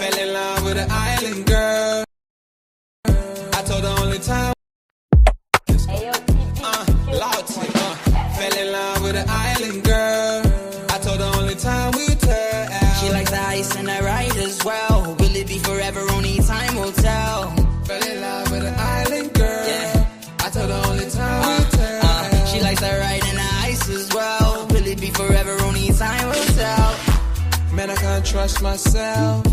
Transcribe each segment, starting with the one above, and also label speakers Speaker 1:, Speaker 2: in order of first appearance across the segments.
Speaker 1: Fell in love with an island girl. I told her only time. Loud tick, fell in love with an island girl. I told her only time we tell.
Speaker 2: She likes the ice and the ride as well. Will it be forever? Only time will tell.
Speaker 1: Fell in love with an island girl. Yeah. I told her only time we tell.
Speaker 2: She likes the ride and the ice as well. Will it be forever? Only time will tell.
Speaker 1: Man, I can't trust myself.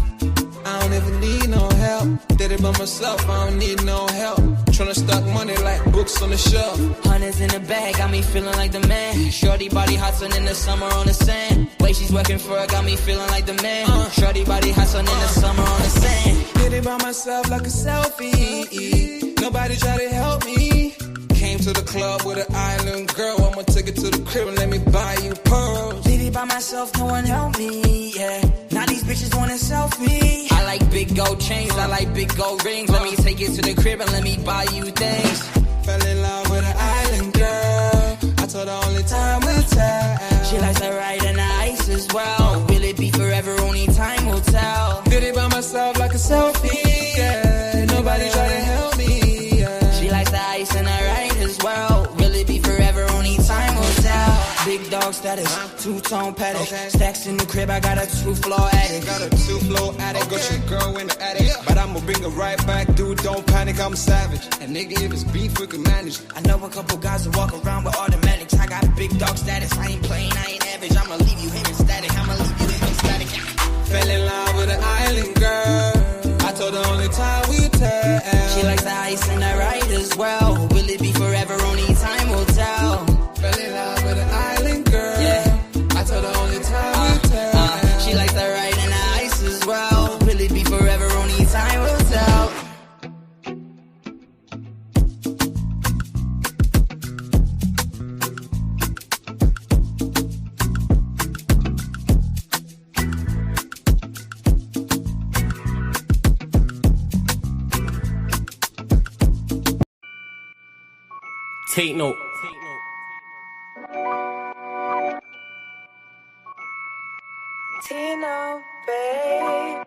Speaker 1: I don't even need no help. Did it by myself, I don't need no help. Tryna stack money like books on the shelf.
Speaker 2: Hundreds in the bag, got me feeling like the man. Shorty body hustling in the summer on the sand. Way she's working for it, got me feeling like the man. Shorty body hustling in the summer on the sand.
Speaker 1: Did it by myself like a selfie. Nobody try to help me. Came to the club with an island girl. I'ma take it to the crib and let me buy you pearls.
Speaker 2: Did it by myself, no one help me, yeah. Now these bitches want a selfie. I like big gold chains, I like big gold rings. Let me take it to the crib and let me buy you things.
Speaker 1: Fell in love with an island girl. I told her only time will tell.
Speaker 2: She likes the ride and the ice as well. Will it be forever? Only time will tell.
Speaker 1: Did it by myself like a selfie, yeah. Nobody try to help me, yeah.
Speaker 2: She likes the ice and the ride as well. Will it be forever? Only time will tell. Big dog status, two-tone paddock. Stacks in the crib, I got a two-floor attic.
Speaker 1: Got a two-floor attic, got your girl in the attic. But I'ma bring her right back, dude, don't panic, I'm savage. And nigga, if it's beef, we can manage.
Speaker 2: I know a couple guys that walk around with automatics. I got big dog status, I ain't playing, I ain't average. I'ma leave you here in static, I'ma leave you here in static.
Speaker 1: Fell in love with an island girl. I told her only time we tell.
Speaker 2: She likes the ice and the ride as well. Will it be forever? Only time will tell.
Speaker 1: Fell in love with an island girl. Yeah. I told her only time we tell.
Speaker 2: She likes the ride and the ice as well. Will it be forever? Only time will tell.
Speaker 3: Take note.
Speaker 4: Tino, babe.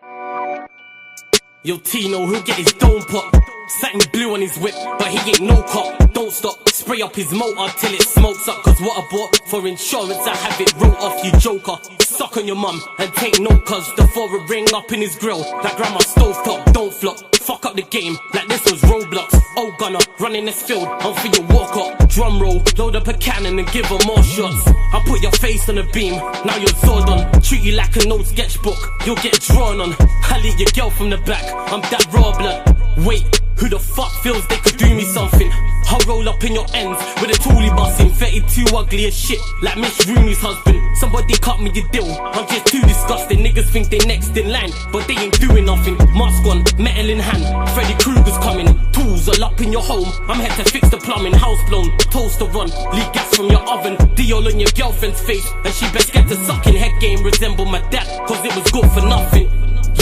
Speaker 3: Yo, Tino, he'll get his dome pop. Satin blue on his whip, but he ain't no cop. Don't stop, spray up his motor till it smokes up. Cause what I bought for insurance, I have it wrote off, you joker. Suck on your mum and take note, cause the foreign ring up in his grill. Like grandma stovetop, don't flop. Fuck up the game, like this was Roblox. Oh gunner, running this field, I'm for your walk up. Drum roll, load up a cannon and give her more shots. I put your face on a beam, now you're Zordon. Treat you like an old sketchbook, you'll get drawn on. I lead your girl from the back, I'm that raw blood. Wait, who the fuck feels they could do me something? I'll roll up in your ends with a toolie busting. 32 ugly as shit, like Miss Rooney's husband. Somebody cut me a deal, I'm just too disgusting. Niggas think they next in line, but they ain't doing nothing. Mask on, metal in hand, Freddy Krueger's coming. Tools all up in your home, I'm here to fix the plumbing. House blown, toaster run, leak gas from your oven. Diol on your girlfriend's face, and she best get to sucking. Head game resemble my dad, cause it was good for nothing.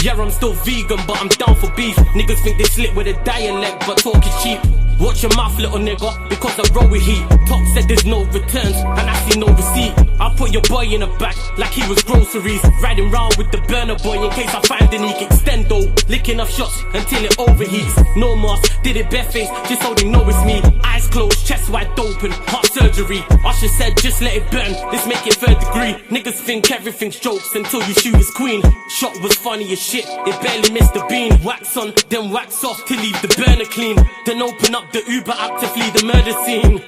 Speaker 3: Yeah, I'm still vegan, but I'm down for beef. Niggas think they slick with a dialect, but talk is cheap. Watch your mouth, little nigga, because I roll with heat. Top said there's no returns, and I see no receipt. I put your boy in the back, like he was groceries. Riding round with the burner boy in case I find an eke. Extendo, licking off shots until it overheats. No mask, did it barefaced, just so they know it's me. Eyes closed, chest wide open, heart surgery. Usher said just let it burn, let's make it third degree. Niggas think everything's jokes until you shoot his queen. Shot was funny as shit, it barely missed the bean. Wax on, then wax off to leave the burner clean. Then open up the Uber app to flee the murder scene.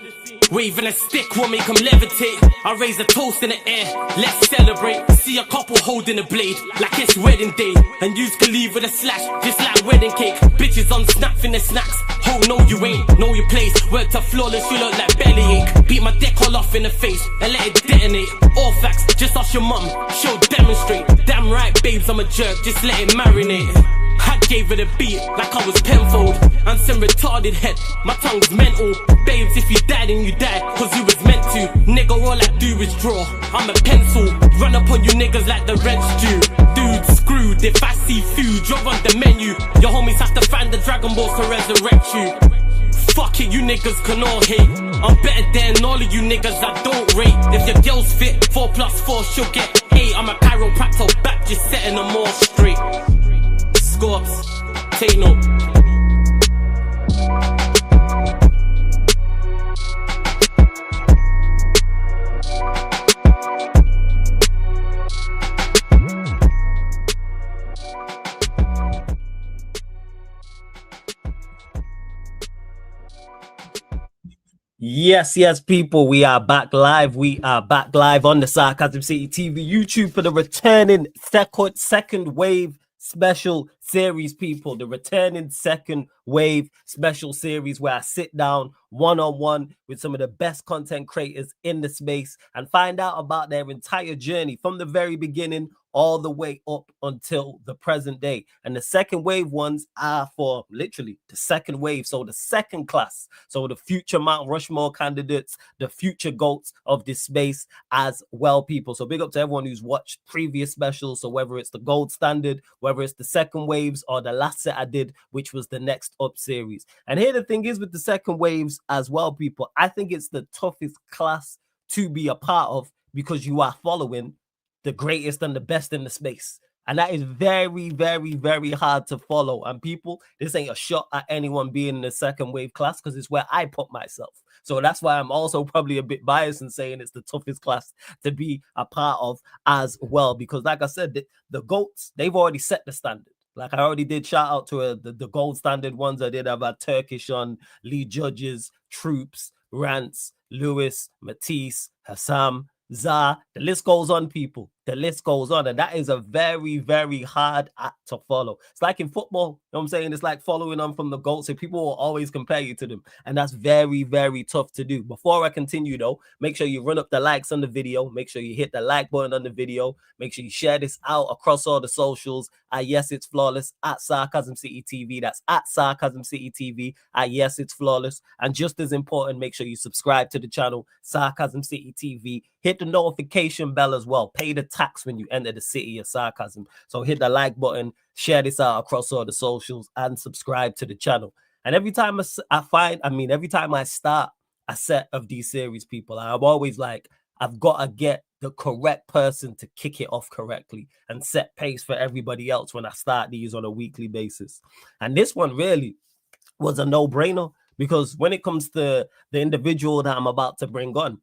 Speaker 3: Waving a stick will make them levitate. I raise a toast in the air, let's celebrate. See a couple holding a blade, like it's wedding day. And yous can leave with a slash, just like wedding cake. Bitches on snap in the snacks. Oh no you ain't, know your place. Worked up flawless, you look like bellyache. Beat my dick all off in the face, and let it detonate. All facts, just ask your mum, she'll demonstrate. Damn right babes, I'm a jerk, just let it marinate. I gave it a beat like I was Penfold. I'm some retarded head, my tongue's mental. Babes, if you died and you died, cause you was meant to. Nigga, all I do is draw, I'm a pencil. Run up on you niggas like the rent's due. Dude, screwed, if I see food, you're on the menu. Your homies have to find the Dragon Balls to resurrect you. Fuck it, you niggas can all hate. I'm better than all of you niggas I don't rate. If your girl's fit, 4 plus 4, she'll get 8. I'm a chiropractor back, just setting them all straight. Scorps, take note.
Speaker 5: Yes, people, we are back live. We are back live on the Sarcasm City TV YouTube for the returning second wave special series, people. The returning second wave special series where I sit down one-on-one with some of the best content creators in the space and find out about their entire journey from the very beginning all the way up until the present day. And the second wave ones are for literally the second wave, so the second class, so the future Mount Rushmore candidates, the future GOATs of this space as well, people. So big up to everyone who's watched previous specials. So whether it's the gold standard, whether it's the second waves, or the last set I did, which was the next up series. And here the thing is with the second waves as well, people, I think it's the toughest class to be a part of because you are following the greatest and the best in the space. And that is very, very, very hard to follow. And people, this ain't a shot at anyone being in the second wave class because it's where I put myself. So that's why I'm also probably a bit biased in saying it's the toughest class to be a part of as well. Because like I said, the GOATs, they've already set the standard. Like I already did shout out to the gold standard ones. I did have Turkish on, Lee Judges, Troops, Rance, Lewis, Matisse, Hassam, Zah, the list goes on, people. The list goes on, and that is a very, very hard act to follow. It's like in football, you know what I'm saying? It's like following on from the GOATs, so people will always compare you to them, and that's very, very tough to do. Before I continue, though, make sure you run up the likes on the video. Make sure you hit the like button on the video. Make sure you share this out across all the socials. Yes, it's flawless at Sarcasm City TV. That's at Sarcasm City TV. Yes, it's flawless. And just as important, make sure you subscribe to the channel, Sarcasm City TV. Hit the notification bell as well. Pay the tax when you enter the city of sarcasm. So hit the like button, share this out across all the socials, and subscribe to the channel. And every time every time I start a set of these series, people, I'm always like, I've got to get the correct person to kick it off correctly and set pace for everybody else when I start these on a weekly basis. And this one really was a no-brainer because when it comes to the individual that I'm about to bring on,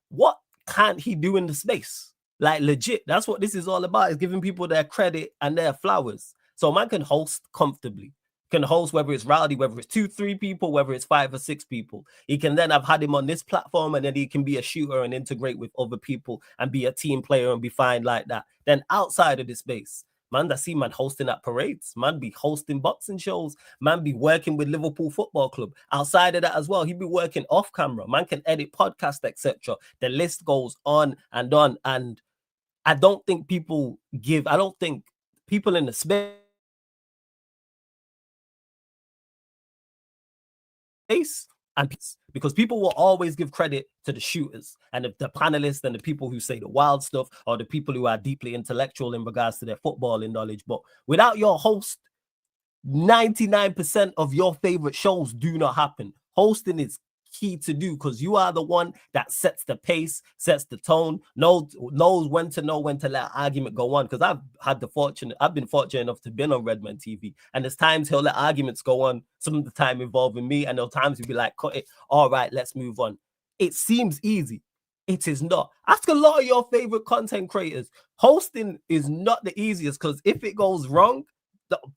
Speaker 5: what can't he do in the space? Like legit, that's what this is all about, is giving people their credit and their flowers. So man can host comfortably. Can host whether it's rowdy, whether it's 2-3 people, whether it's 5 or 6 people. He can then have had him on this platform and then he can be a shooter and integrate with other people and be a team player and be fine like that. Then outside of this space, man, I see man hosting at parades, man be hosting boxing shows, man be working with Liverpool Football Club. Outside of that as well, he be working off camera, man can edit podcasts, etc. The list goes on. And I don't think people in the space and peace, because people will always give credit to the shooters and the panelists and the people who say the wild stuff or the people who are deeply intellectual in regards to their footballing knowledge. But without your host, 99% of your favorite shows do not happen. Hosting is key to do because you are the one that sets the pace, sets the tone, knows when to let argument go on. Because I've been fortunate enough to be on Redmen TV, and there's times he'll let arguments go on, some of the time involving me, and there'll times he'll be like, cut it, all right, let's move on. It seems easy. It is not. Ask a lot of your favorite content creators. Hosting is not the easiest because if it goes wrong,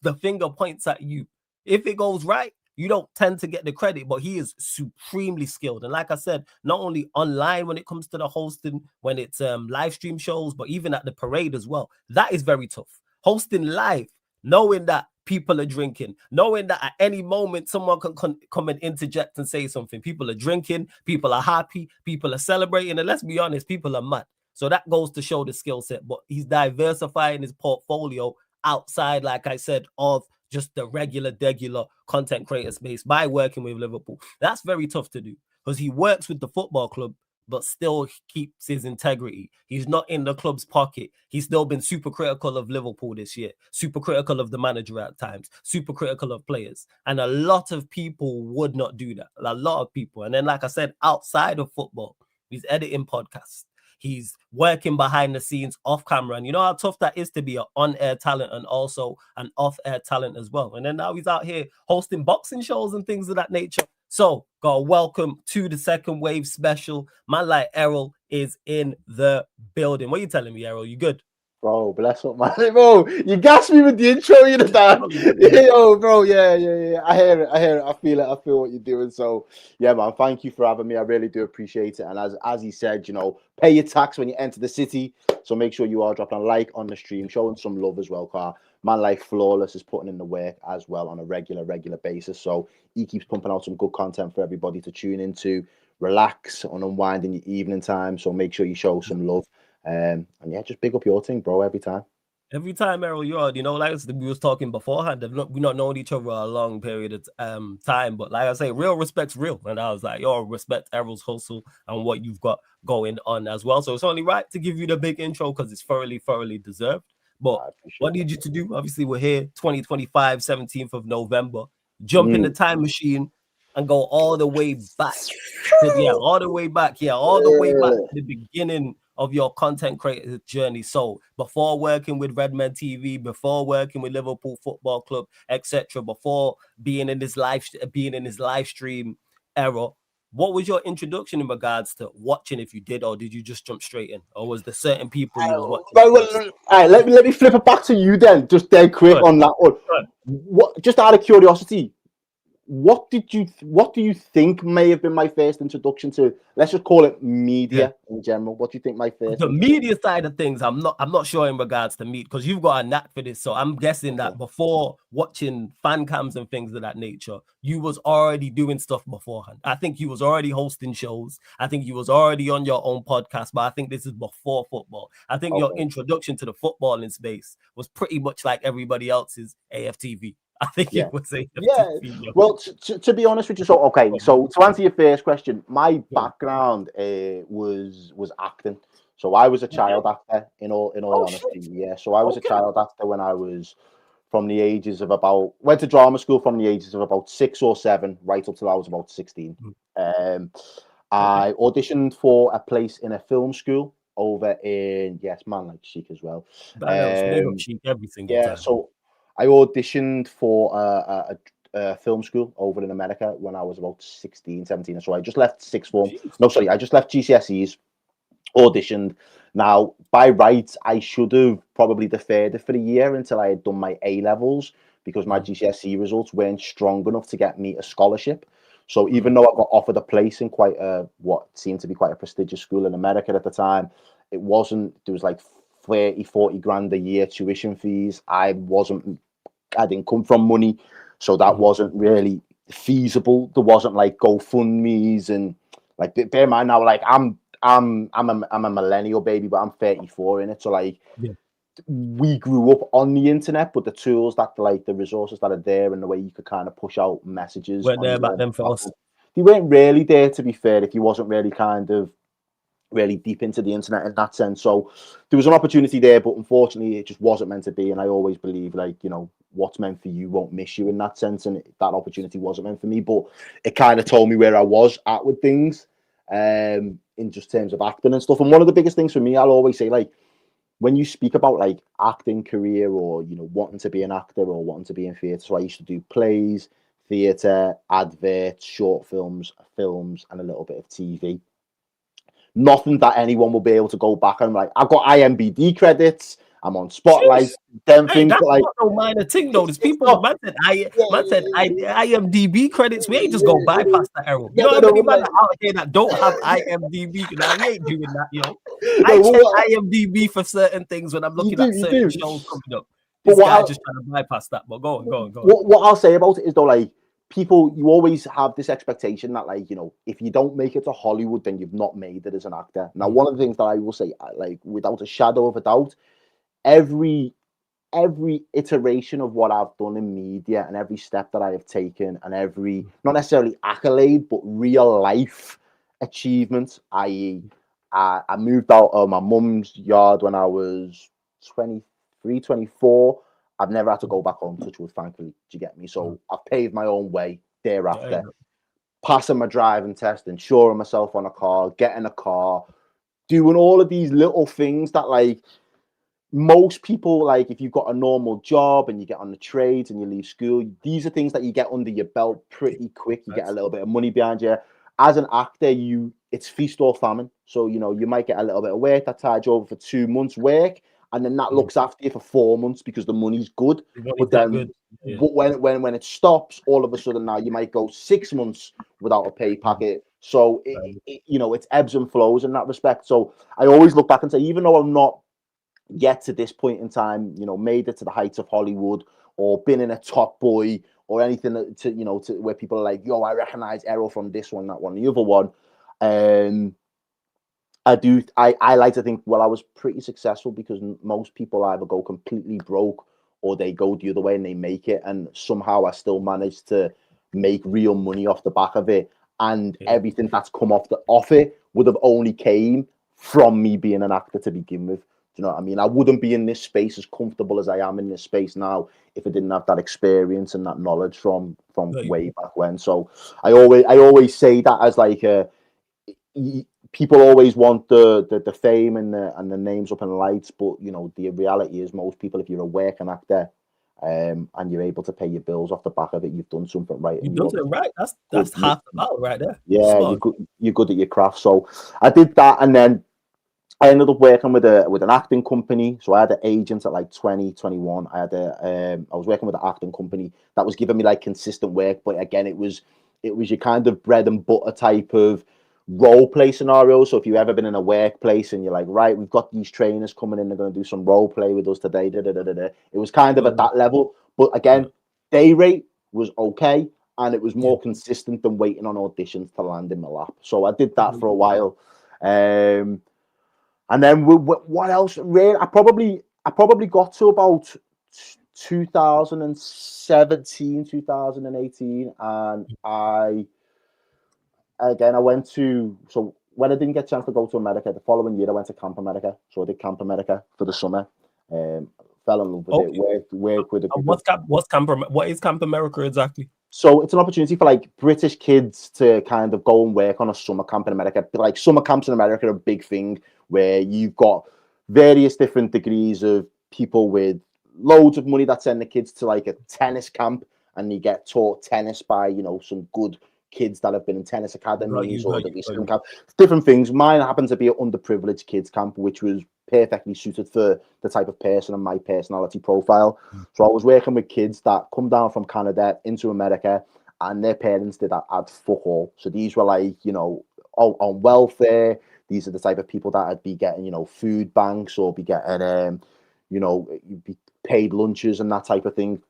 Speaker 5: the finger points at you. If it goes right, you don't tend to get the credit, but he is supremely skilled. And like I said, not only online when it comes to the hosting, when it's live stream shows, but even at the parade as well. That is very tough. Hosting live, knowing that people are drinking, knowing that at any moment someone can come and interject and say something. People are drinking, people are happy, people are celebrating, and let's be honest, people are mad. So that goes to show the skill set, but he's diversifying his portfolio outside, like I said, of just the regular content creator space by working with Liverpool. That's very tough to do because he works with the football club, but still keeps his integrity. He's not in the club's pocket. He's still been super critical of Liverpool this year, super critical of the manager at times, super critical of players. And a lot of people would not do that. A lot of people. And then, like I said, outside of football, he's editing podcasts. He's working behind the scenes off camera. And you know how tough that is to be an on-air talent and also an off-air talent as well. And then now he's out here hosting boxing shows and things of that nature. So, God, welcome to the Second Wave special. Man like Errol is in the building. What are you telling me, Errol? You good?
Speaker 6: Bro, bless up, man. Bro, you gassed me with the intro, you know that. Yo, bro, yeah. I hear it. I feel it. I feel what you're doing. So, yeah, man, thank you for having me. I really do appreciate it. And as he said, you know, pay your tax when you enter the city. So make sure you are dropping a like on the stream, showing some love as well, car. Man like Flawless is putting in the work as well on a regular basis. So he keeps pumping out some good content for everybody to tune into, relax and unwind in your evening time. So make sure you show some love. And yeah, just big up your thing, bro, every time.
Speaker 5: Every time, Errol, you know, like we was talking beforehand, we've not known each other a long period of time, but like I say, real respect's real. And I was like, yo, respect Errol's hustle and what you've got going on as well. So it's only right to give you the big intro because it's thoroughly deserved. But what need you to do? Obviously, we're here 2025, 17th of November. Jump in the time machine and go all the way back. All the way back to the beginning of your content creator journey. So before working with Redmen TV, before working with Liverpool Football Club, etc., before being in this live stream era, what was your introduction in regards to watching, if you did, or did you just jump straight in, or was there certain people you was watching?
Speaker 6: All right, let me flip it back to you then, just dead quick on that one. What, just out of curiosity, what do you think may have been my first introduction to, let's just call it media in general? What do you think my first?
Speaker 5: The media side of things, I'm not sure in regards to meat, because you've got a knack for this. So I'm guessing that before watching fan cams and things of that nature, you was already doing stuff beforehand. I think you was already hosting shows. I think you was already on your own podcast, but I think this is before football. I think your introduction to the footballing space was pretty much like everybody else's AFTV. I think it was AFTV.
Speaker 6: Well, to be honest with you, so to answer your first question, my background was acting. So I was a child actor in all honesty. Yeah. So I was a child actor when I was from the ages of went to drama school from the ages of about 6 or 7, right up till I was about 16. I auditioned for a place in a film school over in man like Chic as well.
Speaker 5: Chic every single time.
Speaker 6: So I auditioned for a film school over in America when I was about 16, 17. So I just left sixth form. No, sorry, I just left GCSEs, auditioned. Now, by rights, I should have probably deferred it for a year until I had done my A-levels because my GCSE results weren't strong enough to get me a scholarship. So even though I got offered a place in quite what seemed to be quite a prestigious school in America at the time, it wasn't, there was like 40 grand a year tuition fees. I didn't come from money, so that wasn't really feasible. There wasn't like GoFundMe's and like, bear in mind now, like I'm a millennial baby, but I'm 34 in it. So like we grew up on the internet, but the tools that the resources that are there and the way you could kind of push out messages
Speaker 5: weren't there back then for us.
Speaker 6: They weren't really there, to be fair, if you wasn't really kind of really deep into the internet in that sense. So there was an opportunity there, but unfortunately it just wasn't meant to be. And I always believe, like, you know, what's meant for you won't miss you in that sense, and that opportunity wasn't meant for me. But it kind of told me where I was at with things, in just terms of acting and stuff. And one of the biggest things for me, I'll always say, like, when you speak about like acting career, or, you know, wanting to be an actor or wanting to be in theatre, so I used to do plays, theatre, adverts, short films, and a little bit of TV. Nothing that anyone will be able to go back and like, I've got IMDb credits, I'm on Spotlight, them things.
Speaker 5: That's
Speaker 6: like,
Speaker 5: not no minor thing though. There's people man said IMDb credits. We ain't just go bypass that, Errol. You know how many men out here that don't have IMDb? Like, we ain't doing that, yo. I check IMDb for certain things when I'm looking at certain shows coming up. This guy just trying to bypass that, but go on.
Speaker 6: What I'll say about it is though, like, people, you always have this expectation that, like, you know, if you don't make it to Hollywood, then you've not made it as an actor. Now, one of the things that I will say, like, without a shadow of a doubt, every iteration of what I've done in media and every step that I have taken and every, not necessarily accolade, but real life achievement, i.e., I moved out of my mum's yard when I was 23, 24. I've never had to go back home, touch wood, thankfully. Do you get me? So I've paved my own way thereafter. Passing my driving test, insuring myself on a car, getting a car, doing all of these little things that like most people, like if you've got a normal job and you get on the trades and you leave school, these are things that you get under your belt pretty quick. You get a little bit of money behind you. As an actor, it's feast or famine. So you might get a little bit of work that tides you over for 2 months work, and then that looks after you for 4 months because the money's good. But then but when it stops, all of a sudden now you might go 6 months without a pay packet. So it's ebbs and flows in that respect. So I always look back and say, even though I'm not yet to this point in time, made it to the heights of Hollywood or been in a Top Boy or anything to where people are like, yo, I recognize Errol from this one, that one, the other one. I like to think, well, I was pretty successful because most people either go completely broke or they go the other way and they make it. And somehow I still managed to make real money off the back of it. And everything that's come off it would have only came from me being an actor to begin with. Do you know what I mean? I wouldn't be in this space as comfortable as I am in this space now if I didn't have that experience and that knowledge from way back when. So I always say that as like people always want the fame and the names up in lights, but the reality is most people, if you're a working actor and you're able to pay your bills off the back of it, you've done something right.
Speaker 5: You've done something right. That's half the battle right there.
Speaker 6: Yeah, you're good at your craft. So I did that, and then I ended up working with an acting company. So I had an agent at like 20, 21. I was working with an acting company that was giving me like consistent work, but again, it was your kind of bread and butter type of role play scenario. So if you've ever been in a workplace and you're like, right, we've got these trainers coming in, they're going to do some role play with us today. It was kind of at that level, but again, day rate was okay, and it was more consistent than waiting on auditions to land in my lap. So I did that for a while. And then what else? Really, I probably got to about 2017, 2018, and I went to, so when I didn't get a chance to go to America, the following year I went to Camp America. So I did Camp America for the summer. Fell in love with it. Worked with a group.
Speaker 5: What is Camp America exactly?
Speaker 6: So it's an opportunity for like British kids to kind of go and work on a summer camp in America. Like summer camps in America are a big thing where you've got various different degrees of people with loads of money that send the kids to like a tennis camp, and you get taught tennis by some good kids that have been in tennis academies or the Eastern camp, different things. Mine happened to be an underprivileged kids camp, which was perfectly suited for the type of person and my personality profile. So I was working with kids that come down from Canada into America, and their parents did had fuck all. So these were like, on welfare. These are the type of people that I'd be getting, food banks, or be getting, be paid lunches and that type of thing.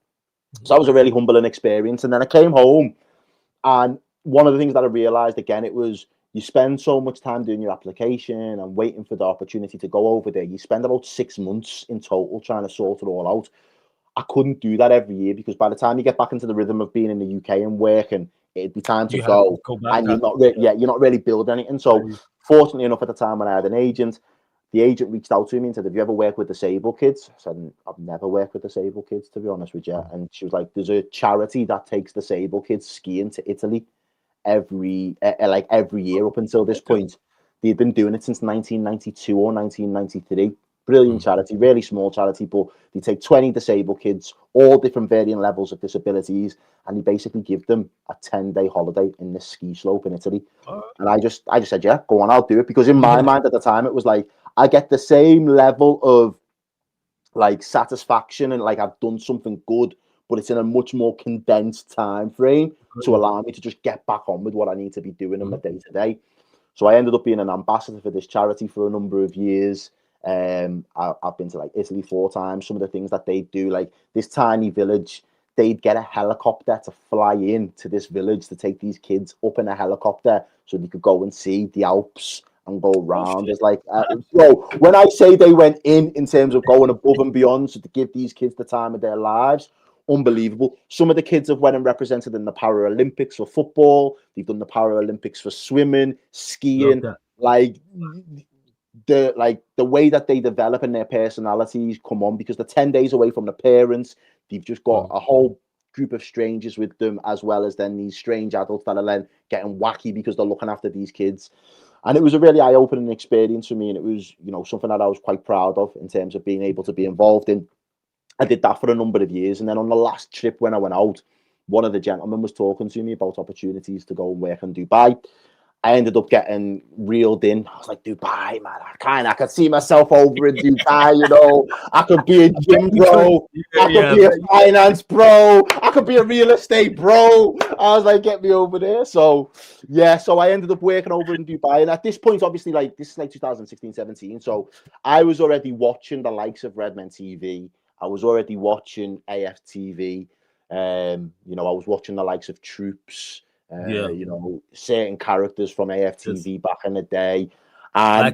Speaker 6: So that was a really humbling experience. And then I came home, and one of the things that I realized, again, it was, you spend so much time doing your application and waiting for the opportunity to go over there. You spend about 6 months in total trying to sort it all out. I couldn't do that every year, because by the time you get back into the rhythm of being in the UK and working, it'd be time to go and you're not really building anything. So fortunately enough, at the time when I had an agent, the agent reached out to me and said, have you ever worked with disabled kids? I said, I've never worked with disabled kids, to be honest with you. And she was like, there's a charity that takes disabled kids skiing to Italy every year up until this point. They've been doing it since 1992 or 1993. Brilliant charity, really small charity, but they take 20 disabled kids, all different varying levels of disabilities, and they basically give them a 10-day holiday in this ski slope in Italy. And I just said, yeah, go on, I'll do it. Because in my mind at the time, it was like, I get the same level of like satisfaction and like I've done something good, but it's in a much more condensed time frame to allow me to just get back on with what I need to be doing in my day to day. So I ended up being an ambassador for this charity for a number of years. I've been to like Italy 4 times. Some of the things that they do, like this tiny village, they'd get a helicopter to fly in to this village to take these kids up in a helicopter so they could go and see the Alps and go around. It's like, when I say they went in terms of going above and beyond, so to give these kids the time of their lives, unbelievable. Some of the kids have went and represented in the Paralympics for football. They've done the Paralympics for swimming, skiing. Like the way that they develop and their personalities come on, because they're 10 days away from the parents. They've just got a whole group of strangers with them, as well as then these strange adults that are then getting wacky because they're looking after these kids. And it was a really eye-opening experience for me, and it was, you know, something that I was quite proud of in terms of being able to be involved in. I did that for a number of years, and then on the last trip when I went out, one of the gentlemen was talking to me about opportunities to go and work in Dubai. I ended up getting reeled in. I was like, Dubai, man, I could see myself over in Dubai, you know. I could be a gym bro. I could be a finance bro. I could be a real estate bro. I was like, get me over there. So, yeah, so I ended up working over in Dubai. And at this point, obviously, like, this is like 2016, 17. So I was already watching the likes of Redmen TV. I was already watching AFTV. You know, I was watching the likes of Troops. You know, certain characters from AFTV back in the day, and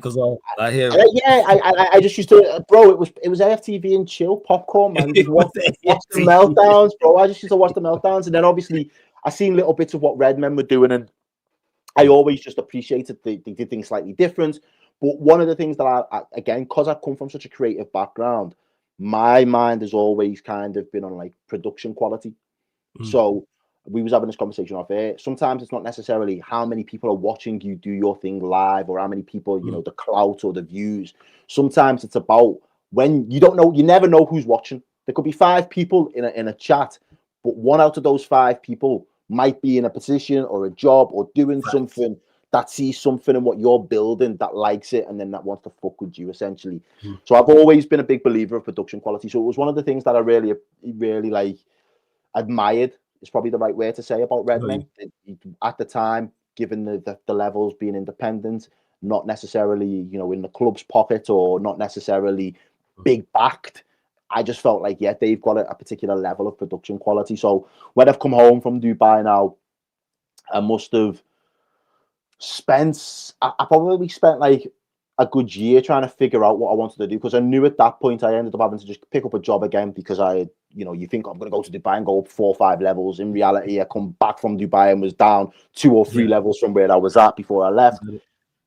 Speaker 6: I just used to, bro. It was AFTV and chill popcorn, man. Just watch the meltdowns, bro. I just used to watch the meltdowns, and then obviously I seen little bits of what Redmen were doing, and I always just appreciated they did things slightly different. But one of the things that I again, because I come from such a creative background, my mind has always kind of been on like production quality. So we was having this conversation off air. Sometimes it's not necessarily how many people are watching you do your thing live, or how many people, you know, the clout or the views. Sometimes it's about when you don't know, you never know who's watching. There could be 5 people in a chat, but 1 out of those 5 people might be in a position or a job or doing something that sees something in what you're building that likes it, and then that wants to fuck with you essentially. So I've always been a big believer of production quality. So it was one of the things that I really, really like admired is probably the right way to say about Redmen. At the time, given the levels being independent, not necessarily, you know, in the club's pocket or not necessarily big backed, I just felt like, yeah, they've got a particular level of production quality. So when I've come home from Dubai now, I must have I probably spent like a good year trying to figure out what I wanted to do, because I knew at that point I ended up having to just pick up a job again, because you know, you think I'm going to go to Dubai and go up 4 or 5 levels. In reality, I come back from Dubai and was down 2 or 3 levels from where I was at before I left.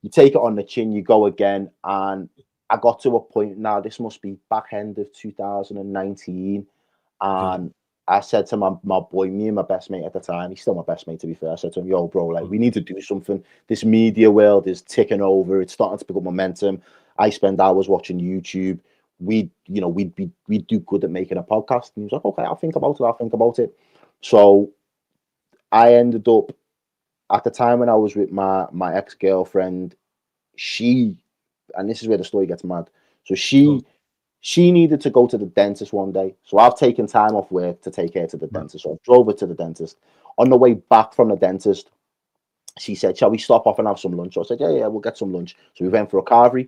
Speaker 6: You take it on the chin, you go again. And I got to a point now, this must be back end of 2019. And I said to my boy, me and my best mate at the time, he's still my best mate to be fair, I said to him, yo, bro, like, we need to do something. This media world is ticking over. It's starting to pick up momentum. I spend hours watching YouTube. We'd do good at making a podcast. And he was like, okay, I'll think about it. So I ended up, at the time when I was with my ex-girlfriend, and this is where the story gets mad. So she needed to go to the dentist one day. So I've taken time off work to take her to the dentist. So I drove her to the dentist. On the way back from the dentist, she said, shall we stop off and have some lunch? So I said, yeah, we'll get some lunch. So we went for a carvery.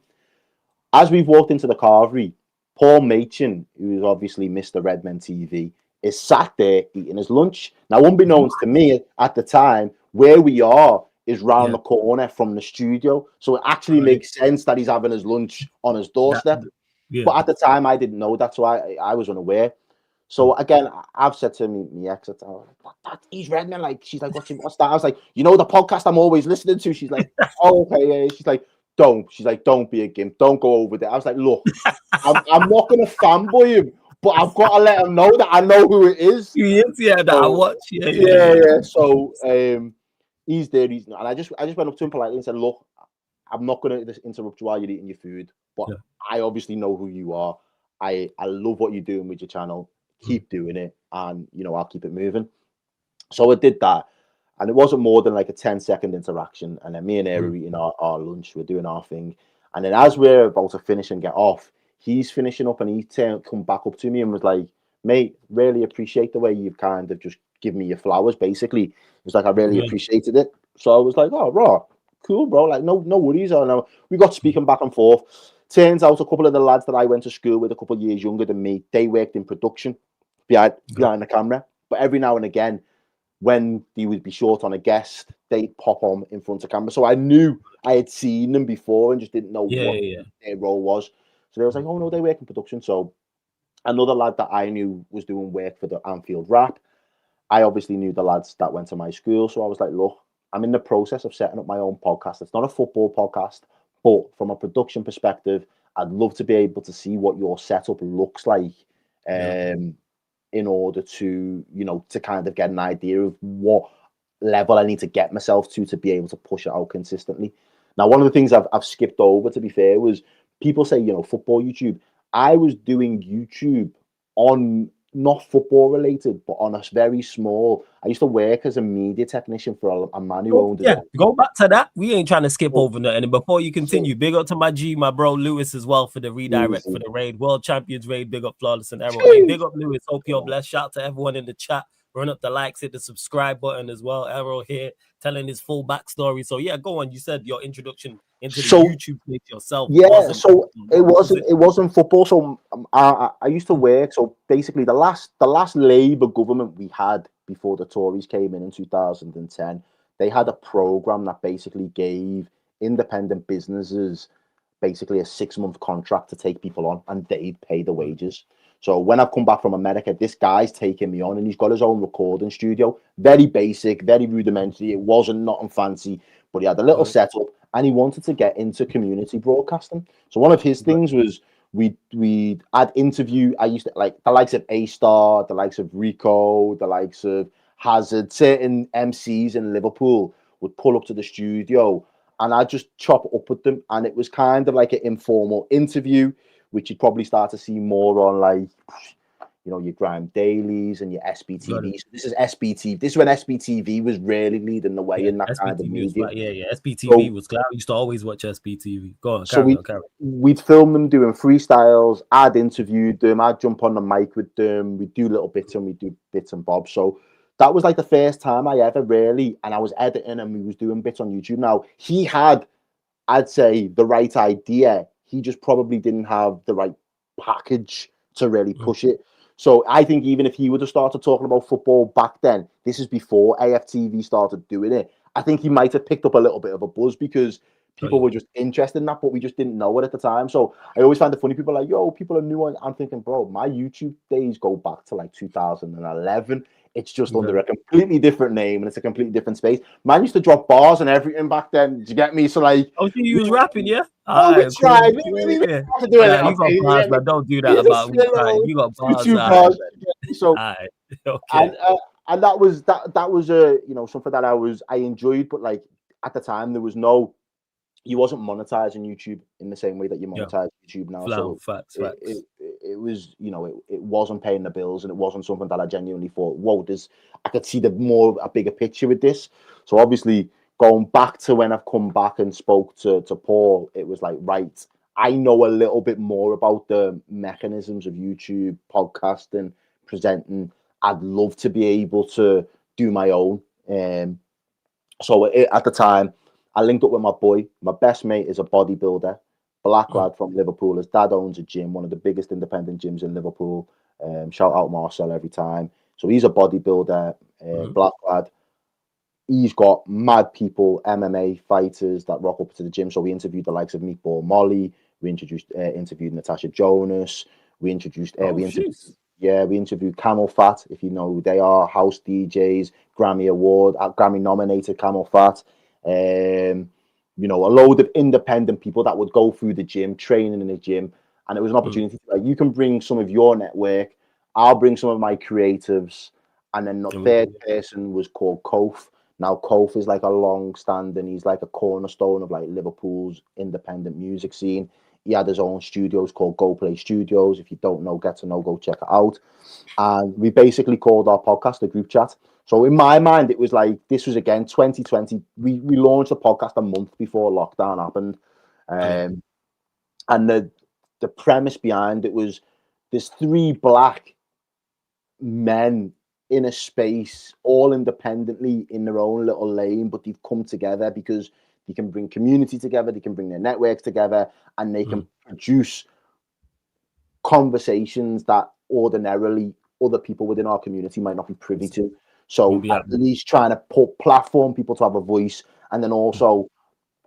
Speaker 6: As we've walked into the carvery, Paul Machin, who is obviously Mr. Redmen TV, is sat there eating his lunch. Now, unbeknownst to me at the time, where we are is round the corner from the studio. So it actually makes sense that he's having his lunch on his doorstep. But at the time, I didn't know that, so I was unaware. So again, I've said to me ex, he's Redmen. Like, she's like, what's that? I was like, you know, the podcast I'm always listening to. She's like, oh, okay, yeah. She's like, don't be a gimp. Don't go over there. I was like, look, I'm not gonna fanboy him, but I've got to let him know that I know who it is.
Speaker 5: I watch.
Speaker 6: Yeah. So he's there. And I just went up to him politely and said, look, I'm not going to interrupt you while you're eating your food, but I obviously know who you are. I love what you're doing with your channel. Keep doing it, and you know, I'll keep it moving. So I did that, and it wasn't more than like a 10-second interaction. And then me and Errol eating our lunch, we're doing our thing, and then as we're about to finish and get off, he's finishing up, and he come back up to me and was like, "Mate, really appreciate the way you've kind of just given me your flowers." Basically, it was like, I really appreciated it. So I was like, "Oh, raw, cool, bro. Like, no worries." I know we got speaking back and forth. Turns out a couple of the lads that I went to school with, a couple of years younger than me, they worked in production behind the camera. But every now and again, when they would be short on a guest, they'd pop on in front of camera. So I knew I had seen them before and just didn't know what their role was. So they was like, oh no, they work in production. So another lad that I knew was doing work for the Anfield Rap. I obviously knew the lads that went to my school. So I was like, look, I'm in the process of setting up my own podcast. It's not a football podcast, but from a production perspective, I'd love to be able to see what your setup looks like in order to, you know, to kind of get an idea of what level I need to get myself to be able to push it out consistently. Now, one of the things I've skipped over, to be fair, was people say, football YouTube. I was doing YouTube on not football related, but on a very small. I used to work as a media technician for a man who owned.
Speaker 5: Yeah, go back to that. We ain't trying to skip
Speaker 6: So,
Speaker 5: over nothing. And before you continue, big up to my bro Lewis as well for the redirect
Speaker 6: easy.
Speaker 5: for the raid. World Champions raid. Big up Flawless and Errol. Hey, big up Lewis. Hope you're blessed. Shout out to everyone in the chat. Run up the likes, hit the subscribe button as well. Errol here telling his full backstory. So yeah, go on. You said your introduction into the YouTube page yourself.
Speaker 6: Yeah, so it wasn't football. So I used to work. So basically, the last Labour government we had before the Tories came in 2010, they had a program that basically gave independent businesses basically a 6-month contract to take people on, and they'd pay the wages. So when I've come back from America, this guy's taking me on, and he's got his own recording studio. Very basic, very rudimentary. It wasn't nothing fancy, but he had a little setup, and he wanted to get into community broadcasting. So one of his things was I'd interview. I used to like the likes of A Star, the likes of Rico, the likes of Hazard. Certain MCs in Liverpool would pull up to the studio, and I'd just chop up with them, and it was kind of like an informal interview, which you'd probably start to see more on, like, your Grime Dailies and your SBTV. So this is SBTV. This is when SBTV was really leading the way in that
Speaker 5: SBTV
Speaker 6: kind of media.
Speaker 5: SBTV was cloud. I used to always watch SBTV. Go on,
Speaker 6: So we'd film them doing freestyles. I'd interviewed them. I'd jump on the mic with them. We'd do little bits, and we'd do bits and bobs. So that was like the first time I ever really, and I was editing, and we was doing bits on YouTube. Now, he had, I'd say, the right idea. He just probably didn't have the right package to really push it. So I think even if he would have started talking about football back then, this is before AFTV started doing it, I think he might have picked up a little bit of a buzz because people were just interested in that, but we just didn't know it at the time. So I always find it funny. People are like, yo, people are new on. I'm thinking, bro, my YouTube days go back to like 2011. It's just under a completely different name, and it's a completely different space. Man used to drop bars and everything back then. Did you get me? So like,
Speaker 5: you was rapping, yeah.
Speaker 6: Oh, we tried. We
Speaker 5: you got bars, man. Don't do that about me. You got bars.
Speaker 6: Bars. So,
Speaker 5: okay.
Speaker 6: And that was something that I enjoyed, but like at the time there was you wasn't monetizing YouTube in the same way that you monetize YouTube now.
Speaker 5: Facts.
Speaker 6: It was, it wasn't paying the bills, and it wasn't something that I genuinely thought, whoa, I could see a bigger picture with this. So obviously going back to when I've come back and spoke to Paul, it was like, right, I know a little bit more about the mechanisms of YouTube, podcasting, presenting. I'd love to be able to do my own. So at the time, I linked up with my boy. My best mate is a bodybuilder, black lad from Liverpool. His dad owns a gym, one of the biggest independent gyms in Liverpool. Shout out Marcel every time. So he's a bodybuilder, black lad. He's got mad people, MMA fighters that rock up to the gym. So we interviewed the likes of Meatball Molly. We interviewed Natasha Jonas. We interviewed Camel Fat, if you know who they are, house DJs, Grammy nominated Camel Fat. A load of independent people that would go through the gym, training in the gym, and it was an opportunity. Like, you can bring some of your network, I'll bring some of my creatives, and then the third person was called Kof. Now, Kof is like a long-standing, he's like a cornerstone of like Liverpool's independent music scene. He had his own studios called Go Play Studios. If you don't know, get to know, go check it out. And we basically called our podcast a group chat. So in my mind, it was like, this was again 2020. We launched the podcast a month before lockdown happened. And the premise behind it was there's 3 black men in a space, all independently in their own little lane, but they've come together because they can bring community together, they can bring their networks together, and they can produce conversations that ordinarily other people within our community might not be privy to. So at least trying to platform people to have a voice, and then also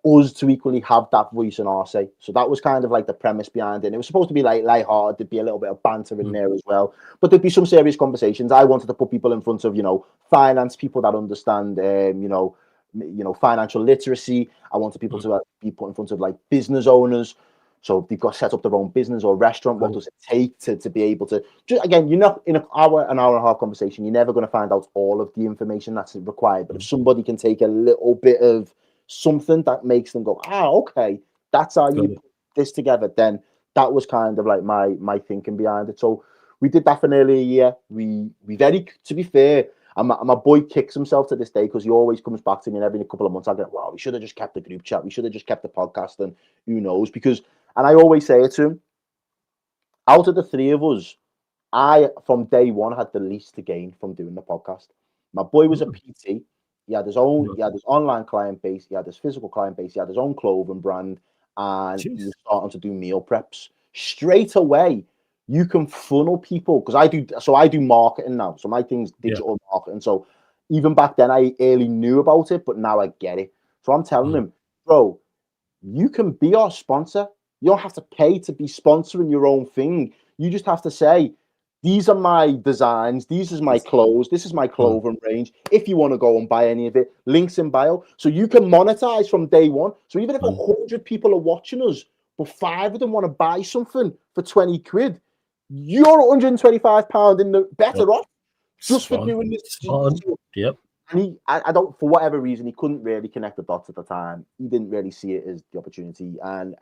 Speaker 6: us to equally have that voice in our say. So that was kind of like the premise behind it. And it was supposed to be like lighthearted. There'd be a little bit of banter in there as well, but there'd be some serious conversations. I wanted to put people in front of, finance people that understand, financial literacy. I wanted people to be put in front of like business owners. So they've got to set up their own business or restaurant. What does it take to be able to? Again, you're not in an hour and a half conversation. You're never going to find out all of the information that's required. But if somebody can take a little bit of something that makes them go, okay, that's how you put this together. Then that was kind of like my thinking behind it. So we did that for nearly a year. We very, to be fair, and my boy kicks himself to this day because he always comes back to me, and every couple of months I get, wow, we should have just kept the group chat. We should have just kept the podcast, and who knows? Because, and I always say it to him, out of the three of us, I, from day one, had the least to gain from doing the podcast. My boy was a PT. He had his online client base. He had his physical client base. He had his own clothing brand, and he was starting to do meal preps. Straight away, you can funnel people because I do marketing now. So my thing's digital marketing. So even back then, I barely knew about it, but now I get it. So I'm telling him, bro, you can be our sponsor. You don't have to pay to be sponsoring your own thing. You just have to say, these are my designs. These is my clothes. This is my clothing range. If you want to go and buy any of it, links in bio. So you can monetize from day one. So even if 100 people are watching us, but 5 of them want to buy something for 20 quid, you're £125 in the better off just for doing this.
Speaker 5: Yep.
Speaker 6: And I don't, for whatever reason, he couldn't really connect the dots at the time. He didn't really see it as the opportunity. And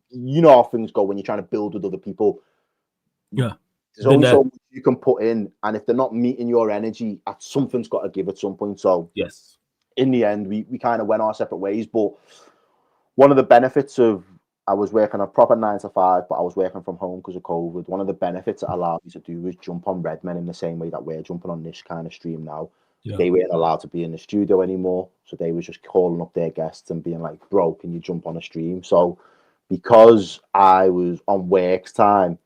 Speaker 6: you know how things go when you're trying to build with other people.
Speaker 5: Yeah.
Speaker 6: There's only so much you can put in, and if they're not meeting your energy, something's got to give at some point. So
Speaker 5: yes,
Speaker 6: in the end, we kind of went our separate ways. But one of the benefits of, I was working a proper 9 to 5, but I was working from home because of COVID. One of the benefits it allowed me to do was jump on Redmen in the same way that we're jumping on this kind of stream now. Yeah. They weren't allowed to be in the studio anymore, so they was just calling up their guests and being like, bro, can you jump on a stream? So because I was on work time,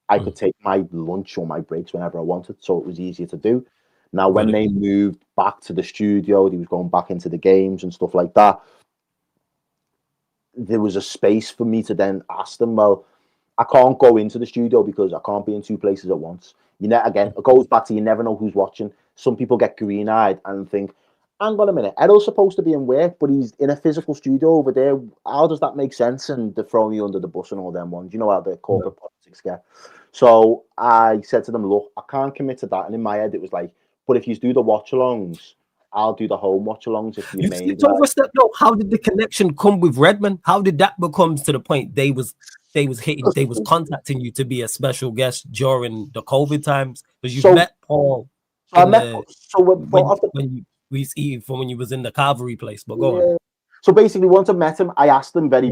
Speaker 6: I could take my lunch or my breaks whenever I wanted, so it was easier to do. Now, when they moved back to the studio, they was going back into the games and stuff like that, there was a space for me to then ask them, well, I can't go into the studio because I can't be in 2 places at once. Again, it goes back to you never know who's watching. Some people get green-eyed and think, hang on a minute, Errol's supposed to be in work, but he's in a physical studio over there. How does that make sense? And they're throwing you under the bus and all them ones. You know how the corporate politics get. So I said to them, look, I can't commit to that. And in my head, it was like, but if you do the watch-alongs, I'll do the home watch-alongs. If you made
Speaker 5: overstep. No, how did the connection come with Redmen? How did that become to the point they was contacting you to be a special guest during the COVID times? Because you met Paul. When you was in the Calvary place, but go on.
Speaker 6: So basically, once I met him, I asked him very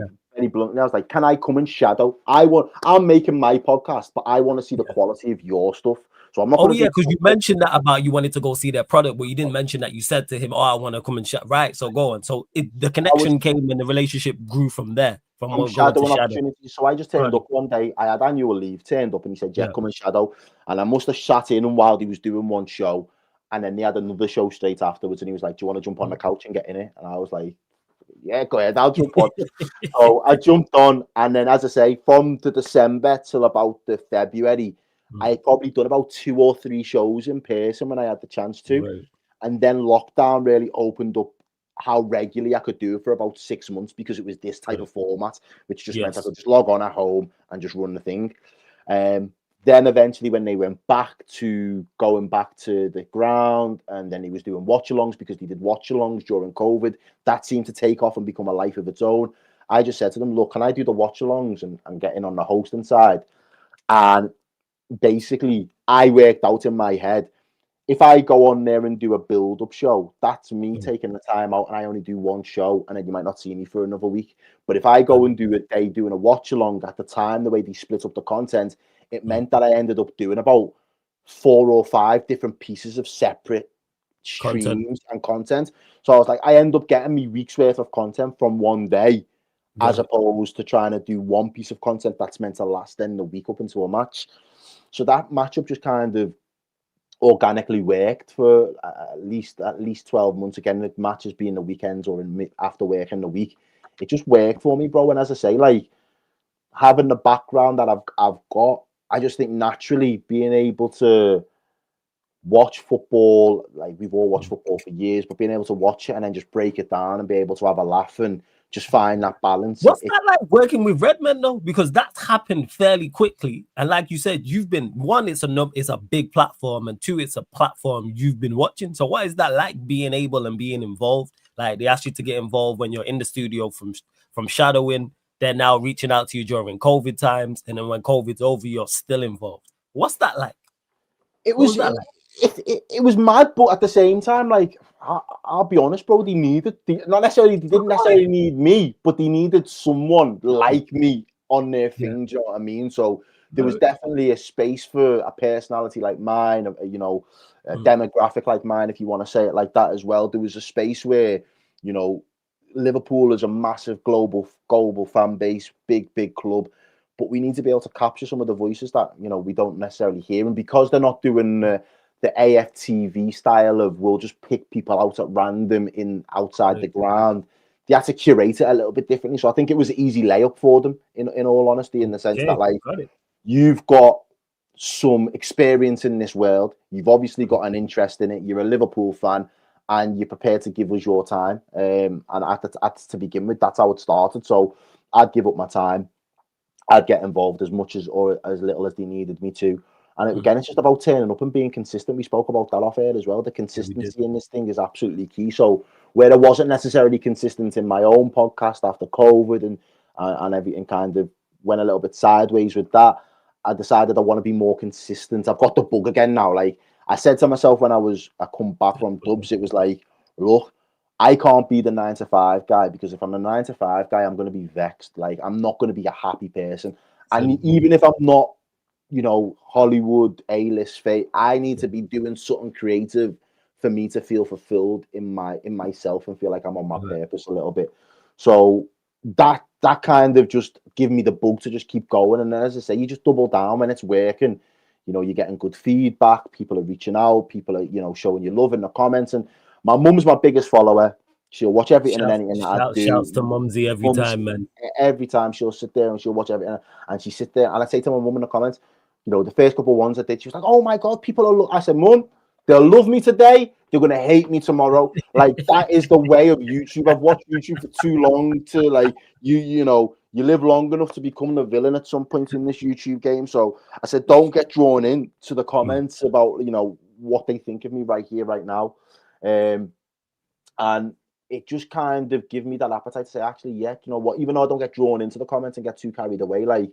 Speaker 6: bluntly. I was like, "Can I come and shadow? I'm making my podcast, but I want to see the quality of your stuff. So I'm not."
Speaker 5: Oh yeah, because you mentioned that about you wanted to go see their product, but you didn't mention that you said to him, "Oh, I want to come and shadow." Right. So go on. So the connection came and the relationship grew from there. From
Speaker 6: shadowing opportunities. So I just turned up one day. I had annual leave. Turned up and he said, "Yeah, come and shadow." And I must have sat in him while he was doing one show, and then they had another show straight afterwards. And he was like, "Do you want to jump on the couch and get in it?" And I was like, "Yeah, go ahead, I'll jump on." So I jumped on, and then, as I say, from the December till about the February, I had probably done about 2 or 3 shows in person when I had the chance to. Right. And then lockdown really opened up how regularly I could do it for about 6 months because it was this type of format, which just meant I could just log on at home and just run the thing. Then eventually when they went back to going back to the ground, and then he was doing watch-alongs because he did watch-alongs during COVID, that seemed to take off and become a life of its own. I just said to them, look, can I do the watch-alongs and get in on the hosting side? And basically I worked out in my head, if I go on there and do a build-up show, that's me taking the time out and I only do 1 show and then you might not see me for another week. But if I go and do a day doing a watch-along, at the time, the way they split up the content, it meant that I ended up doing about 4 or 5 different pieces of separate streams and content. So I was like, I end up getting me weeks worth of content from one day, as opposed to trying to do 1 piece of content that's meant to last then the week up into a match. So that matchup just kind of organically worked for at least 12 months. Again, the matches being the weekends or after work in the week, it just worked for me, bro. And as I say, like, having the background that I've got, I just think naturally being able to watch football, like we've all watched football for years, but being able to watch it and then just break it down and be able to have a laugh and just find that balance.
Speaker 5: What's that like working with Redmen though? Because that's happened fairly quickly. And like you said, you've been, 1, it's a big platform, and 2, it's a platform you've been watching. So what is that like being able and being involved Like they ask you to get involved when you're in the studio from shadowing. They're now reaching out to you during COVID times, and then when COVID's over, you're still involved. What's that like?
Speaker 6: It
Speaker 5: What
Speaker 6: was
Speaker 5: was that like?
Speaker 6: it was mad, but at the same time, like I'll be honest, bro, not necessarily they didn't necessarily need me, but they needed someone like me on their thing. Do you know what I mean? So there was definitely a space for a personality like mine, a demographic like mine, if you want to say it like that as well. There was a space where, Liverpool is a massive global fan base, big club. But we need to be able to capture some of the voices that we don't necessarily hear, and because they're not doing the AFTV style of we'll just pick people out at random outside the ground, they had to curate it a little bit differently. So I think it was an easy layup for them, in all honesty, in the sense that like you've got some experience in this world, you've obviously got an interest in it, you're a Liverpool fan, and you're prepared to give us your time. And to begin with, that's how it started. So I'd give up my time. I'd get involved as much or as little as they needed me to. And again, it's just about turning up and being consistent. We spoke about that off air as well. The consistency in this thing is absolutely key. So where I wasn't necessarily consistent in my own podcast after COVID and everything kind of went a little bit sideways with that, I decided I want to be more consistent. I've got the bug again now. Like I said to myself when I come back from Dubs, it was like, look, I can't be the 9 to 5 guy, because if I'm a 9 to 5 guy, I'm going to be vexed. Like I'm not going to be a happy person. And even if I'm not, Hollywood A-list fate, I need to be doing something creative for me to feel fulfilled in myself and feel like I'm on my purpose a little bit. So that kind of just give me the bug to just keep going. And then, as I say, you just double down when it's working. You're getting good feedback. People are reaching out. People are, showing you love in the comments. And my mum's my biggest follower. She'll watch everything and anything that I do.
Speaker 5: Shouts to Mumsy every time, man.
Speaker 6: Every time she'll sit there and she'll watch everything. And she sit there and I say to my mum in the comments, the first couple of ones I did, she was like, "Oh my God, people are." I said, "Mum, they'll love me today. They're gonna hate me tomorrow." Like that is the way of YouTube. I've watched YouTube for too long to like you live long enough to become the villain at some point in this YouTube game. So I said, don't get drawn in to the comments about what they think of me right here, right now. And it just kind of give me that appetite to say, actually, yeah, you know what, even though I don't get drawn into the comments and get too carried away, like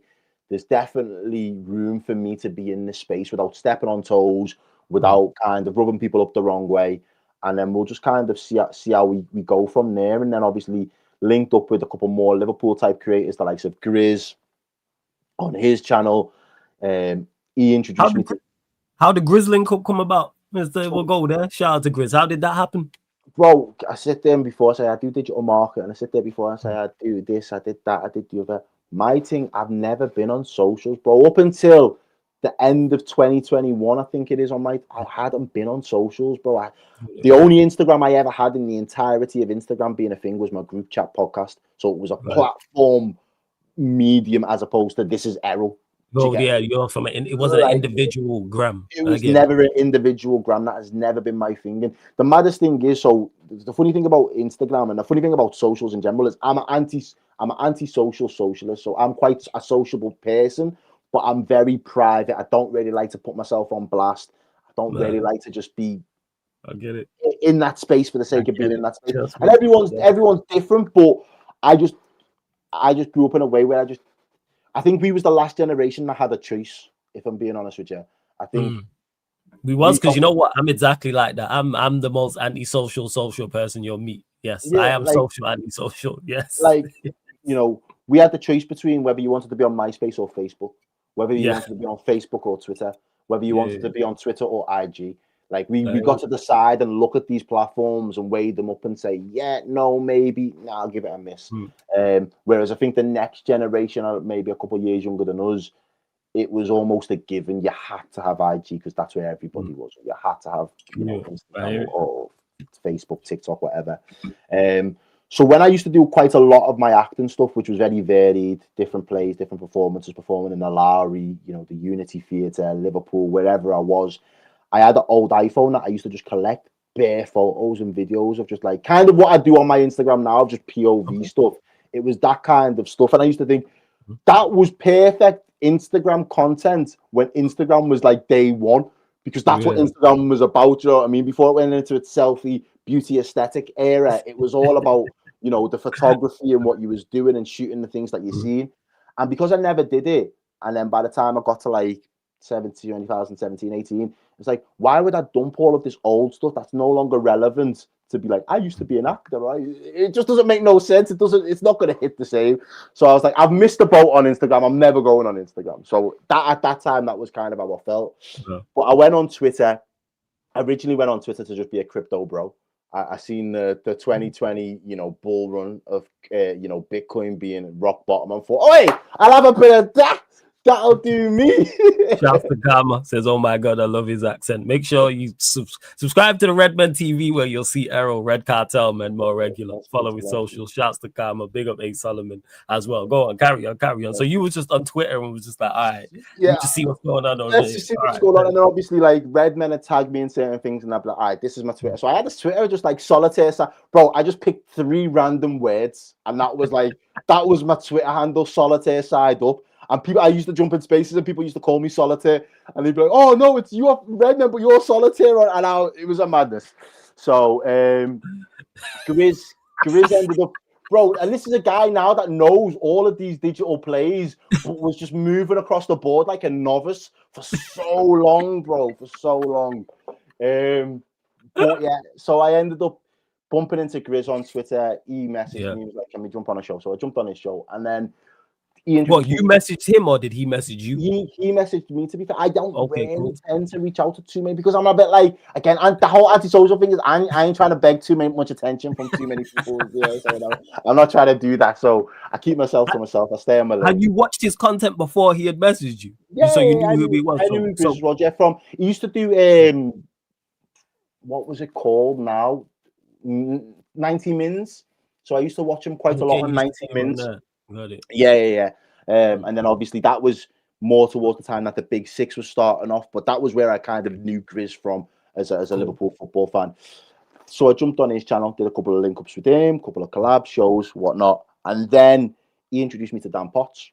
Speaker 6: there's definitely room for me to be in this space without stepping on toes, without kind of rubbing people up the wrong way. And then we'll just kind of see how we go from there. And then obviously linked up with a couple more Liverpool type creators, the likes of Grizz on his channel. He introduced me to...
Speaker 5: How did Grizz link up come about? We'll go there. Shout out to Grizz. How did that happen?
Speaker 6: Bro, I sit there before I say I do digital marketing, and I sit there before I say I do this, I did that, I did the other. My thing, I've never been on socials, bro. Up until the end of 2021, I think it is, I hadn't been on socials, bro. The only Instagram I ever had in the entirety of Instagram being a thing was my group chat podcast. So it was a platform medium as opposed to this is Errol.
Speaker 5: Oh yeah, you're from it wasn't an individual gram.
Speaker 6: It was never an individual gram. That has never been my thing. And the maddest thing is, so the funny thing about Instagram and the funny thing about socials in general is I'm an anti-social socialist. So I'm quite a sociable person, but I'm very private. I don't really like to put myself on blast. I don't really like to just be
Speaker 5: I get it
Speaker 6: in that space for the sake of being in that space. And everyone's different, but I just grew up in a way where I think we was the last generation that had a choice, if I'm being honest with you. I think
Speaker 5: we was, because you know what? I'm exactly like that. I'm the most antisocial social person you'll meet. Yes, I am social antisocial. Yes.
Speaker 6: Like, we had the choice between whether you wanted to be on MySpace or Facebook, whether you wanted to be on Facebook or Twitter, whether you wanted to be on Twitter or IG. Like we got to decide and look at these platforms and weigh them up and say, yeah, no, maybe, I'll give it a miss. Whereas I think the next generation, or maybe a couple of years younger than us, it was almost a given. You had to have IG because that's where everybody was. You had to have, Instagram or Facebook, TikTok, whatever. So when I used to do quite a lot of my acting stuff, which was very varied, different plays, different performances, performing in the Lowry, the Unity Theatre, Liverpool, wherever I was, I had an old iPhone that I used to just collect bare photos and videos of just like kind of what I do on my Instagram now, just POV stuff. It was that kind of stuff. And I used to think that was perfect Instagram content when Instagram was like day one, because that's what Instagram was about. You know what I mean? Before it went into its selfie, beauty aesthetic era. It was all about, you know, the photography and what you was doing and shooting the things that you seen. And because I never did it, and then by the time I got to like 2017, 18, it's like, why would I dump all of this old stuff that's no longer relevant to be like, I used to be an actor, right? It just doesn't make no sense. It's not going to hit the same. So I was like, I've missed the boat on Instagram. I'm never going on Instagram. So that at that time, that was kind of how I felt.
Speaker 5: Yeah.
Speaker 6: But I went on Twitter. I originally went on Twitter to just be a crypto bro. I seen the 2020, you know, bull run of, you know, Bitcoin being rock bottom. And thought, oh, hey, I'll have a bit of that. That'll do me.
Speaker 5: Shouts to Karma says, "Oh my God, I love his accent." Make sure you subscribe to the Redmen TV where you'll see Errol, Red Cartel, man, more regular. Follow his socials. Shouts to Karma. Big up A Solomon as well. Go on, carry on. So you was just on Twitter and was just like, all right,
Speaker 6: Yeah,
Speaker 5: just see what's going on.
Speaker 6: let's just see what's going on. And then obviously, like, Redmen had tagged me in certain things, and I'd be like, all right, this is my Twitter. So I had this Twitter just like solitaire. Bro, I just picked 3 random words, and that was like, that was my Twitter handle, solitaire side up. And people, I used to jump in spaces, and people used to call me solitaire, and they'd be like, "Oh no, it's you, Redmen, but you're solitaire." And it was a madness. So, Grizz ended up, bro. And this is a guy now that knows all of these digital plays, but was just moving across the board like a novice for so long, bro, for so long. But yeah, so I ended up bumping into Grizz on Twitter. He messaged me, he was like, "Can we jump on a show?" So I jumped on his show, and then.
Speaker 5: Well, you messaged him or did he message you?
Speaker 6: He messaged me. To be fair, I don't really tend to reach out to too many because I'm a bit like, again, and the whole antisocial thing is I ain't trying to beg much attention from too many people. So I'm not trying to do that. So I keep myself to myself. I stay on my lane.
Speaker 5: Had you watched his content before he had messaged you?
Speaker 6: Yeah,
Speaker 5: so you knew who he was.
Speaker 6: I knew who Grizz was. Yeah, he used to do what was it called now? 90 Mins. So I used to watch him quite a lot on 90 Mins.
Speaker 5: Got it.
Speaker 6: Yeah. And then obviously that was more towards the time that the Big Six was starting off, but that was where I kind of knew Grizz from as a Liverpool football fan. So I jumped on his channel, did a couple of link ups with him, a couple of collab shows, whatnot, and then he introduced me to Dan Potts.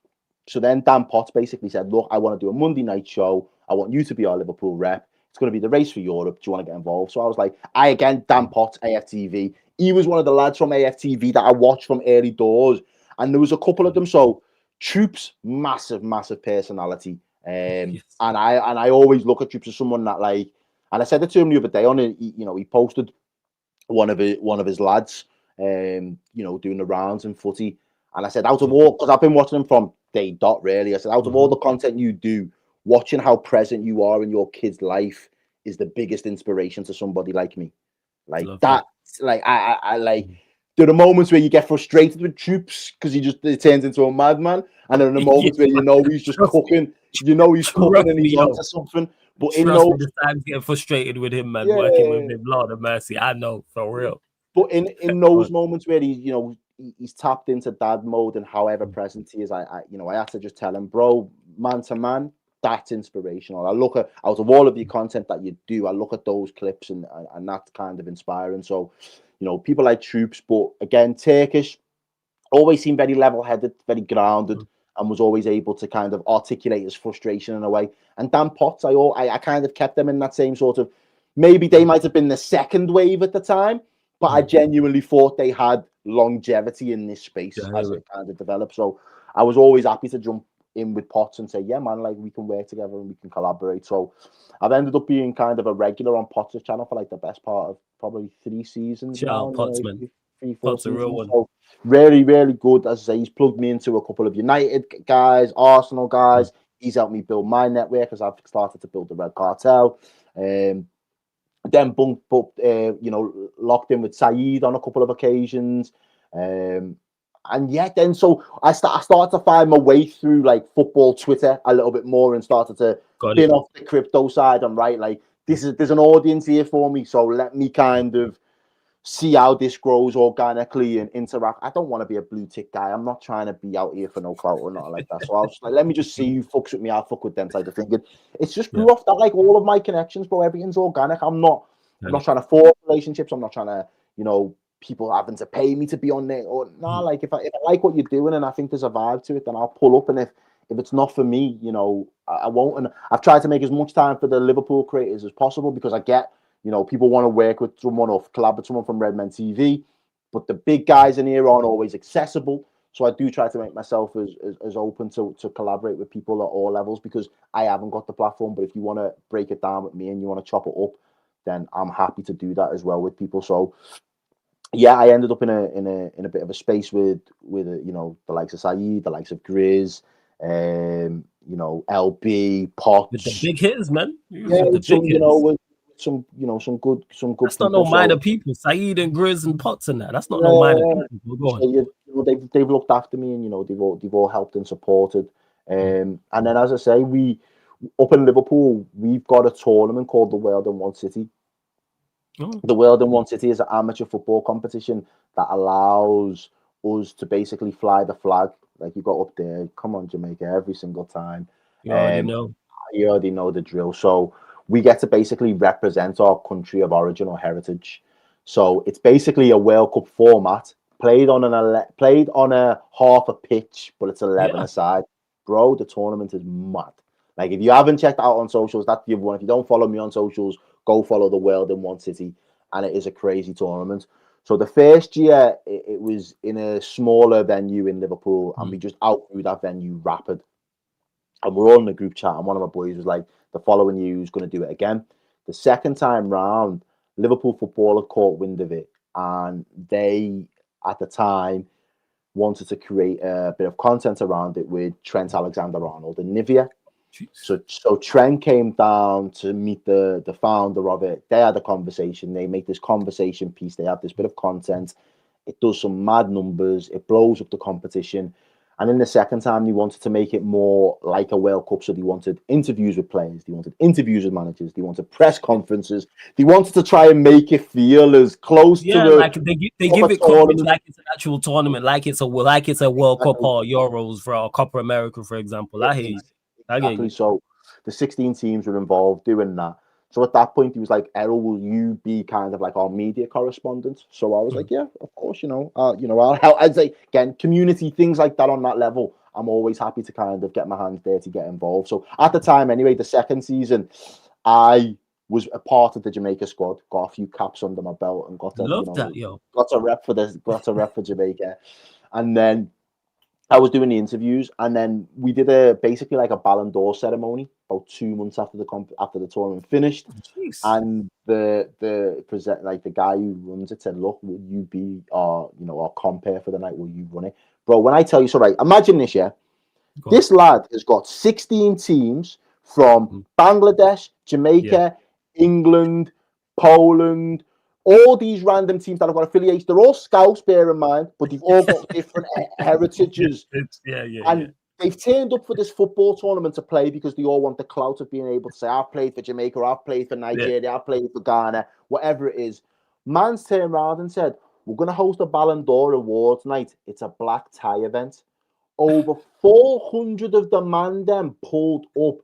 Speaker 6: So then Dan Potts basically said, "Look, I want to do a Monday night show. I want you to be our Liverpool rep. It's going to be the race for Europe. Do you want to get involved?" So I was like, Dan Potts, AFTV. He was one of the lads from AFTV that I watched from early doors, and there was a couple of them. So Troops, massive personality, and I always look at Troops as someone that, like, and I said it to him the other day on it. He posted one of his lads, doing the rounds in footy, and I said, out of all, because I've been watching him from day dot, really. I said, out of all the content you do, watching how present you are in your kid's life is the biggest inspiration to somebody like me. Like that. Like I like. There are moments where you get frustrated with Troops because it turns into a madman, and there are the moments where he's just cooking. He's cooking and he's onto something. But in those
Speaker 5: times, getting frustrated with him, man, working with him, Lord of mercy, I know for real.
Speaker 6: But in those moments where he's tapped into dad mode and however present he is, I had to just tell him, bro, man to man, that's inspirational. I look at, out of all of your content that you do, I look at those clips and that's kind of inspiring. So. People like Troops, but again, Turkish always seemed very level-headed, very grounded, and was always able to kind of articulate his frustration in a way. And Dan Potts, I kind of kept them in that same sort of, maybe they might have been the second wave at the time, but I genuinely thought they had longevity in this space as it kind of developed. So I was always happy to jump in with Potts and say, yeah, man, like we can work together and we can collaborate. So I've ended up being kind of a regular on Potts' channel for like the best part of probably 3 seasons.
Speaker 5: Potts, man.
Speaker 6: 3-4
Speaker 5: Potts, a real one.
Speaker 6: So really, really good. As I say, he's plugged me into a couple of United guys, Arsenal guys. He's helped me build my network as I've started to build the Red Cartel. Then locked in with Saeed on a couple of occasions. And yeah, then so I started to find my way through like football Twitter a little bit more and started to spin off the crypto side. I'm right, like there's an audience here for me, so let me kind of see how this grows organically and interact. I don't want to be a blue tick guy. I'm not trying to be out here for no clout or nothing like that. So I was like, let me just see who fucks with me. I'll fuck with them type of thing. It's just grew off that, like all of my connections, bro. Everything's organic. I'm not trying to force relationships. I'm not trying to, people having to pay me to be on there or like if I like what you're doing and I think there's a vibe to it, then I'll pull up. And if it's not for me, I won't. And I've tried to make as much time for the Liverpool creators as possible because I get, You know, people want to work with someone or collab with someone from Redmen TV, but the big guys in here aren't always accessible. So I do try to make myself as open to collaborate with people at all levels, because I haven't got the platform. But if you want to break it down with me and you want to chop it up, then I'm happy to do that as well with people. So yeah, I ended up in a bit of a space with you know, the likes of Saeed, the likes of Grizz, you know, LB,
Speaker 5: With the
Speaker 6: Potts.
Speaker 5: big hitters, man. You was
Speaker 6: Yeah,
Speaker 5: with the
Speaker 6: with some,
Speaker 5: big
Speaker 6: you know,
Speaker 5: hitters.
Speaker 6: with some good
Speaker 5: That's not
Speaker 6: people.
Speaker 5: no minor
Speaker 6: So
Speaker 5: people. Saeed and Grizz and Potts and that. That's not no minor
Speaker 6: yeah,
Speaker 5: people. Go
Speaker 6: so
Speaker 5: on.
Speaker 6: you know, they've looked after me, and you know, they've all helped and supported. And then, as I say, we up in Liverpool, we've got a tournament called the World in One City.
Speaker 5: Oh,
Speaker 6: The World in One City is an amateur football competition that allows us to basically fly the flag. Like, you got up there, come on, Jamaica, every single time.
Speaker 5: you already
Speaker 6: Um,
Speaker 5: know.
Speaker 6: you already know the drill. So we get to basically represent our country of origin or heritage. So it's basically a World Cup format, played on a half a pitch, but it's 11
Speaker 5: Yeah.
Speaker 6: aside. Bro, the tournament is mad. Like, if you haven't checked out on socials, that's the other one. If you don't follow me on socials, go follow the World in One City, and it is a crazy tournament. So the first year, it was in a smaller venue in Liverpool, and we just outgrew that venue rapid. And we're all in a group chat, and one of my boys was like, the following year, who's going to do it again? The second time round, Liverpool football had caught wind of it, and they, at the time, wanted to create a bit of content around it with Trent Alexander-Arnold and Nivea.
Speaker 5: Jeez.
Speaker 6: So Trent came down to meet the founder of it. They had a conversation. They make this conversation piece. They have this bit of content. It does some mad numbers. It blows up the competition. And then the second time, they wanted to make it more like a World Cup. So they wanted interviews with players. They wanted interviews with managers. They wanted press conferences. They wanted to try and make it feel as close
Speaker 5: Yeah,
Speaker 6: to a
Speaker 5: like they
Speaker 6: proper
Speaker 5: give it coverage
Speaker 6: tournament.
Speaker 5: like it's an actual tournament, like it's a World Cup or Euros for or Copa America, for example. I hear you. I get
Speaker 6: Exactly.
Speaker 5: you.
Speaker 6: So the 16 teams were involved doing that. So at that point, he was like, "Errol, will you be kind of like our media correspondent?" So I was like, "Yeah, of course. I'll help." I'd say again, community things like that on that level. I'm always happy to kind of get my hands there to get involved. So at the time, anyway, the second season, I was a part of the Jamaica squad. Got a few caps under my belt and
Speaker 5: Love that, yo.
Speaker 6: got to rep for Jamaica, and then I was doing the interviews, and then we did basically like a Ballon d'Or ceremony about 2 months after after the tournament finished.
Speaker 5: Jeez.
Speaker 6: And the guy who runs it said, "Look, will you be our compere for the night? Will you run it, bro?" When I tell you, so right, imagine this, yeah.
Speaker 5: Go on.
Speaker 6: This lad has got 16 teams from Bangladesh,
Speaker 5: Yeah.
Speaker 6: Jamaica, England, Poland, all these random teams that have got affiliates. They're all scouts, bear in mind, but they've all got different heritages.
Speaker 5: Yeah.
Speaker 6: And they've turned up for this football tournament to play because they all want the clout of being able to say, "I've played for Jamaica, I've played for Nigeria, I've played for Ghana," whatever it is. Man's turned around and said, "We're going to host a Ballon d'Or awards night. It's a black tie event." Over 400 of the man them pulled up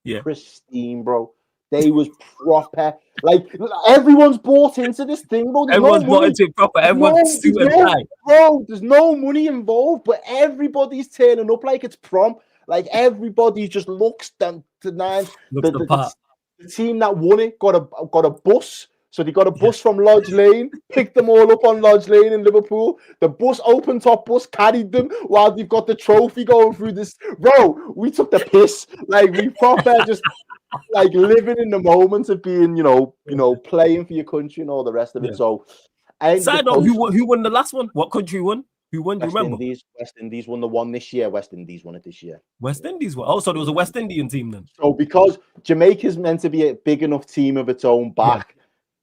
Speaker 5: Yeah.
Speaker 6: pristine, bro. They was proper. Like, everyone's bought into this thing, bro. There's no
Speaker 5: Everyone's bought
Speaker 6: money.
Speaker 5: into it proper. Everyone's suit and tie.
Speaker 6: Bro, there's no money involved, but everybody's turning up like it's prom. Like, everybody just looks down to nine.
Speaker 5: Looks the part.
Speaker 6: The team that won it got a bus. So they got a bus from Lodge Lane, picked them all up on Lodge Lane in Liverpool. The bus, open top bus, carried them while they've got the trophy going through this. Bro, we took the piss. Like, we proper just like living in the moment of being, playing for your country and all the rest of it.
Speaker 5: Yeah.
Speaker 6: So I ended
Speaker 5: Side
Speaker 6: up
Speaker 5: note, who won the last one? What country won? Who won? Do you remember?
Speaker 6: West Indies won the one this year. West Indies won it this year.
Speaker 5: West Indies won. Oh, so there was a West Indian team then.
Speaker 6: So because Jamaica's meant to be a big enough team of its own back,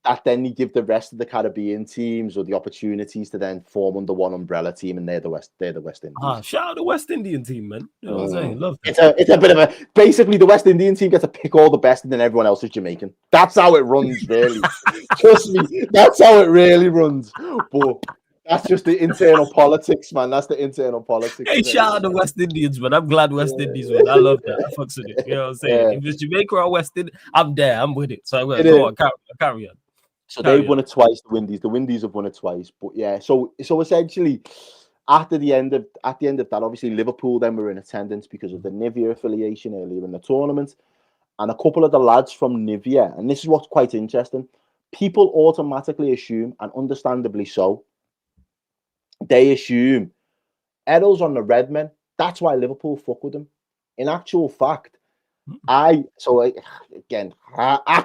Speaker 6: that then you give the rest of the Caribbean teams or the opportunities to then form under one umbrella team, and they're the West Indies.
Speaker 5: Shout out the West Indian team, man. You know what I'm saying? Love that.
Speaker 6: It's a bit of a basically the West Indian team gets to pick all the best, and then everyone else is Jamaican. That's how it runs, really. Trust me, that's how it really runs. But that's just the internal politics, man. That's the internal politics.
Speaker 5: Hey, shout out the West Indians, man. I'm glad West Indies won. I love that. I fucks with it. You know what I'm saying? If it's Jamaica or West Indies, I'm there. I'm with it. So I'm gonna go on, carry on.
Speaker 6: So they've won it twice. The Windies have won it twice. But yeah, so essentially, at the end of that, obviously Liverpool then were in attendance because of the Nivea affiliation earlier in the tournament, and a couple of the lads from Nivea, and this is what's quite interesting. people automatically assume, and understandably so, they assume Errol's on the Redmen. That's why Liverpool fuck with him. In actual fact, again, I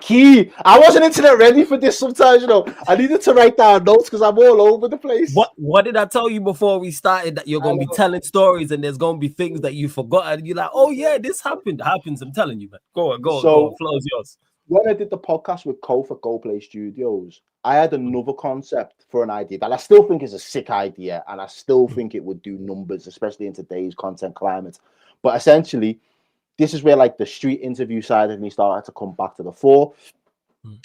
Speaker 6: wasn't internet ready for this sometimes, I needed to write down notes because I'm all over the place.
Speaker 5: What did I tell you before we started, that you're gonna be telling stories and there's gonna be things that you forgot and you're like, oh yeah, this happened. It happens. I'm telling you, man. Go on. Flow's yours.
Speaker 6: When I did the podcast with Cole for Go Play Studios, I had another concept for an idea that I still think is a sick idea, and I still think it would do numbers, especially in today's content climate. But essentially, this is where like the street interview side of me started to come back to the fore.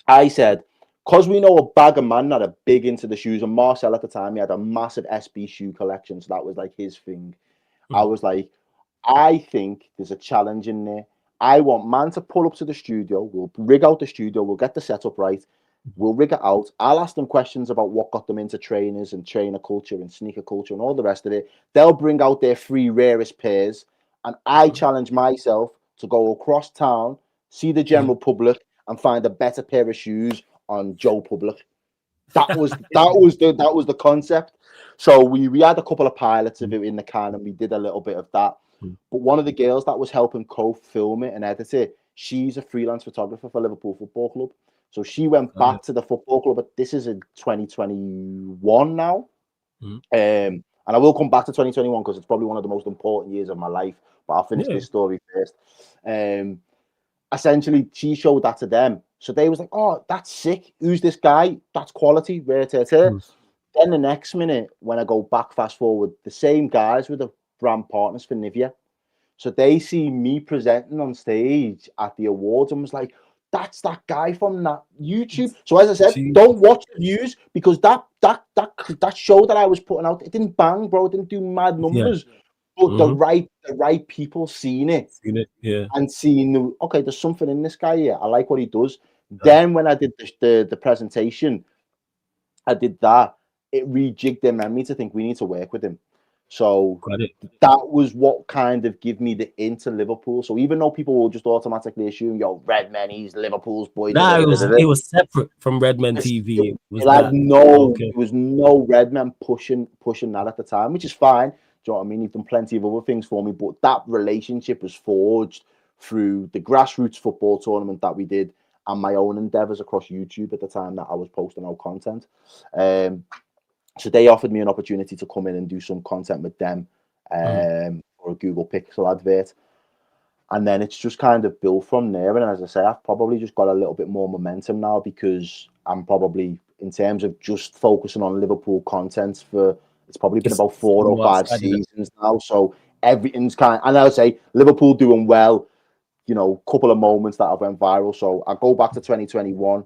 Speaker 6: I said, because we know a bag of man that are big into the shoes, and Marcel at the time, he had a massive SB shoe collection, so that was like his thing. I was like, I think there's a challenge in there. I want man to pull up to the studio. We'll rig out the studio. We'll get the setup right. We'll rig it out. I'll ask them questions about what got them into trainers and trainer culture and sneaker culture and all the rest of it. They'll bring out their 3 rarest pairs. And I challenge myself to go across town, see the general public, and find a better pair of shoes on Joe Public. That was the concept. So we had a couple of pilots of it in the can, and we did a little bit of that. But one of the girls that was helping co-film it and edit it, she's a freelance photographer for Liverpool Football Club. So she went back to the football club, but this is in 2021 now. And I will come back to 2021 because it's probably one of the most important years of my life. But I'll finish this story first. Essentially, she showed that to them. So they was like, oh, that's sick. Who's this guy? That's quality. Then the next minute, when I go back, fast forward, the same guys were the brand partners for Nivea. So they see me presenting on stage at the awards and was like, that's that guy from that YouTube. So as I said, don't watch the views, because that show that I was putting out, it didn't bang, bro. It didn't do mad numbers. But the right people seen it. And seeing, okay, there's something in this guy here. I like what he does. Then when I did the presentation, I did that. It rejigged their memory to think we need to work with him. So that was what kind of gave me the into Liverpool. So even though people will just automatically assume, yo, Redmen, he's Liverpool's boy.
Speaker 5: Nah, it was separate from Redmen TV.
Speaker 6: It was no Redmen pushing that at the time, which is fine. Do you know what I mean? He's done plenty of other things for me, but that relationship was forged through the grassroots football tournament that we did and my own endeavors across YouTube at the time that I was posting out content. So they offered me an opportunity to come in and do some content with them for a Google Pixel advert. And then it's just kind of built from there. And as I say, I've probably just got a little bit more momentum now, because I'm probably, in terms of just focusing on Liverpool content, it's probably been about 4 or 5 seasons now. So everything's and I'll say Liverpool doing well, couple of moments that have went viral. So I go back to 2021.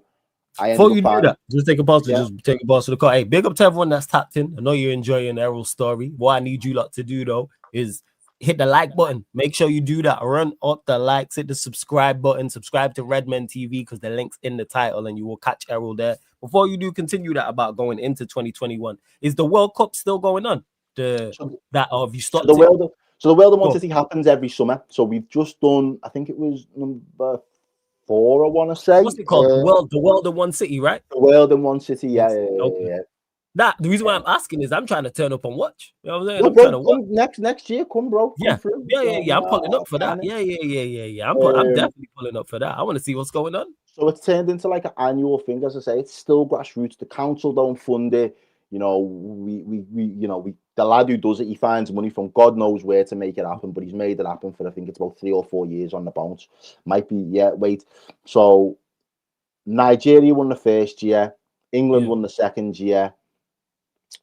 Speaker 5: Before you do that, just take a pause to the call. Hey, big up to everyone that's tapped in. I know you're enjoying Errol's story. What I need you lot to do, though, is hit the like button. Make sure you do that. Run up the likes, hit the subscribe button. Subscribe to Redmen TV, because the link's in the title, and you will catch Errol there. Before you do continue that about going into 2021, is the World Cup still going on? Have you stopped?
Speaker 6: So the World in One City happens every summer. So we've just done, I think it was number 4, I want to say.
Speaker 5: What's it called? The World in One City, right?
Speaker 6: The World in One City, yeah.
Speaker 5: The reason why I'm asking is I'm trying to turn up and watch. You know what I'm saying? I'm trying to watch.
Speaker 6: Next year, come, bro.
Speaker 5: Yeah. I'm pulling up for that. Yeah. I'm definitely pulling up for that. I want to see what's going on.
Speaker 6: So it's turned into like an annual thing, as I say. It's still grassroots. The council don't fund it. The lad who does it, he finds money from God knows where to make it happen, but he's made it happen for, I think it's about 3 or 4 years on the bounce. Might be, So Nigeria won the first year, England won the second year,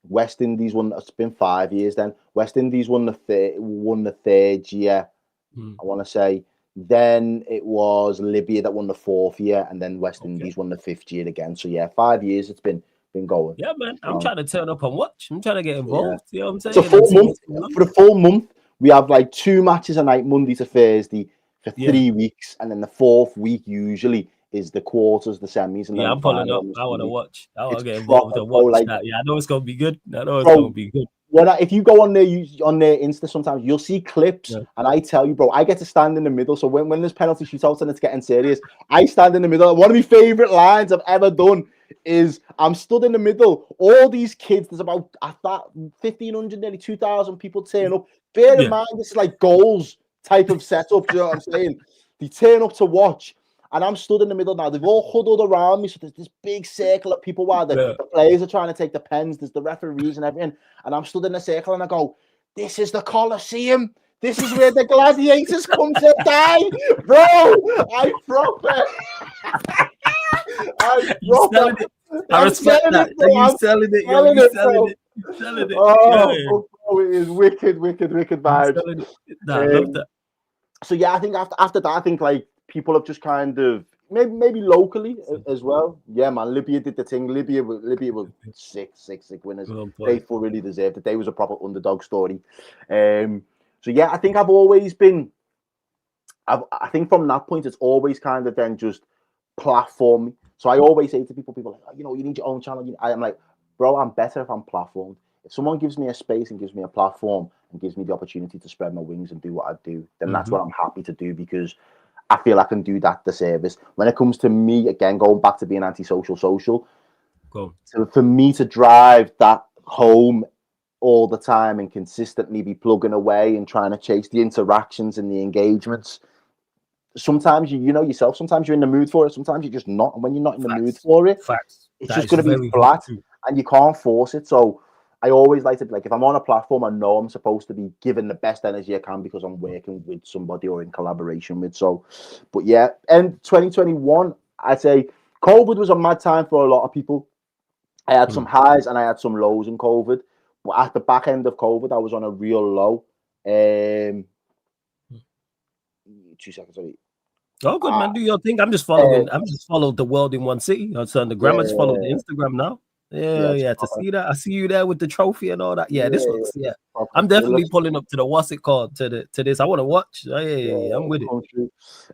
Speaker 6: West Indies won. It's been 5 years then. West Indies won the third year. I want to say. Then it was Libya that won the 4th year, and then West Indies won the 5th year again. So 5 years it's been going.
Speaker 5: Yeah, man. I'm trying to turn up and watch. I'm trying to get involved. You know what I'm saying?
Speaker 6: So for the full month, we have like 2 matches a night, Monday to Thursday, for 3 weeks, and then the 4th week usually is the quarters, the semis, and
Speaker 5: I'm pulling up. I want to watch. I want to get involved and watch that. Yeah, I know it's gonna be good. It's gonna be good.
Speaker 6: if you go on on their Insta, sometimes you'll see clips, and I tell you, bro, I get to stand in the middle. So when there's penalty shootouts and it's getting serious, I stand in the middle. One of my favorite lines I've ever done is I'm stood in the middle. All these kids, there's about 1,500, nearly 2,000 people turn up. Bear in mind, this is like goals type of setup. Do you know what I'm saying? They turn up to watch. And I'm stood in the middle now. They've all huddled around me. So there's this big circle of people while the players are trying to take the pens. There's the referees and everything. And I'm stood in a circle and I go, this is the Colosseum. This is where the gladiators come to die. Bro, I proper.
Speaker 5: I respect that. You selling it, yo. You selling it. You selling it.
Speaker 6: Oh, bro, it is wicked vibes.
Speaker 5: I love that.
Speaker 6: So yeah, I think after that, I think like people have just kind of maybe locally as well. Yeah, man. Libya did the thing. Libya was sick winners. They really deserved it. They was a proper underdog story. So yeah, I think I've always been. I think from that point, it's always kind of then just platform me. So I always say to people like, you need your own channel. I'm like, bro, I'm better if I'm platformed. If someone gives me a space and gives me a platform and gives me the opportunity to spread my wings and do what I do, then that's what I'm happy to do, because I feel I can do that the service. When it comes to me, again, going back to being antisocial, social, so for me to drive that home all the time and consistently be plugging away and trying to chase the interactions and the engagements, sometimes you know yourself, sometimes you're in the mood for it, sometimes you're just not. And when you're not in the mood for it, it's just going to be flat and you can't force it. So I always like to be like, if I'm on a platform, I know I'm supposed to be giving the best energy I can because I'm working with somebody or in collaboration with. So, but yeah, and 2021, I'd say COVID was a mad time for a lot of people. I had some highs and I had some lows in COVID. But at the back end of COVID, I was on a real low. 2 seconds, sorry.
Speaker 5: Oh, good man, do your thing. I'm just following. I'm just followed the world in one city. It's on the gram. I just followed the Instagram now. Yeah. To see that, I see you there with the trophy and all that. Yeah, this looks. Yeah, I'm definitely pulling up to the what's it called to this. I want to watch. Yeah, I'm with it.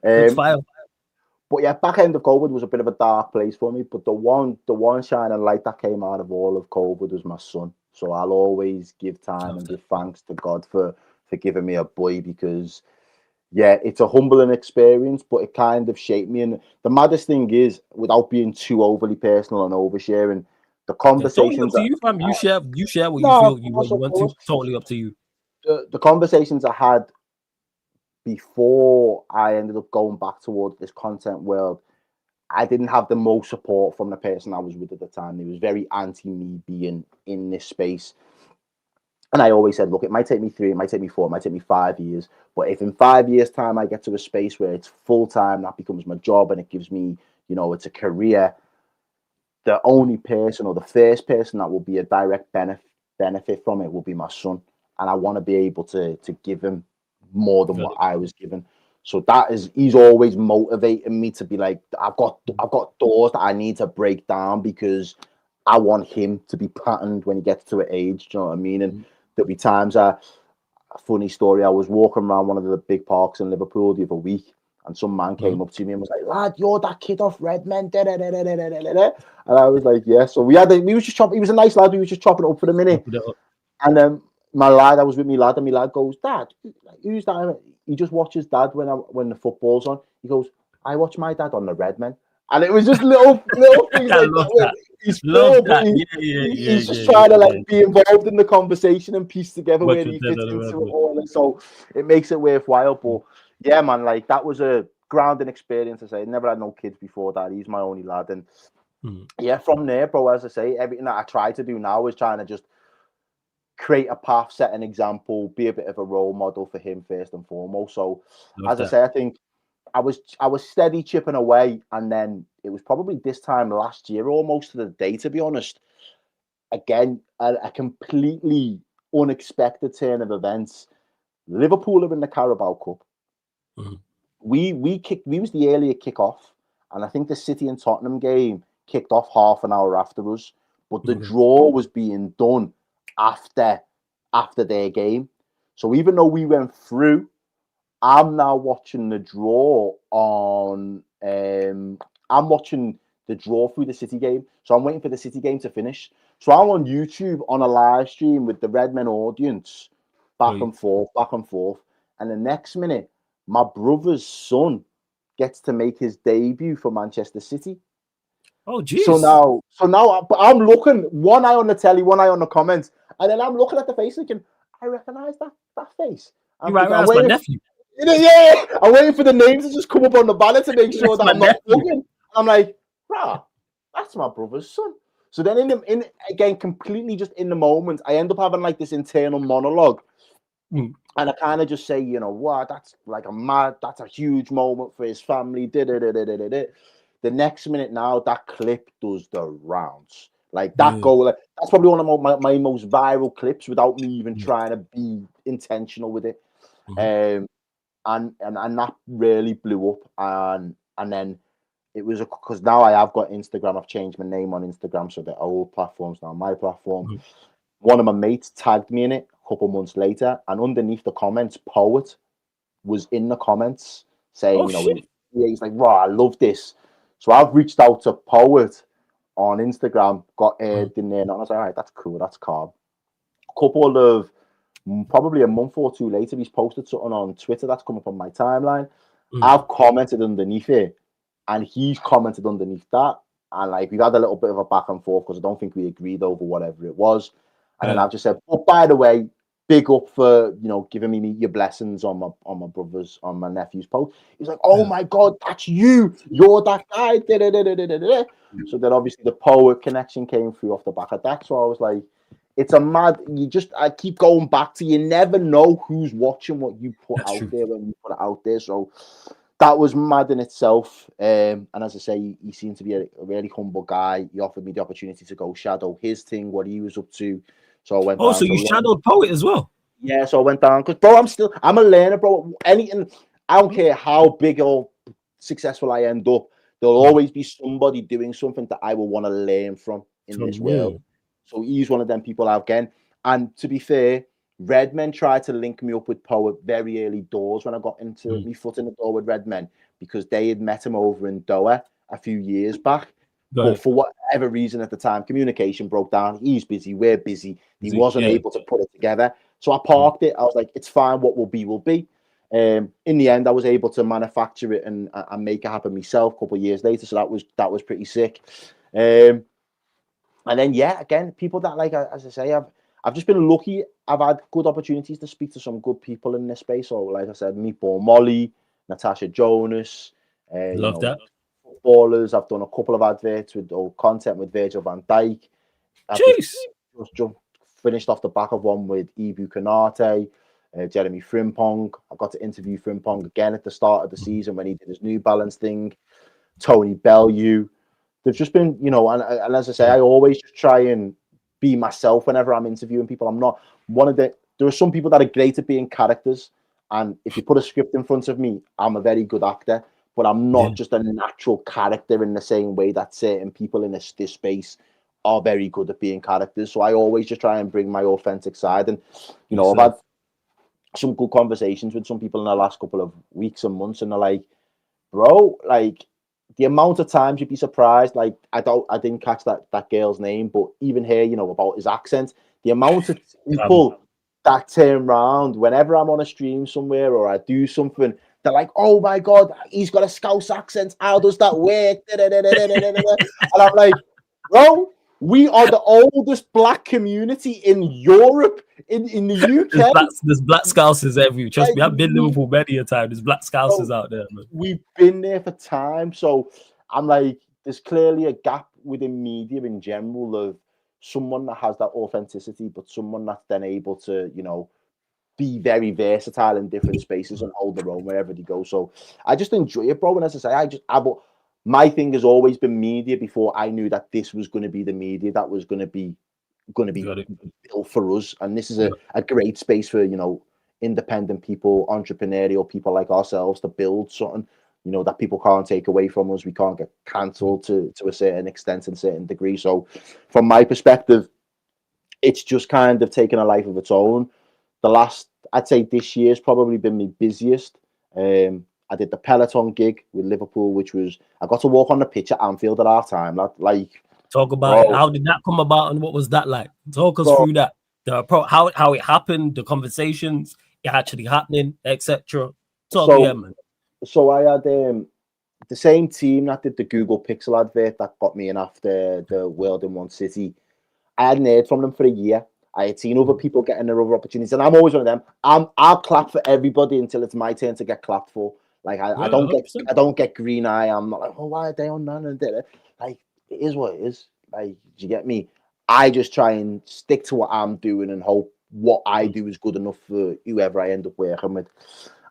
Speaker 5: It's fire.
Speaker 6: But yeah, back end of COVID was a bit of a dark place for me. But the one shining light that came out of all of COVID was my son. So I'll always give time and give thanks to God for giving me a boy, because yeah, it's a humbling experience, but it kind of shaped me. And the maddest thing is, without being too overly personal and oversharing, the conversations.
Speaker 5: Totally up to you, fam. You share what you feel you want to. Totally up to you.
Speaker 6: The conversations I had before I ended up going back towards this content world, I didn't have the most support from the person I was with at the time. He was very anti me being in this space. And I always said, look, it might take me 3, it might take me 4, it might take me 5 years. But if in 5 years' time I get to a space where it's full time, that becomes my job and it gives me, it's a career, the only person or the first person that will be a direct benefit from it will be my son. And I want to be able to give him more than what I was given. So he's always motivating me to be like, I've got doors that I need to break down, because I want him to be patterned when he gets to an age. Do you know what I mean? And there'll be times, a funny story, I was walking around one of the big parks in Liverpool the other week, and some man came up to me and was like, lad, you're that kid off Redmen. And I was like, yeah. So he was a nice lad, we was just chopping it up for a minute. And my lad, I was with my lad, and my lad goes, Dad, who's that? He just watches Dad when the football's on. He goes, I watch my dad on the Redmen. And it was just little things like that. He's just trying to be involved in the conversation and piece together where he fits into it all. And so it makes it worthwhile. But yeah, man, like that was a grounding experience. I say, never had no kids before that. He's my only lad. And yeah, from there, bro, as I say, everything that I try to do now is trying to just create a path, set an example, be a bit of a role model for him first and foremost. So I say, I think I was steady chipping away, and then it was probably this time last year, almost to the day, to be honest. Again, a completely unexpected turn of events. Liverpool are in the Carabao Cup. We was the earlier kickoff, and I think the City and Tottenham game kicked off half an hour after us, but the draw was being done after their game. So even though we went through, I'm now watching the draw on. I'm watching the draw through the City game. So I'm waiting for the City game to finish. So I'm on YouTube on a live stream with the Redmen audience, back and forth, back and forth. And the next minute, my brother's son gets to make his debut for Manchester City.
Speaker 5: Oh, geez.
Speaker 6: So now I'm looking, one eye on the telly, one eye on the comments, and then I'm looking at the face thinking, I recognise that face.
Speaker 5: You're right, that's my nephew.
Speaker 6: Yeah, I'm waiting for the names to just come up on the banner to make sure that I'm not bugging. I'm like, that's my brother's son. So then in again, completely just in the moment, I end up having like this internal monologue. And I kind of just say, you know what, that's like that's a huge moment for his family. The next minute now, that clip does the rounds. Like that goal, that's probably one of my most viral clips without me even trying to be intentional with it. And that really blew up. And then it was because now I have got Instagram. I've changed my name on Instagram, so the old platform's now my platform. One of my mates tagged me in it a couple months later, and underneath the comments, Poet was in the comments saying, he's like, I love this. So I've reached out to Poet on Instagram, got aired in there, and I was like, all right, that's cool, that's calm. Probably a month or two later, he's posted something on Twitter that's come up on my timeline. I've commented underneath it, and he's commented underneath that. And like we've had a little bit of a back and forth because I don't think we agreed over whatever it was. And then I've just said, oh, by the way, big up for giving me your blessings on my nephew's post. He's like, oh my God, that's you. You're that guy. So then obviously the Poet connection came through off the back of that. So I was like, it's a mad. I keep going back to, you never know who's watching what you put out there when you put it out there. So that was mad in itself. And as I say, he seemed to be a really humble guy. He offered me the opportunity to go shadow his thing, what he was up to. So I went down.
Speaker 5: So you shadowed Poet as well?
Speaker 6: Yeah, so I went down because, bro, I'm a learner, bro. Anything, I don't care how big or successful I end up, there'll always be somebody doing something that I will want to learn from in this world. So he's one of them people out again. And to be fair, Redmen tried to link me up with Poet very early doors when I got into my foot in the door with Redmen, because they had met him over in Doha a few years back. But for whatever reason at the time, communication broke down. He's busy, we're busy. He wasn't able to put it together. So I parked it. I was like, it's fine. What will be, will be. In the end, I was able to manufacture it and make it happen myself a couple of years later. So that was pretty sick. And then, again, people that, like, as I say, I've just been lucky. I've had good opportunities to speak to some good people in this space. So, like I said, Meatball Molly, Natasha Jonas.
Speaker 5: Love that.
Speaker 6: Footballers. I've done a couple of adverts or content with Virgil van Dijk. I've just finished off the back of one with Ibu Konate, Jeremy Frimpong. I got to interview Frimpong again at the start of the season when he did his New Balance thing. Tony Bellew. They've just been, and as I say, I always just try and be myself whenever I'm interviewing people. I'm not there are some people that are great at being characters, and if you put a script in front of me, I'm a very good actor, but I'm not just a natural character in the same way that certain people in this space are very good at being characters. So I always just try and bring my authentic side. And, I've had some good conversations with some people in the last couple of weeks and months, and they're like, bro, like, the amount of times you'd be surprised, like, I didn't catch that girl's name, but even here, about his accent, the amount of people that turn around whenever I'm on a stream somewhere or I do something, they're like, oh my God, he's got a Scouse accent. How does that work? And I'm like, bro, we are the oldest black community in Europe, in the UK.
Speaker 5: There's black Scousers everywhere. Trust me, I've been Liverpool many a time. There's black Scousers out there, man.
Speaker 6: We've been there for time. So I'm like, there's clearly a gap within media in general of someone that has that authenticity, but someone that's then able to, be very versatile in different spaces and hold their own wherever they go. So I just enjoy it, bro. And as I say, my thing has always been media before I knew that this was going to be the media that was going to be built for us. And this is a great space for, independent people, entrepreneurial people like ourselves to build something, that people can't take away from us. We can't get cancelled to a certain extent and certain degree. So from my perspective, it's just kind of taken a life of its own. I'd say this year's probably been my busiest. I did the Peloton gig with Liverpool, which was I got to walk on the pitch at Anfield at half time. Like,
Speaker 5: Talk about it.
Speaker 6: bro,
Speaker 5: How did that come about, and what was that like? Talk us
Speaker 6: bro.
Speaker 5: through that. How it happened, the conversations, it actually happening, etc. Talk, yeah,
Speaker 6: So
Speaker 5: man.
Speaker 6: so I had the same team that did the Google Pixel advert that got me in after the World in One City. I hadn't heard from them for a year. I had seen other people getting their other opportunities, and I'm always one of them. I'll clap for everybody until it's my turn to get clapped for. Like I
Speaker 5: Yeah,
Speaker 6: I
Speaker 5: 100%.
Speaker 6: don't get green eye. I'm not like, oh, why are they on that and did it? Like it is what it is. Like, do you get me? I just try and stick to what I'm doing and hope what I do is good enough for whoever I end up working with.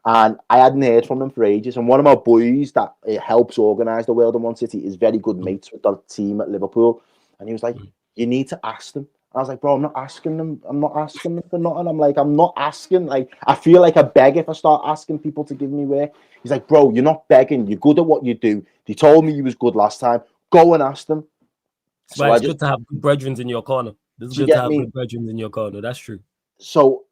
Speaker 6: And I hadn't heard from them for ages. And one of my boys that helps organise the World in One City is very good mates with the team at Liverpool. And he was like, you need to ask them. I was like, bro, I'm not asking them. I'm not asking them for nothing. I'm like, I'm not asking. Like, I feel like I beg if I start asking people to give me work. He's like, bro, you're not begging. You're good at what you do. They told me you was good last time. Go and ask them.
Speaker 5: So it's good to have good brethren in your corner. It's
Speaker 6: you
Speaker 5: good to
Speaker 6: get
Speaker 5: have
Speaker 6: me?
Speaker 5: good brethren in your corner. That's true.
Speaker 6: So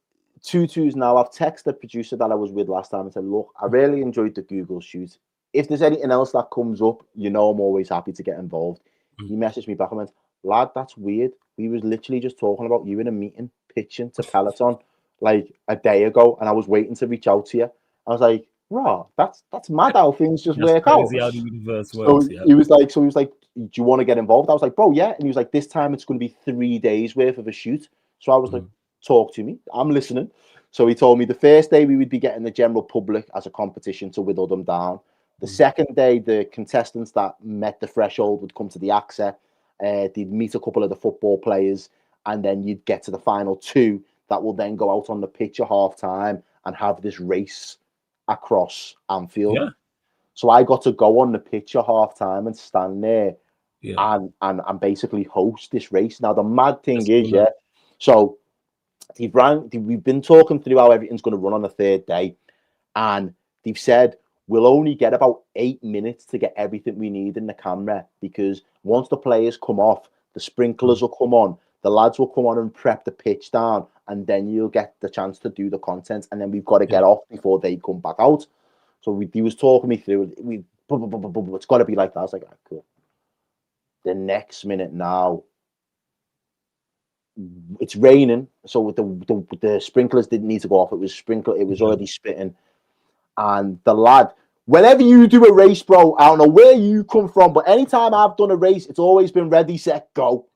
Speaker 6: 2-2s now. I've texted the producer that I was with last time and said, look, I really enjoyed the Google shoot. If there's anything else that comes up, you know I'm always happy to get involved. He messaged me back and went, lad, that's weird. We was literally just talking about you in a meeting, pitching to Peloton like a day ago, and I was waiting to reach out to you. I was like, rah, that's mad how things just
Speaker 5: That's
Speaker 6: work out.
Speaker 5: crazy how the universe
Speaker 6: So
Speaker 5: works. Yeah.
Speaker 6: he was like, do you want to get involved? I was like, bro, yeah. And he was like, this time it's going to be 3 days worth of a shoot. So I was like, talk to me. I'm listening. So he told me the first day we would be getting the general public as a competition to whittle them down. The second day, the contestants that met the threshold would come to the AXA. They'd meet a couple of the football players, and then you'd get to the final two that will then go out on the pitch at half time and have this race across Anfield.
Speaker 5: Yeah.
Speaker 6: So I got to go on the pitch at half time and stand there
Speaker 5: Yeah.
Speaker 6: and basically host this race. Now the mad thing
Speaker 5: That's
Speaker 6: is,
Speaker 5: cool,
Speaker 6: so we've been talking through how everything's going to run on the third day, and they've said we'll only get about 8 minutes to get everything we need in the camera, because once the players come off, the sprinklers will come on, the lads will come on and prep the pitch down, and then you'll get the chance to do the content, and then we've got to get off before they come back out. So he was talking me through, it's got to be like that. I was like, ah, cool. The next minute now, it's raining, so the sprinklers didn't need to go off. It was already spitting. And the lad, whenever you do a race, bro, I don't know where you come from, but anytime I've done a race, it's always been ready, set, go.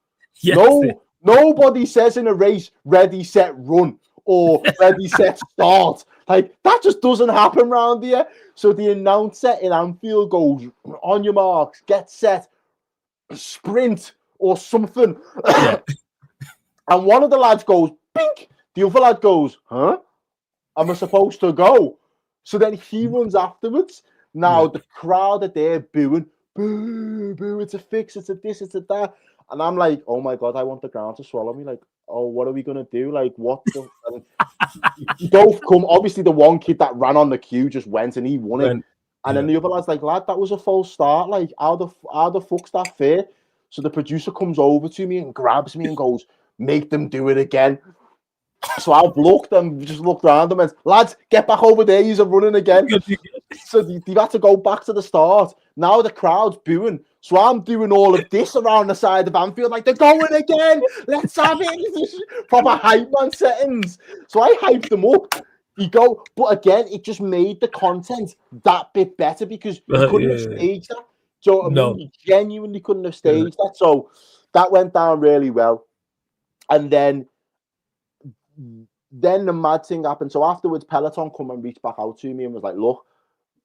Speaker 5: Yes.
Speaker 6: Nobody says in a race, ready, set, run, or ready, set, start. Like, that just doesn't happen around here. So the announcer in Anfield goes, on your marks, get set, sprint, or something.
Speaker 5: Yeah.
Speaker 6: And one of the lads goes, bink. The other lad goes, huh? Am I supposed to go? So then he runs afterwards. Now the crowd are there booing, boo, boo, it's a fix, it's a this, it's a that. And I'm like, oh my God, I want the ground to swallow me. Like, oh, what are we going to do? Like, what the... You both come. Obviously, the one kid that ran on the queue just went and he won it. And then the other lad's like, lad, that was a false start. Like, how the fuck's that fair? So the producer comes over to me and grabs me and goes, make them do it again. So I've looked and just looked around and went, lads, get back over there. You're running again. So they've had to go back to the start. Now the crowd's booing. So I'm doing all of this around the side of Anfield, like, they're going again. Let's have it. Proper hype man settings. So I hyped them up. You go, but again, it just made the content that bit better because you couldn't have staged that. So I mean, you genuinely couldn't have staged that. So that went down really well. And then the mad thing happened. So afterwards, Peloton come and reached back out to me and was like, look,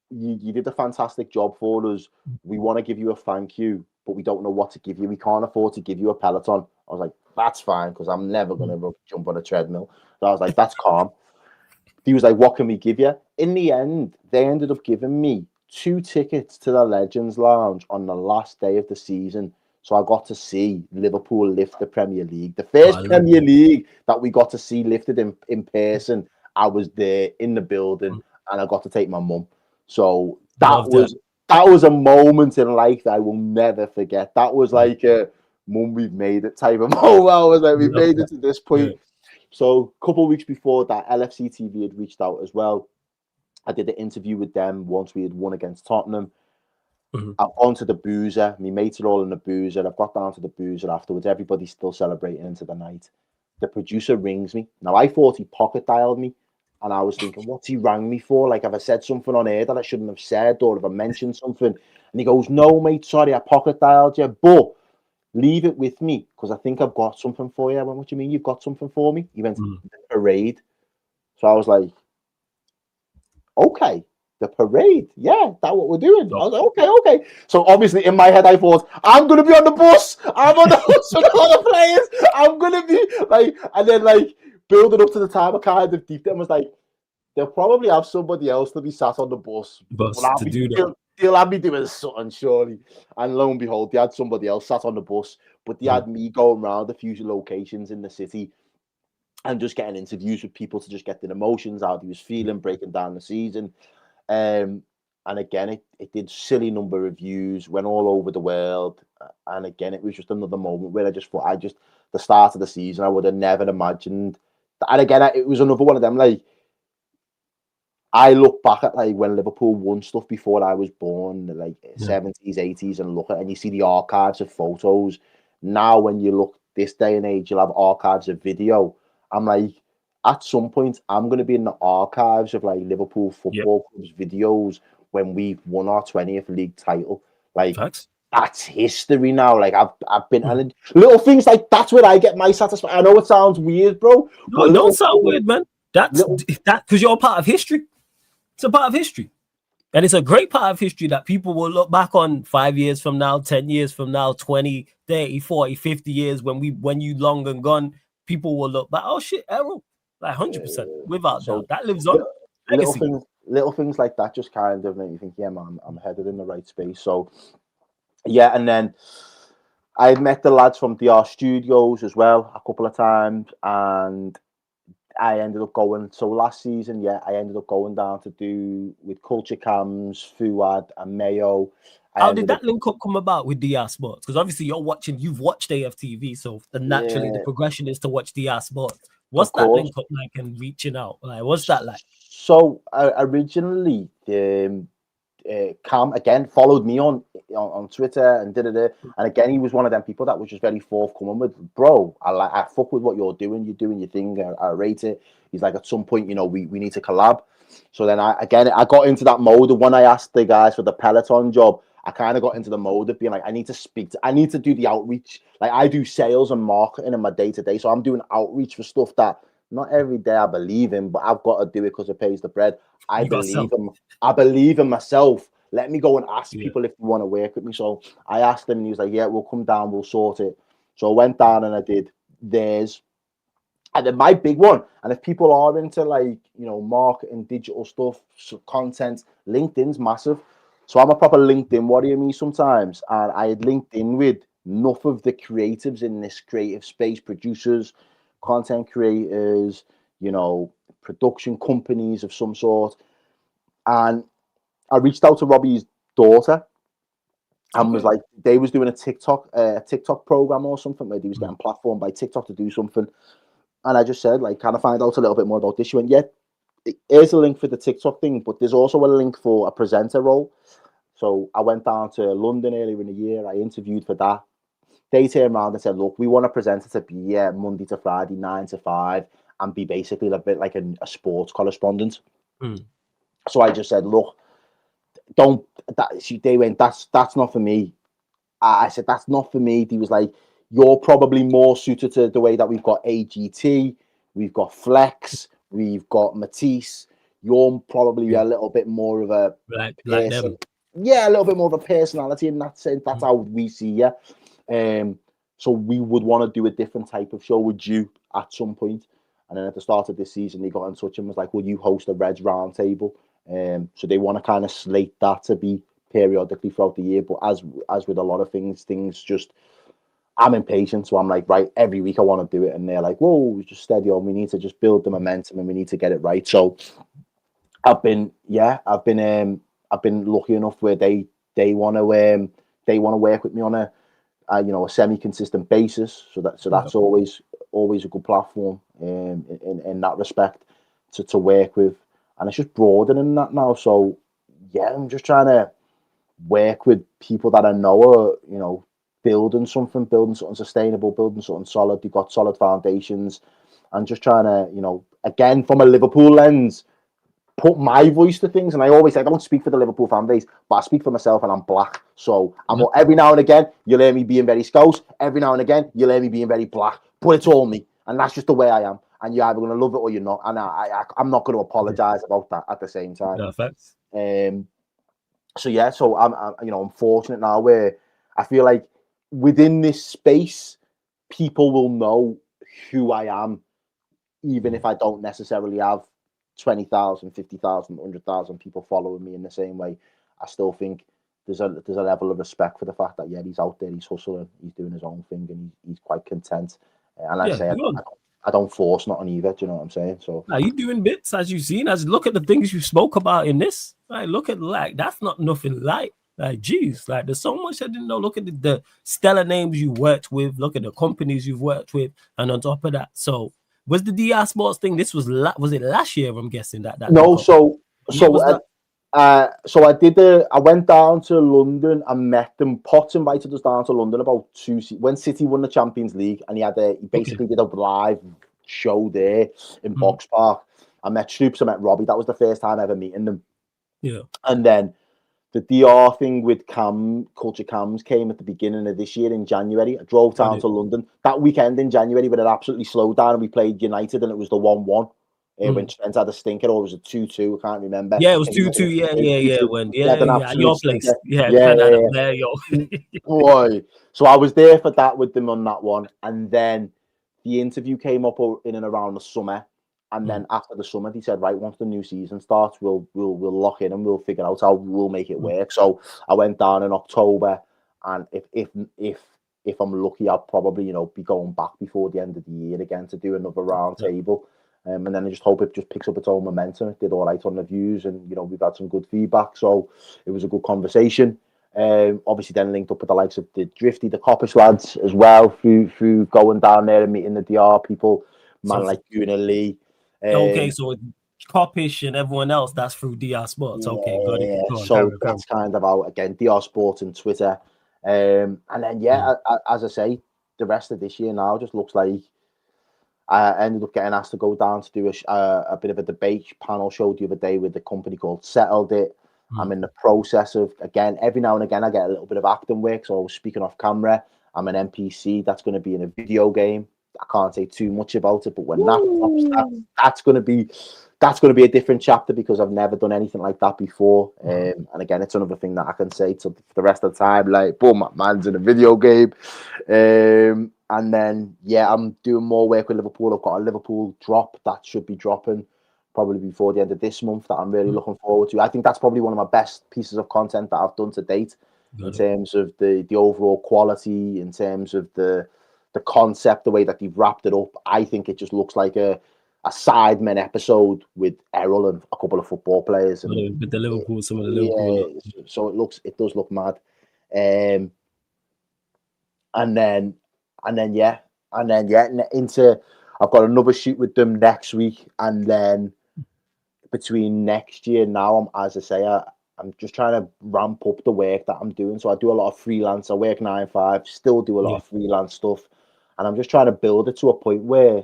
Speaker 6: you did a fantastic job for us. We want to give you a thank you, but we don't know what to give you. We can't afford to give you a Peloton. I was like, that's fine, because I'm never going to jump on a treadmill. So I was like, that's calm. He was like, what can we give you? In the end, they ended up giving me 2 tickets to the Legends Lounge on the last day of the season. So I got to see Liverpool lift the Premier League. The first Premier League that we got to see lifted in person. I was there in the building and I got to take my mum. So that was a moment in life that I will never forget. That was like a mum, we've made it type of moment. I was like, we've made it to this point. So a couple of weeks before that, LFC TV had reached out as well. I did an interview with them once we had won against Tottenham.
Speaker 5: Mhm.
Speaker 6: I've gone to the boozer. My mates are all in the boozer. I've got down to the boozer afterwards. Everybody's still celebrating into the night. The producer rings me. Now, I thought he pocket dialed me. And I was thinking, what's he rang me for? Like, have I said something on air that I shouldn't have said? Or have I mentioned something? And he goes, no, mate, sorry, I pocket dialed you. But leave it with me because I think I've got something for you. I went, what do you mean you've got something for me? He went,
Speaker 5: Mm.
Speaker 6: the parade. So I was like, okay, the parade. Yeah, that's what we're doing. I was like, okay. So obviously in my head, I thought, I'm going to be on the bus. I'm on the bus with all the players. I'm going to be like, and then like building up to the time, I kind of deep down was like, they'll probably have somebody else to be sat on the bus. But
Speaker 5: Bus to do that.
Speaker 6: they'll have me doing something, surely. And lo and behold, they had somebody else sat on the bus, but they had me going around a few locations in the city and just getting interviews with people to just get their emotions, how he was feeling, breaking down the season. And again, it did silly number of views, went all over the world. And again, it was just another moment where I just thought, the start of the season, I would have never imagined. And again, it was another one of them, like, I look back at like when Liverpool won stuff before I was born, like 70s, 80s, and look at and you see the archives of photos. Now, when you look this day and age, you'll have archives of video. I'm like, at some point, I'm going to be in the archives of like Liverpool Football Club's videos when we've won our 20th league title. Like,
Speaker 5: Facts.
Speaker 6: that's history now. Like, I've been and little things like that's where I get my satisfaction. I know it sounds weird, bro.
Speaker 5: No, it don't sound weird, man. That's that because you're a part of history. It's a part of history. And it's a great part of history that people will look back on 5 years from now, 10 years from now, 20, 30, 40, 50 years when you long and gone, people will look back. Oh shit, Errol. Like 100%. Without doubt. That lives on.
Speaker 6: Little things like that just kind of make me think, yeah, man, I'm headed in the right space. So yeah, and then I met the lads from DR Studios as well a couple of times, and I ended up going. So last season, I ended up going down to do with Culture Cams, Fuad, and Mayo.
Speaker 5: How did that link up come about with DR Sports? Because obviously you've watched AFTV, so naturally the progression is to watch DR Sports. What's that link up like and reaching out? Like, what's that like?
Speaker 6: So originally, Cam again followed me on Twitter and and again he was one of them people that was just very forthcoming with, bro, I fuck with what you're doing your thing, I rate it. He's like, at some point, we need to collab. So then I got into that mode, and when I asked the guys for the Peloton job, I kind of got into the mode of being like, I need to do the outreach. Like, I do sales and marketing in my day-to-day, so I'm doing outreach for stuff that not every day I believe in, but I've got to do it because it pays the bread. I believe in myself. Let me go and ask people if they want to work with me. So I asked him, and he was like, yeah, we'll come down, we'll sort it. So I went down and I did theirs. And then my big one, and if people are into like, marketing, digital stuff, content, LinkedIn's massive. So I'm a proper LinkedIn warrior me sometimes. And I had linked in with enough of the creatives in this creative space, producers, content creators, production companies of some sort. And I reached out to Robbie's daughter and was like, they was doing a TikTok program or something where he was getting platformed by TikTok to do something. And I just said, like, can I find out a little bit more about this? She went, yeah, here's a link for the TikTok thing, but there's also a link for a presenter role. So I went down to London earlier in the year. I interviewed for that. They turned around and said, look, we want a presenter to be Monday to Friday, 9 to 5, and be basically a bit like a sports correspondent. So I just said, look, they went, that's not for me. I said, that's not for me. He was like, you're probably more suited to the way that we've got AGT, we've got Flex, we've got Matisse. You're probably a little bit more of a
Speaker 5: like them.
Speaker 6: Yeah, a little bit more of a personality in that sense. That's how we see you. So we would want to do a different type of show with you at some point. And then at the start of this season, he got in touch and was like, will you host a Reds Roundtable? So they want to kind of slate that to be periodically throughout the year. But as with a lot of things just, I'm impatient. So I'm like, right, every week I want to do it. And they're like, whoa, just steady on. We need to just build the momentum and we need to get it right. So I've been lucky enough where they want to work with me on a semi-consistent basis. So that's always a good platform in that respect to work with. and it's just broadening that now. So yeah, I'm just trying to work with people that I know are, you know, building something sustainable, building something solid. They've got solid foundations, and just trying to, you know, again from a Liverpool lens, put my voice to things. And I always say I don't speak for the Liverpool fan base, but I speak for myself, and I'm black. So I'm every now and again you'll hear me being very Scouse. Every now and again you'll hear me being very black. But it's all me, and that's just the way I am. And you're either going to love it or you're not. And I'm not going to apologize about that at the same time.
Speaker 5: No offense.
Speaker 6: So yeah, so I'm you know, I'm fortunate now where I feel like within this space, people will know who I am, even if I don't necessarily have 20,000, 50,000, 100,000 people following me in the same way. I still think there's a level of respect for the fact that, yeah, he's out there, he's hustling, he's doing his own thing, and he's quite content. And like I say, I don't force nothing either. Do you know what I'm saying? So
Speaker 5: now you doing bits as you've seen. As look at the things you spoke about in this. Like, look at that's not nothing light. Like, geez, like there's so much I didn't know. Look at the stellar names you worked with. Look at the companies you've worked with, and on top of that, so was the DR Sports thing? This was it last year? I'm guessing that.
Speaker 6: No, so I did. I went down to London and met them. Potts invited us down to London about when City won the Champions League, and he basically did a live show there in Box Park. I met Stoops, I met Robbie. That was the first time ever meeting them.
Speaker 5: Yeah,
Speaker 6: and then the DR thing with Culture Cams came at the beginning of this year in January. I drove down to London that weekend in January, but it absolutely slowed down, and we played United, and it was the 1-1. When Trent had a stinker, or was it 2-2? I can't remember.
Speaker 5: Yeah, it was 2-2. Yeah. When your place.
Speaker 6: Boy. So I was there for that with them on that one, and then the interview came up in and around the summer, and then after the summer, he said, "Right, once the new season starts, we'll lock in and we'll figure out how we'll make it work." So I went down in October, and if I'm lucky, I'll probably, you know, be going back before the end of the year again to do another round table. And then I just hope it just picks up its own momentum. It did all right on the views, and, you know, we've had some good feedback. So it was a good conversation. Obviously then linked up with the likes of the Drifty, the Coppish lads as well, through going down there and meeting the DR people, like Gunnar Lee.
Speaker 5: Okay, so Coppish and everyone else, that's through DR Sports. Okay, got it.
Speaker 6: So that's kind of out again, DR Sports and Twitter. And then, as I say, the rest of this year now just looks like I ended up getting asked to go down to do a bit of a debate panel show the other day with a company called Settled It. I'm in the process of, again, every now and again, I get a little bit of acting work. So I was speaking off camera. I'm an NPC. That's going to be in a video game. I can't say too much about it, but when that drops, that's going to be a different chapter, because I've never done anything like that before. And again, it's another thing that I can say for the rest of the time, like, boom, my man's in a video game. And then, I'm doing more work with Liverpool. I've got a Liverpool drop that should be dropping probably before the end of this month that I'm really looking forward to. I think that's probably one of my best pieces of content that I've done to date in terms of the overall quality, in terms of the concept, the way that they've wrapped it up. I think it just looks like a Sidemen episode with Errol and a couple of football players. And
Speaker 5: with the Liverpool, some of the Liverpool.
Speaker 6: Yeah, so it does look mad. And then into, I've got another shoot with them next week, and then between next year now, as I say, I'm just trying to ramp up the work that I'm doing. So I do a lot of freelance. I work 9-5, still do a lot of freelance stuff, and I'm just trying to build it to a point where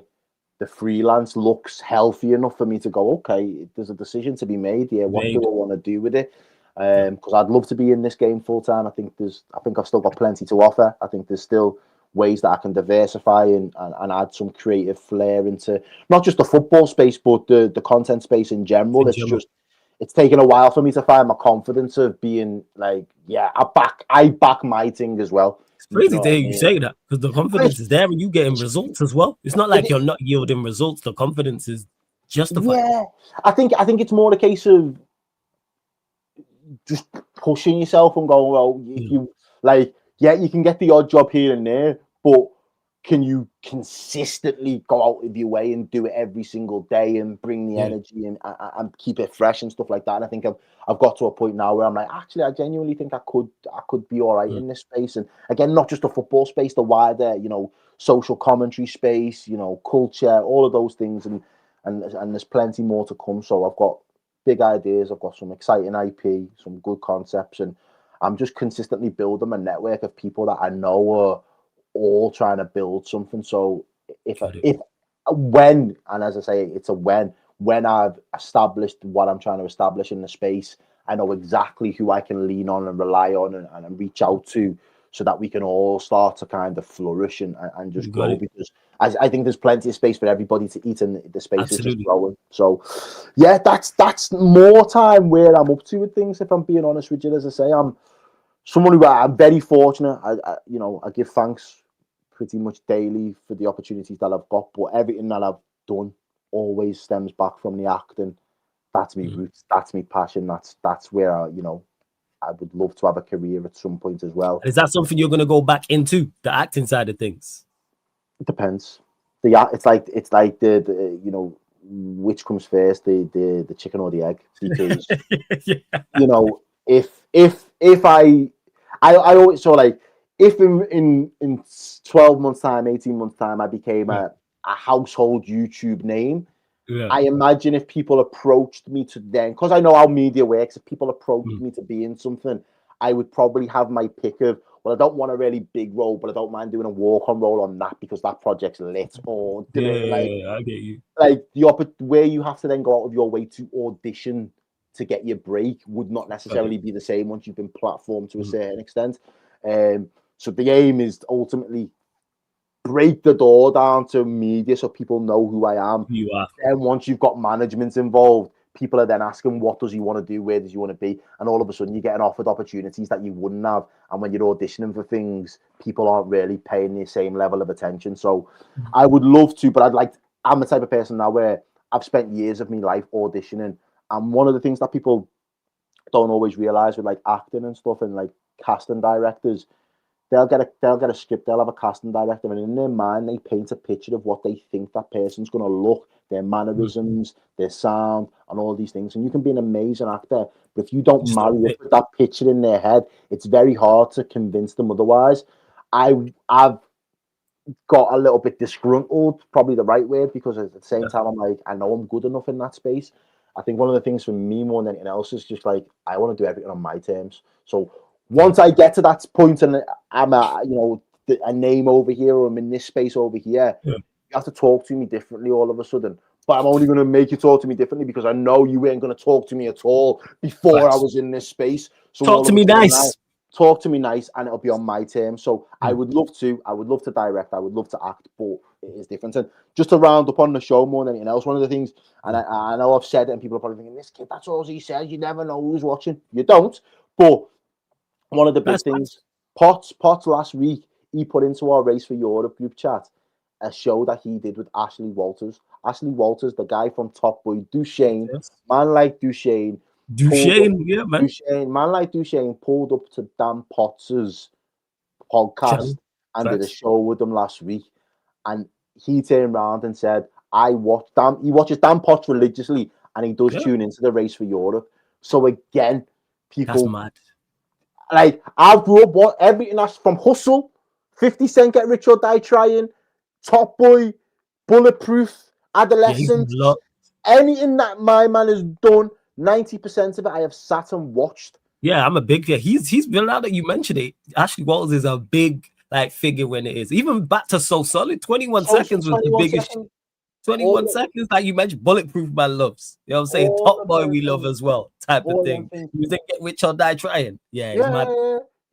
Speaker 6: the freelance looks healthy enough for me to go, okay, there's a decision to be made here. What do I want to do with it? Because I'd love to be in this game full time. I think I've still got plenty to offer. I think there's still ways that I can diversify and add some creative flair into not just the football space, but the content space in general. It's taken a while for me to find my confidence of being like, I back my thing as well.
Speaker 5: It's crazy to hear you say that, because the confidence is there and you getting results as well. It's not like you're not yielding results. The confidence is justified.
Speaker 6: Yeah, I think it's more a case of just pushing yourself and going, well, if you like, you can get the odd job here and there, but can you consistently go out of your way and do it every single day and bring the energy and keep it fresh and stuff like that? And I think I've got to a point now where I'm like, actually, I genuinely think I could be all right in this space. And again, not just the football space, the wider, social commentary space, culture, all of those things, and there's plenty more to come. So I've got big ideas. I've got some exciting IP, some good concepts, and I'm just consistently building a network of people that I know are all trying to build something. So if when, and as I say, it's a when I've established what I'm trying to establish in the space, I know exactly who I can lean on and rely on and reach out to, so that we can all start to kind of flourish and just grow. Because I think there's plenty of space for everybody to eat, and the space is just growing. So yeah, that's more time where I'm up to with things, if I'm being honest with you. As I say, I'm someone who I'm very fortunate. I give thanks pretty much daily for the opportunities that I've got, but everything that I've done always stems back from the acting. That's me roots. That's me passion. That's where I would love to have a career at some point as well.
Speaker 5: Is that something you're going to go back into, the acting side of things?
Speaker 6: It depends. It's like the which comes first, the chicken or the egg? Because if I always so like if in 12 months time, 18 months time, I became a household YouTube name.
Speaker 5: Yeah.
Speaker 6: I imagine if people approached me to then, because I know how media works, if people approached me to be in something, I would probably have my pick of, well, I don't want a really big role, but I don't mind doing a walk-on role on that because that project's lit. Or
Speaker 5: I get you.
Speaker 6: Like where you have to then go out of your way to audition to get your break would not necessarily be the same once you've been platformed to a certain extent. So the aim is to ultimately break the door down to media so people know who I am.
Speaker 5: You are.
Speaker 6: And once you've got management involved, people are then asking, what does he want to do? Where does he want to be? And all of a sudden you're getting offered opportunities that you wouldn't have. And when you're auditioning for things, people aren't really paying the same level of attention. So I would love to, but I'm the type of person now where I've spent years of my life auditioning. And one of the things that people don't always realize with like acting and stuff and like casting directors, they'll get a script, they'll have a casting director, and in their mind they paint a picture of what they think that person's going to look, their mannerisms, their sound, and all these things. And you can be an amazing actor, but if you don't marry up with that picture in their head, it's very hard to convince them otherwise. I've got a little bit disgruntled, probably the right word, because at the same time I'm like, I know I'm good enough in that space. I think one of the things for me more than anything else is just like, I want to do everything on my terms. So once I get to that point and I'm a name over here, or I'm in this space over here, you have to talk to me differently all of a sudden. But I'm only going to make you talk to me differently because I know you ain't going to talk to me at all before I was in this space. So
Speaker 5: talk to me nice.
Speaker 6: Talk to me nice, and it'll be on my terms. So I would love to direct, I would love to act, but it is different. And just to round up on the show more than anything else, one of the things, and I know I've said it, and people are probably thinking, this kid, that's all he says. You never know who's watching. You don't. But one of the big things, Potts last week, he put into our Race for Europe group chat a show that he did with Ashley Walters. Ashley Walters, the guy from Top Boy, Duchesne, man like Duchesne. Man like Duchesne pulled up to Dan Potts's podcast and did a show with them last week. And he turned around and said, he watches Dan Potts religiously, and he does tune into the Race for Europe. So again, people...
Speaker 5: That's mad.
Speaker 6: Like, I grew up everything that's from Hustle, 50 Cent, Get Rich or Die Trying, Top Boy, Bulletproof, Adolescent, anything that my man has done, 90% of it I have sat and watched.
Speaker 5: Yeah, I'm a big fan. He's been, now that you mentioned it, Ashley Walters is a big figure when it is. Even back to So Solid, 21 seconds was the biggest. 21 seconds, like you mentioned, Bulletproof man loves. You know what I'm saying? Top Boy we love as well, type of thing. You think Get Rich or Die Trying? Yeah.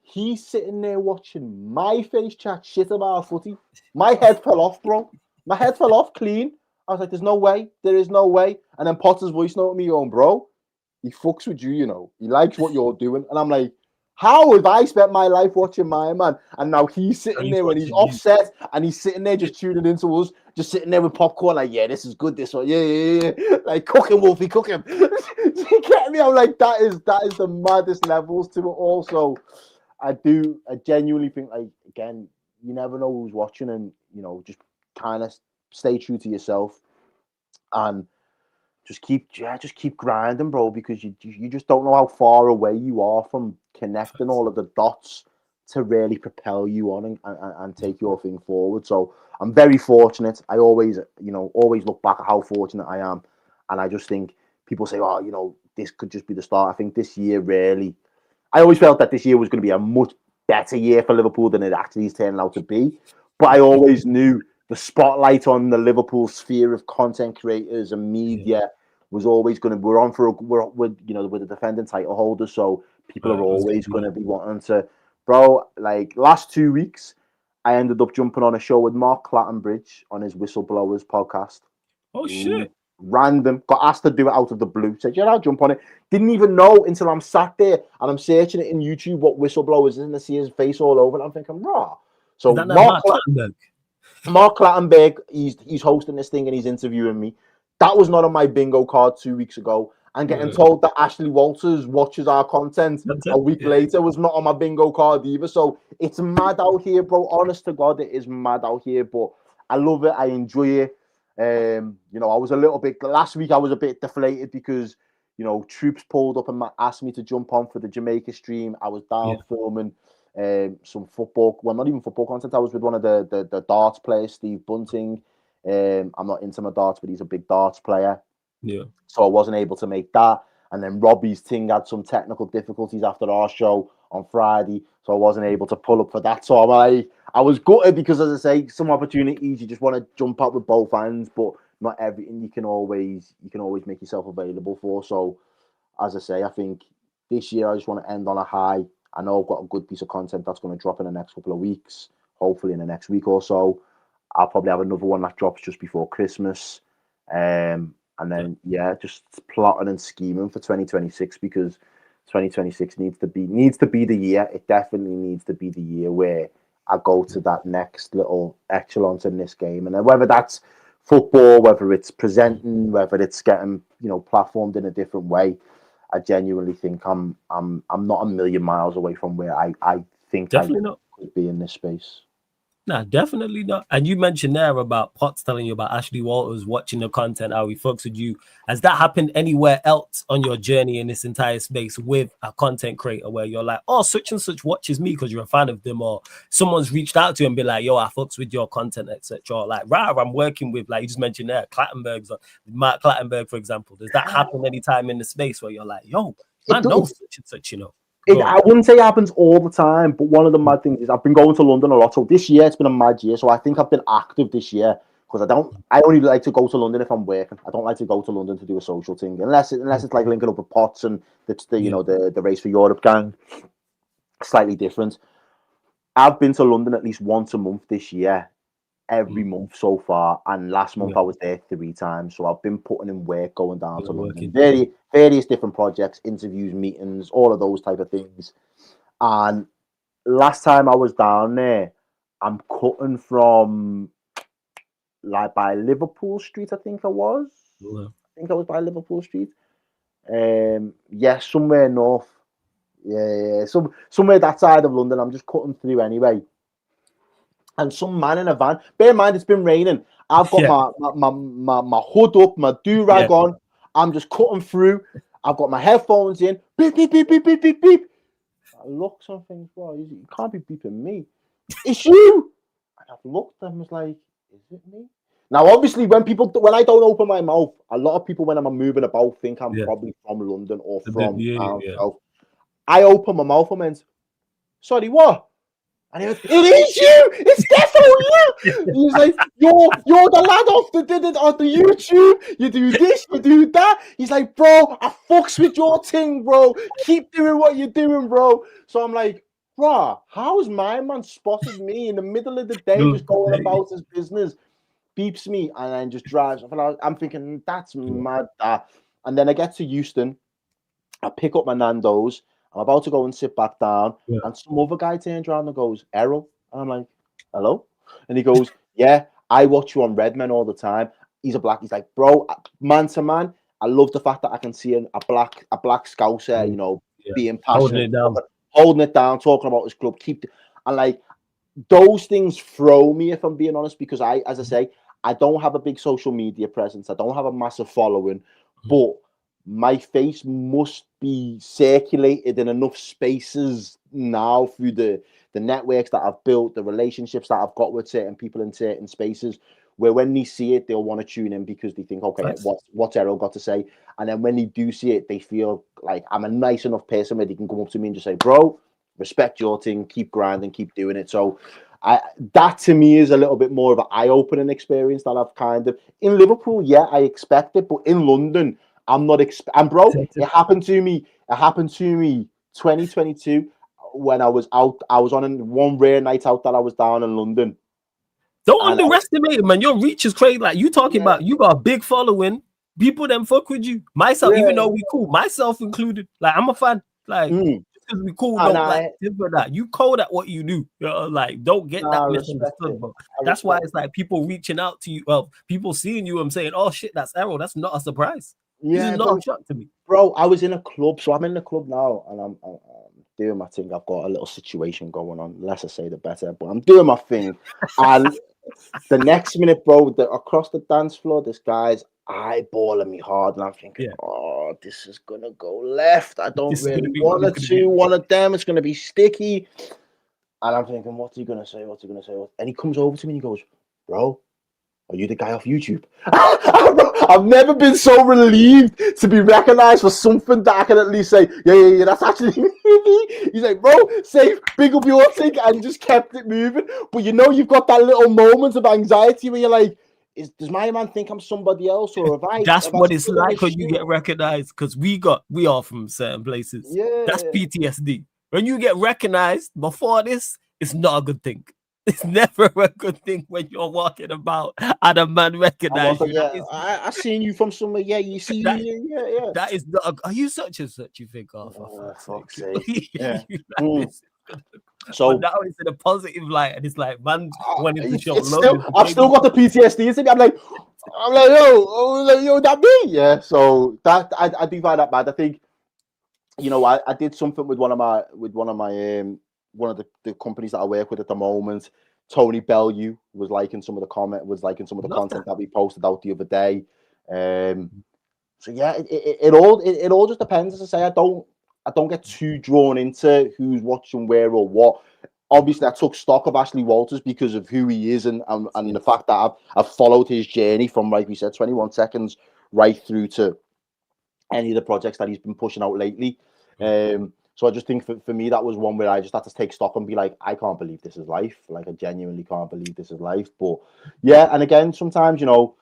Speaker 6: He's sitting there watching my face chat shit about footy. My head fell off, bro. My head fell off clean. I was like, there's no way. There is no way. And then Potter's voice note me going, bro, he fucks with you, you know. He likes what you're doing. And I'm like, how have I spent my life watching my man? And now he's sitting there when he's offset, and he's sitting there just tuning into us, just sitting there with popcorn, like, yeah, this is good, this one. Yeah. Like, cook him, Wolfie, cook him. You get me? I'm like, that is the maddest levels to it all. So I genuinely think, like, again, you never know who's watching, and, you know, just kind of stay true to yourself and just keep grinding, bro, because you just don't know how far away you are from connecting all of the dots to really propel you on and take your thing forward. So I'm very fortunate. I always look back at how fortunate I am, and I just think people say, oh, you know, this could just be the start. I think this year really, I always felt that this year was going to be a much better year for Liverpool than it actually is turning out to be. But I always knew the spotlight on the Liverpool sphere of content creators and media was always going to. We're the defending title holders, so people are always going to be wanting to. Bro, like last 2 weeks, I ended up jumping on a show with Mark Clattenbridge on his Whistleblowers podcast.
Speaker 5: Oh shit!
Speaker 6: Random, got asked to do it out of the blue. Said, yeah, I'll jump on it. Didn't even know until I'm sat there and I'm searching it in YouTube what Whistleblowers is, and I see his face all over it. I'm thinking, raw. So
Speaker 5: Is that Mark Clattenburg?
Speaker 6: Mark Clattenburg, he's hosting this thing and he's interviewing me. That was not on my bingo card 2 weeks ago. And getting told that Ashley Walters watches our content a week later was not on my bingo card either. So it's mad out here, bro. Honest to God, it is mad out here. But I love it. I enjoy it. I was a little bit last week. I was a bit deflated because Troops pulled up and asked me to jump on for the Jamaica stream. I was down filming some football. Well, not even football content. I was with one of the darts players, Steve Bunting. I'm not into my darts, but he's a big darts player.
Speaker 5: Yeah.
Speaker 6: So I wasn't able to make that. And then Robbie's thing had some technical difficulties after our show on Friday, so I wasn't able to pull up for that. So I was gutted because, as I say, some opportunities you just want to jump out with both hands, but not everything you can always make yourself available for. So, as I say, I think this year I just want to end on a high. I know I've got a good piece of content that's going to drop in the next couple of weeks, hopefully in the next week or so. I'll probably have another one that drops just before Christmas. And then, just plotting and scheming for 2026 because 2026 needs to be the year. It definitely needs to be the year where I go to that next little echelon in this game. And then whether that's football, whether it's presenting, whether it's getting, platformed in a different way, I genuinely think I'm not a million miles away from where I think
Speaker 5: Definitely
Speaker 6: I could be in this space.
Speaker 5: Nah, definitely not. And you mentioned there about Potts telling you about Ashley Walters watching the content, how he fucks with you. Has that happened anywhere else on your journey in this entire space with a content creator where you're like, oh, such and such watches me because you're a fan of them, or someone's reached out to you and be like, yo, I fucks with your content, etc. Like, I'm working with, like you just mentioned there, Mark Clattenburg, for example. Does that happen anytime in the space where you're like, yo, man, no such and such,
Speaker 6: I wouldn't say it happens all the time, but one of the mad things is I've been going to London a lot. So this year it's been a mad year. So I think I've been active this year because I only like to go to London if I'm working. I don't like to go to London to do a social thing unless it's like linking up with Potts and it's the Race for Europe gang. Slightly different. I've been to London at least once a month this year, every month so far, and last month I was there 3 times. So I've been putting in work going down to London. Various different projects, interviews, meetings, all of those type of things. And last time I was down there, I'm cutting from like by Liverpool Street, I think I was.
Speaker 5: Yeah.
Speaker 6: I think I was by Liverpool Street. Somewhere north. Somewhere that side of London. I'm just cutting through anyway. And some man in a van. Bear in mind, it's been raining. I've got my hood up, my do-rag on. I'm just cutting through. I've got my headphones in. Beep, beep, beep, beep, beep, beep, beep. I look something. Well, you can't be beeping me. It's you. And I've looked and was like, is it me? Now, obviously, when I don't open my mouth, a lot of people when I'm moving about think I'm probably from London or from down south. I open my mouth and went, sorry, what? And he went, it is you! It's definitely you! He was like, you're the lad off the YouTube. You do this, you do that. He's like, bro, I fucks with your thing, bro. Keep doing what you're doing, bro. So I'm like, bro, how's my man spotted me in the middle of the day just going about his business? Beeps me and then just drives off. I'm thinking, that's mad. And then I get to Euston. I pick up my Nando's. I'm about to go and sit back down, and some other guy turns around and goes, Errol. And I'm like, hello? And he goes, yeah, I watch you on Redmen all the time. He's like, bro, man to man, I love the fact that I can see a black scouser, being passionate, holding it down, talking about his club. And like, those things throw me, if I'm being honest, because as I say, I don't have a big social media presence. I don't have a massive following, but my face must be circulated in enough spaces now through the networks that I've built, the relationships that I've got with certain people in certain spaces, where when they see it, they'll want to tune in because they think, okay,
Speaker 5: Facts.
Speaker 6: what's Errol got to say? And then when they do see it, they feel like I'm a nice enough person where they can come up to me and just say, bro, respect your thing, keep grinding, keep doing it. So that to me is a little bit more of an eye-opening experience that I've kind of in Liverpool. Yeah, I expect it, but in London, I'm not. And bro, it happened to me. It happened to me 2022 when I was out. I was on one rare night out that I was down in London.
Speaker 5: Don't underestimate it, man. Your reach is crazy. Like you talking about, you got a big following. People them fuck with you. Myself, even though we cool, myself included. Like I'm a fan. Like because we cool, don't like that. You cold at what you do. Like don't get that misunderstood. But that's why it's like people reaching out to you. Well, people seeing you. I'm saying, oh shit, that's Errol. That's not a surprise. This is not a shock to me,
Speaker 6: bro. I was in a club, so I'm in the club now, and I'm doing my thing. I've got a little situation going on. The less I say, the better. But I'm doing my thing, and the next minute, bro, across the dance floor, this guy's eyeballing me hard, and I'm thinking, oh, this is gonna go left. I don't really want to. One of them, it's gonna be sticky. And I'm thinking, what's he gonna say? What's he gonna say? And he comes over to me and he goes, bro, are you the guy off YouTube? I've never been so relieved to be recognized for something that I can at least say, yeah, that's actually me. He's like, bro, safe, big up your thing, and just kept it moving. But you know, you've got that little moment of anxiety where you're like, does my man think I'm somebody else, or have I?
Speaker 5: That's what it's like when you get recognized, because we are from certain places.
Speaker 6: Yeah,
Speaker 5: that's PTSD. When you get recognized before this, it's not a good thing. It's never a good thing when you're walking about and a man recognize you.
Speaker 6: Yeah, I seen you from somewhere. Yeah, you see
Speaker 5: that,
Speaker 6: yeah.
Speaker 5: That is not. Are you such and such? You think, oh, for fuck's sake. Yeah. So now it's in a positive light, and it's like, man, wanting to show love.
Speaker 6: I've still got the PTSD. I'm like, yo, that me. Yeah. So that I do find that bad. I think, you know, I did something with one of the companies that I work with at the moment. Tony Bellew was liking some of the content that we posted out the other day. So yeah, it all just depends. As I say, I don't get too drawn into who's watching where or what. Obviously, I took stock of Ashley Walters because of who he is and the fact that I've followed his journey from, like we said, 21 seconds right through to any of the projects that he's been pushing out lately. So I just think for me, that was one where I just had to take stock and be like, I can't believe this is life. Like, I genuinely can't believe this is life. But yeah, and again, sometimes, you know,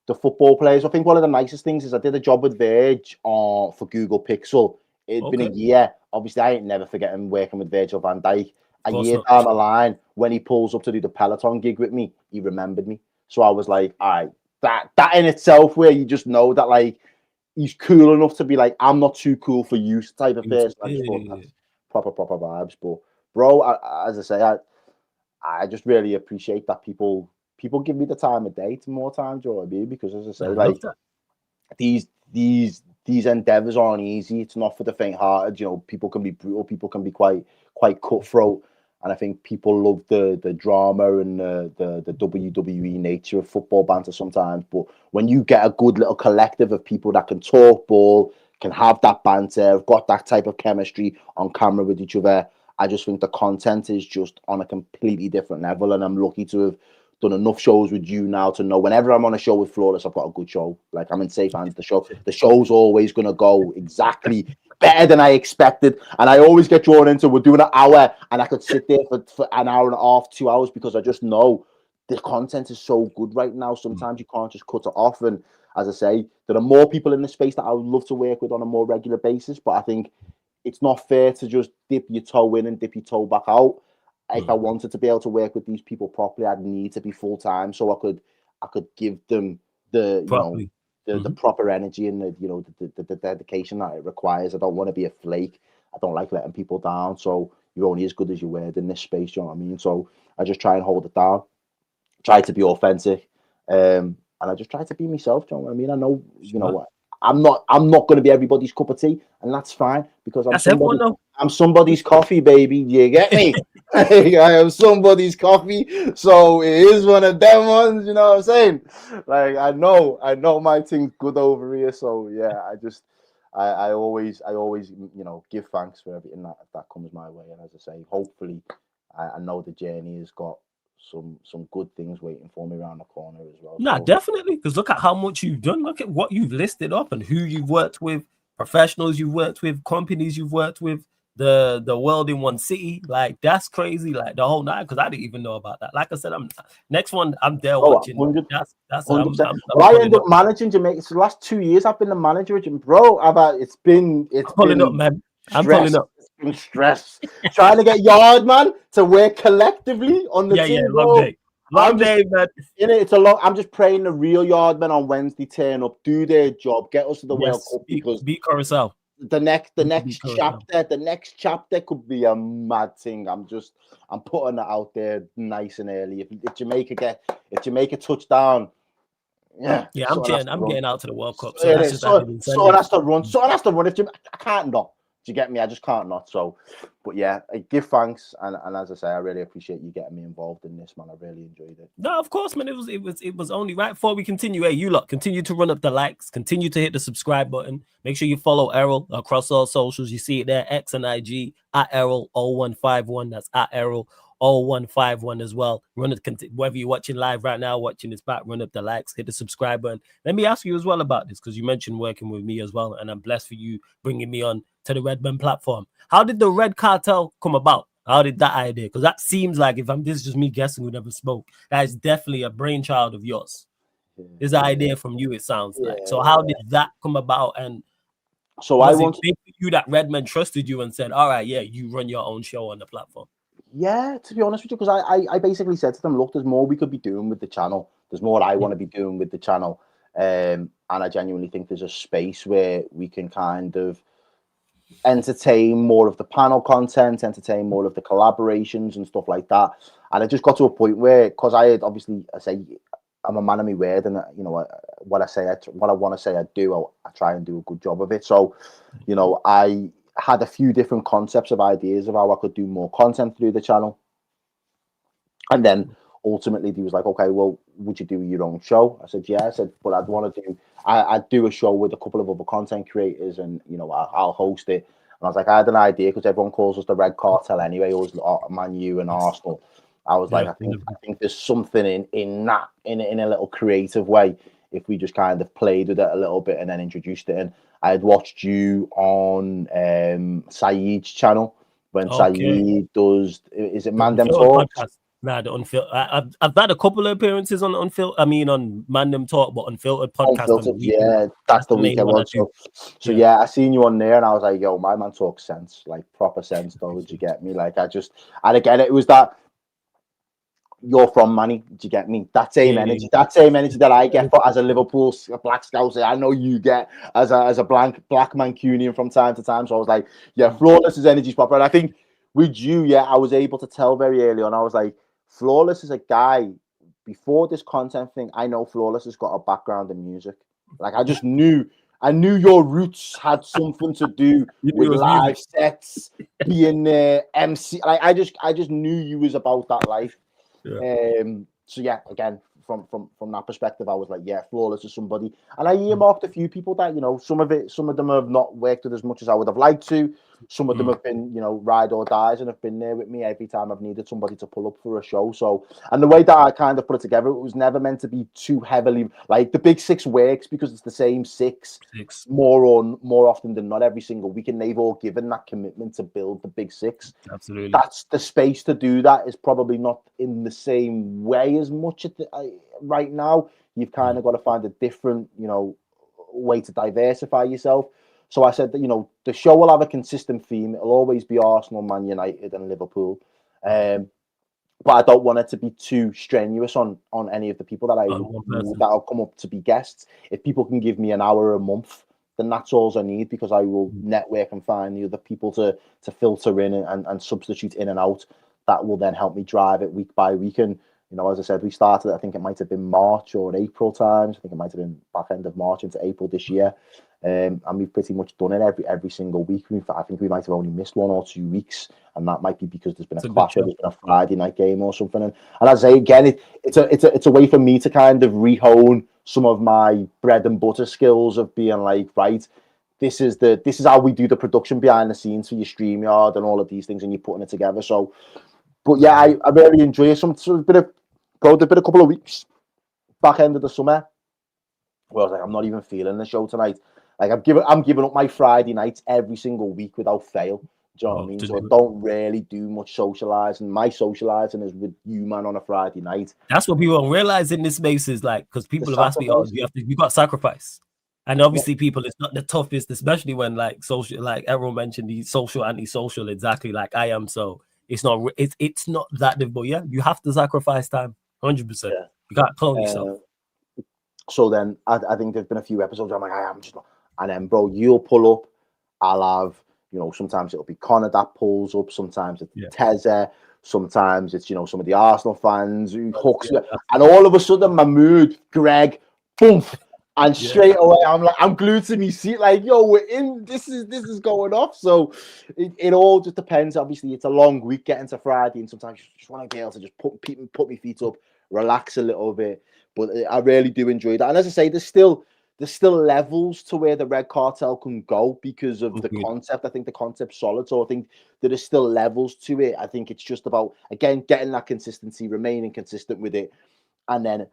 Speaker 6: the football players, I think one of the nicest things is I did a job with Verge for Google Pixel. It'd been a year. Obviously, I ain't never forgetting working with Virgil van Dijk. A year down the line, when he pulls up to do the Peloton gig with me, he remembered me. So I was like, all right, that in itself, where you just know that, like, he's cool enough to be like, I'm not too cool for you type of person. I just thought that's proper vibes. But bro, as I say, I just really appreciate that people give me the time of day to more times, you know what I mean? Because as I say, like, these endeavors aren't easy. It's not for the faint-hearted. You know, people can be brutal. People can be quite cutthroat. And I think people love the drama and the WWE nature of football banter sometimes. But when you get a good little collective of people that can talk ball, can have that banter, have got that type of chemistry on camera with each other, I just think the content is just on a completely different level. And I'm lucky to have done enough shows with you now to know whenever I'm on a show with Flawless, I've got a good show. Like, I'm in safe hands. The show's always going to go exactly better than I expected. And I always get drawn into, we're doing an hour and I could sit there for an hour and a half, 2 hours, because I just know the content is so good right now. Sometimes you can't just cut it off. And as I say, there are more people in the space that I would love to work with on a more regular basis. But I think it's not fair to just dip your toe in and dip your toe back out. If I wanted to be able to work with these people properly, I'd need to be full time, so I could give them the the proper energy and the dedication that it requires. I don't want to be a flake. I don't like letting people down. So you're only as good as your word in this space. You know what I mean? So I just try and hold it down, try to be authentic, and I just try to be myself. Do you know what I mean? I know, you know, I'm not going to be everybody's cup of tea, and that's fine, because I'm somebody's coffee, baby. You get me? I am somebody's coffee, so it is one of them ones. You know what I'm saying? Like, I know my thing's good over here. So yeah, I always give thanks for everything that comes my way. And as I say, hopefully, I know the journey has got some good things waiting for me around the corner as well.
Speaker 5: Nah,
Speaker 6: So,
Speaker 5: definitely. Because look at how much you've done. Look at what you've listed up and who you've worked with, professionals you've worked with, companies you've worked with, the world in one city. Like that's crazy. Like the whole night. Because I didn't even know about that. Like I said, I'm next one. I'm there watching.
Speaker 6: 100%.
Speaker 5: I'm
Speaker 6: Well, I
Speaker 5: pulling
Speaker 6: end up
Speaker 5: up.
Speaker 6: managing Jamaica. So the last 2 years, I've been the manager of Jamaica. Bro, it's been
Speaker 5: Pulling up, man. I'm pulling
Speaker 6: stress.
Speaker 5: up.
Speaker 6: It's been stress. Trying to get Yard Man to work collectively on the
Speaker 5: Yeah,
Speaker 6: team,
Speaker 5: long
Speaker 6: bro.
Speaker 5: day. Long day, man.
Speaker 6: In it, it's a long. I'm just praying the real Yardmen on Wednesday turn up, do their job, get us to the World
Speaker 5: Yes,
Speaker 6: Cup, because
Speaker 5: beat Carousel.
Speaker 6: the next
Speaker 5: Beat Carousel.
Speaker 6: chapter could be a mad thing. I'm putting it out there nice and early. If Jamaica touchdown, yeah,
Speaker 5: Yeah, I'm getting out to the World Cup. So that's just added
Speaker 6: Someone
Speaker 5: incentive.
Speaker 6: has to run. Someone has to run. I can't not. Do you get me? I just can't not. So, but yeah, I give thanks, and as I say, I really appreciate you getting me involved in this, man. I really enjoyed it.
Speaker 5: No, of course, man. It was only right. Before we continue, hey, you lot, continue to run up the likes, continue to hit the subscribe button. Make sure you follow Errol across all socials. You see it there, X and IG at Errol 0151. That's at Errol 0151 as well. Run it, whether you're watching live right now, watching this back, run up the likes, hit the subscribe button. Let me ask you as well about this, because you mentioned working with me as well, and I'm blessed for you bringing me on to the Redmen platform. How did the Red Cartel come about? How did that idea? Because that seems like, this is just me guessing who never spoke, that is definitely a brainchild of yours. It's an idea from you, it sounds like. So how did that come about? And
Speaker 6: so
Speaker 5: was it big for you that Redmen trusted you and said, all right, yeah, you run your own show on the platform?
Speaker 6: Yeah, to be honest with you, because I basically said to them, look, there's more we could be doing with the channel. There's more I want to be doing with the channel. And I genuinely think there's a space where we can kind of entertain more of the panel content, entertain more of the collaborations and stuff like that. And it just got to a point where, because I had obviously, I say I'm a man of my word, and you know what I want to say I do. I try and do a good job of it. So, you know, I had a few different concepts of ideas of how I could do more content through the channel, and then ultimately he was like, okay, well, would you do your own show? I said, yeah. I said, but I'd do a show with a couple of other content creators, and you know, I'll host it. And I was like, I had an idea, because everyone calls us the Red Cartel anyway, always Man U and Arsenal. I was like, I think there's something in that, in a little creative way, if we just kind of played with it a little bit and then introduced it. And I had watched you on Saeed's channel when Saeed does, is it Man Them Talks?
Speaker 5: Podcast. Nah, the Unfiltered. I've had a couple of appearances on Unfiltered. I mean, on Man Them Talk, but Unfiltered podcast.
Speaker 6: Unfiltered, yeah, that's the week I was. So yeah, I seen you on there, and I was like, yo, my man talks sense, like proper sense, though. Did you get me? Like, and again, it was that you're from Manny. Do you get me? That same energy, that I get as a Liverpool black scouser, I know you get as a black Mancunian from time to time. So I was like, yeah, Flawless's energy's proper. And I think with you, yeah, I was able to tell very early on. I was like, Flawless is a guy, before this content thing, I know Flawless has got a background in music. Like, I just knew. I knew your roots had something to do with live sets, being MC. Like, I just knew you was about that life. Yeah. So yeah, again, from that perspective, I was like, yeah, Flawless is somebody. And I earmarked a few people that, you know, some of them have not worked with as much as I would have liked to. Some of them have been, you know, ride or dies, and have been there with me every time I've needed somebody to pull up for a show. So, and the way that I kind of put it together, it was never meant to be too heavily, like, the big six works because it's the same six. More often than not every single week, and they've all given that commitment to build the big six.
Speaker 5: Absolutely.
Speaker 6: That's the space to do that is probably not in the same way as much right now. You've kind of got to find a different, you know, way to diversify yourself. So I said that, you know, the show will have a consistent theme. It'll always be Arsenal, Man United, and Liverpool. But I don't want it to be too strenuous on any of the people that'll come up to be guests. If people can give me an hour a month, then that's all I need, because I will network and find the other people to filter in and substitute in and out. That will then help me drive it week by week. And, you know, as I said, we started, I think it might have been March or April times. I think it might have been back end of March into April this year. And we've pretty much done it every single week. I think we might have only missed 1 or 2 weeks, and that might be because there's been a clash, or there's been a Friday night game or something. And as I say again, it's a way for me to kind of rehone some of my bread and butter skills of being like, right, this is how we do the production behind the scenes for your StreamYard and all of these things, and you're putting it together. So But yeah, I really enjoy it. Some bit of probably been a couple of weeks back end of the summer. Well, I was like, I'm not even feeling the show tonight. Like I'm giving up my Friday nights every single week without fail. Do you know what I mean? So I don't really do much socializing. My socializing is with you, man, on a Friday night.
Speaker 5: That's what people don't realize in this space is like, because people have asked me, oh, you got sacrifice. And obviously, people, it's not the toughest, especially when like social, like Errol mentioned, the social, anti-social, exactly like I am. So it's not that difficult. Yeah, you have to sacrifice time, 100%. Yeah. You can't clone yourself.
Speaker 6: So then I think there's been a few episodes where I'm like, I am just not. And then, bro, you'll pull up. I'll have, sometimes it'll be Connor that pulls up. Sometimes it's Tezza. Sometimes it's, some of the Arsenal fans who hooks. And all of a sudden, my mood, Greg, boom. And straight away, I'm glued to my seat, like, yo, we're in. This is going off. So it all just depends. Obviously, it's a long week getting to Friday, and sometimes you just want to be able to just put my feet up, relax a little bit. But I really do enjoy that. And as I say, there's still levels to where the Red Cartel can go because of the concept. I think the concept's solid. So I think there is still levels to it. I think it's just about, again, getting that consistency, remaining consistent with it, and then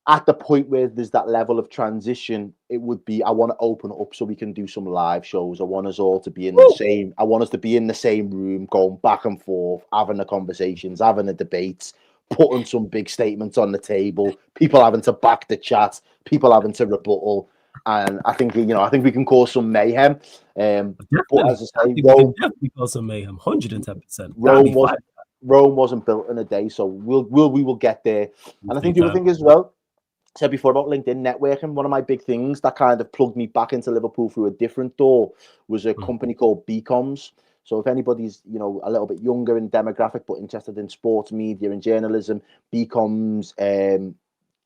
Speaker 6: at the point where there's that level of transition, it would be, I want to open it up so we can do some live shows. I want us all to be in the same, I want us to be in the same room, going back and forth, having the conversations, having the debates, putting some big statements on the table, people having to back the chat, people having to rebuttal. And I think, I think we can cause some mayhem. But as I say,
Speaker 5: Rome, definitely cause some mayhem, 110%.
Speaker 6: Rome wasn't built in a day, so we will get there. And I think the other thing as well, said before about LinkedIn networking, one of my big things that kind of plugged me back into Liverpool through a different door was a company called Becoms. So if anybody's, a little bit younger in demographic but interested in sports media and journalism, Becoms,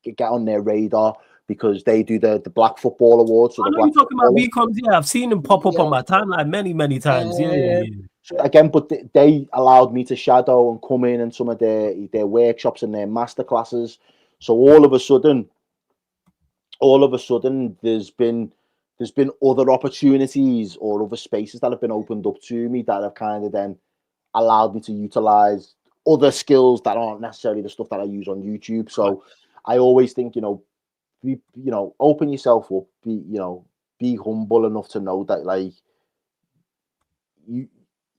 Speaker 6: get on their radar because they do the Black Football Awards. So
Speaker 5: I know you're talking about Becoms. Yeah, I've seen them pop up on my timeline many times. Yeah.
Speaker 6: So again, but they allowed me to shadow and come in some of their workshops and their masterclasses. So all of a sudden, there's been other opportunities or other spaces that have been opened up to me that have kind of then allowed me to utilize other skills that aren't necessarily the stuff that I use on YouTube. So I always think, open yourself up, be humble enough to know that like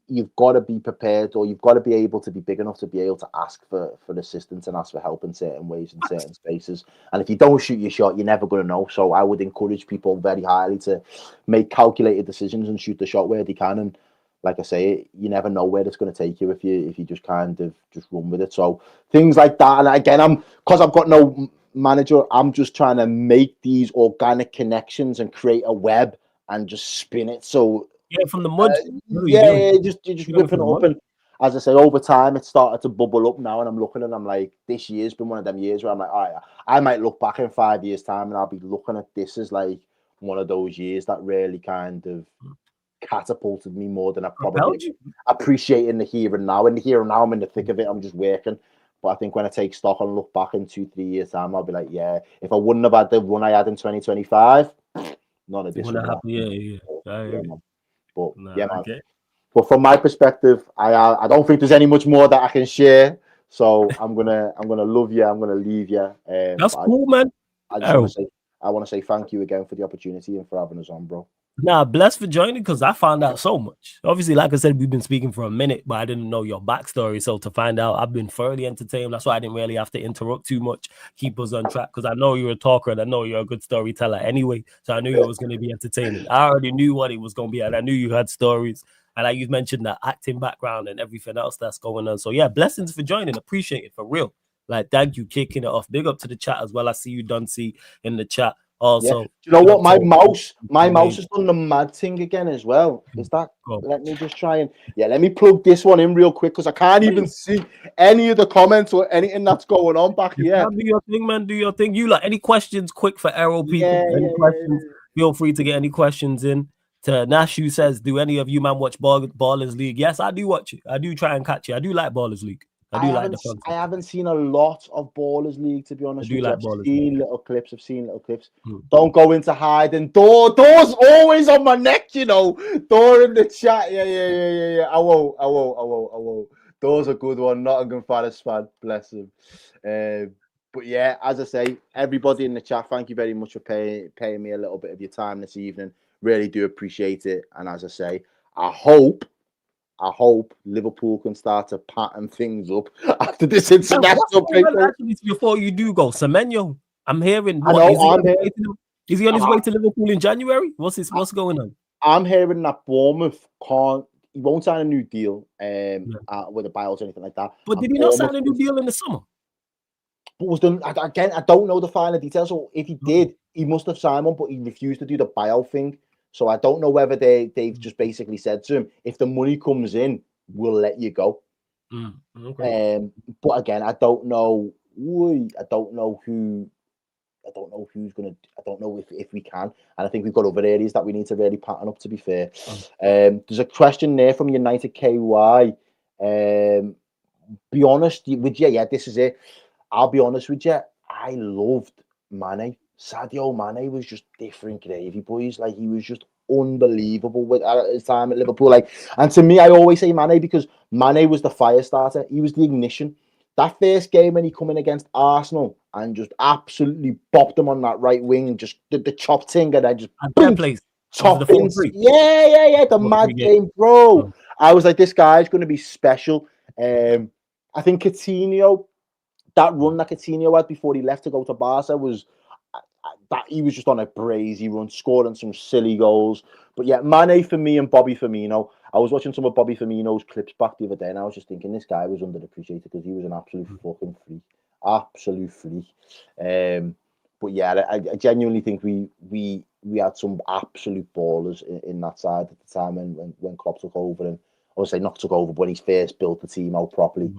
Speaker 6: you've got to be prepared, or you've got to be able to be big enough to be able to ask for assistance and ask for help in certain ways, in certain spaces. And if you don't shoot your shot, you're never going to know. So I would encourage people very highly to make calculated decisions and shoot the shot where they can. And like I say, you never know where it's going to take you if you just kind of just run with it. So things like that. And again, because I've got no manager, I'm just trying to make these organic connections and create a web and just spin it. So
Speaker 5: from the mud.
Speaker 6: You're just whipping it up. And as I said, over time, it started to bubble up now. And I'm looking and I'm like, this year's been one of them years where I'm like, all right, I might look back in 5 years' time and I'll be looking at this as like one of those years that really kind of catapulted me more than I probably appreciate in the here and now. In the here and now, I'm in the thick of it. I'm just working. But I think when I take stock and look back in 2-3 years' time, I'll be like, yeah, if I wouldn't have had the run I had in 2025, none of this would happen.
Speaker 5: Yeah.
Speaker 6: But man. Okay. But from my perspective, I don't think there's any much more that I can share. So I'm gonna love you. I'm gonna leave you.
Speaker 5: That's cool, man.
Speaker 6: I want to say thank you again for the opportunity and for having us on, bro.
Speaker 5: Nah, blessed for joining because I found out so much. Obviously, like I said, we've been speaking for a minute, but I didn't know your backstory. So to find out, I've been thoroughly entertained. That's why I didn't really have to interrupt too much, keep us on track, because I know you're a talker and I know you're a good storyteller anyway. So I knew it was going to be entertaining. I already knew what it was going to be, and I knew you had stories. And like you mentioned, that acting background and everything else that's going on. So yeah, blessings for joining. Appreciate it for real. Like, thank you, kicking it off. Big up to the chat as well. I see you, Dunsey, in the chat. Also,
Speaker 6: do you know what? My mouse has done the mad thing again as well. Is that? Let me just try and let me plug this one in real quick because I can't even see any of the comments or anything that's going on back here.
Speaker 5: Do your thing, man. Do your thing. You like any questions? Quick for Errol people. Any questions? Feel free to get any questions in. To Nashu says, do any of you man watch Ballers League? Yes, I do watch it. I do try and catch it. I do like Ballers League. I
Speaker 6: haven't seen a lot of Ballers League, to be honest with you. I've seen little clips. Don't go into hiding. Door's always on my neck, Door in the chat. Yeah. I won't. Those are good one. Nottingham Forest fan, bless him. But yeah, as I say, everybody in the chat, thank you very much for paying me a little bit of your time this evening. Really do appreciate it. And as I say, I hope Liverpool can start to pattern things up after this international break.
Speaker 5: Actually, before you do go, Semenyo, I'm hearing
Speaker 6: I
Speaker 5: what
Speaker 6: know,
Speaker 5: is he on his way to Liverpool in January? What's going on?
Speaker 6: I'm hearing that Bournemouth he won't sign a new deal with a buyout or anything like that.
Speaker 5: But did he not sign a new deal in the summer?
Speaker 6: What was done again? I don't know the finer details. So if he did, he must have signed one, but he refused to do the buyout thing. So I don't know whether they've just basically said to him, if the money comes in, we'll let you go.
Speaker 5: Okay.
Speaker 6: But again, I don't know. I don't know who's gonna. I don't know if we can. And I think we've got other areas that we need to really pattern up. To be fair, there's a question there from United KY. Be honest with you. Yeah, this is it. I'll be honest with you. I loved Mane. Sadio Mane was just different gravy, boys. Like, he was just unbelievable at his time at Liverpool. Like, and to me, I always say Mane because Mane was the fire starter. He was the ignition. That first game when he come in against Arsenal and just absolutely bopped them on that right wing and just did the chop thing and then just boom, top ins. Yeah. The mad game, bro. I was like, this guy's going to be special. I think Coutinho, that run that Coutinho had before he left to go to Barca was that he was just on a brazy run, scoring some silly goals. But yeah, Mane for me and Bobby Firmino. I was watching some of Bobby Firmino's clips back the other day, and I was just thinking this guy was underappreciated because he was an absolute fucking freak, absolute freak. But yeah, I genuinely think we had some absolute ballers in that side at the time when Klopp took over, and I would say not took over, but when he first built the team out properly.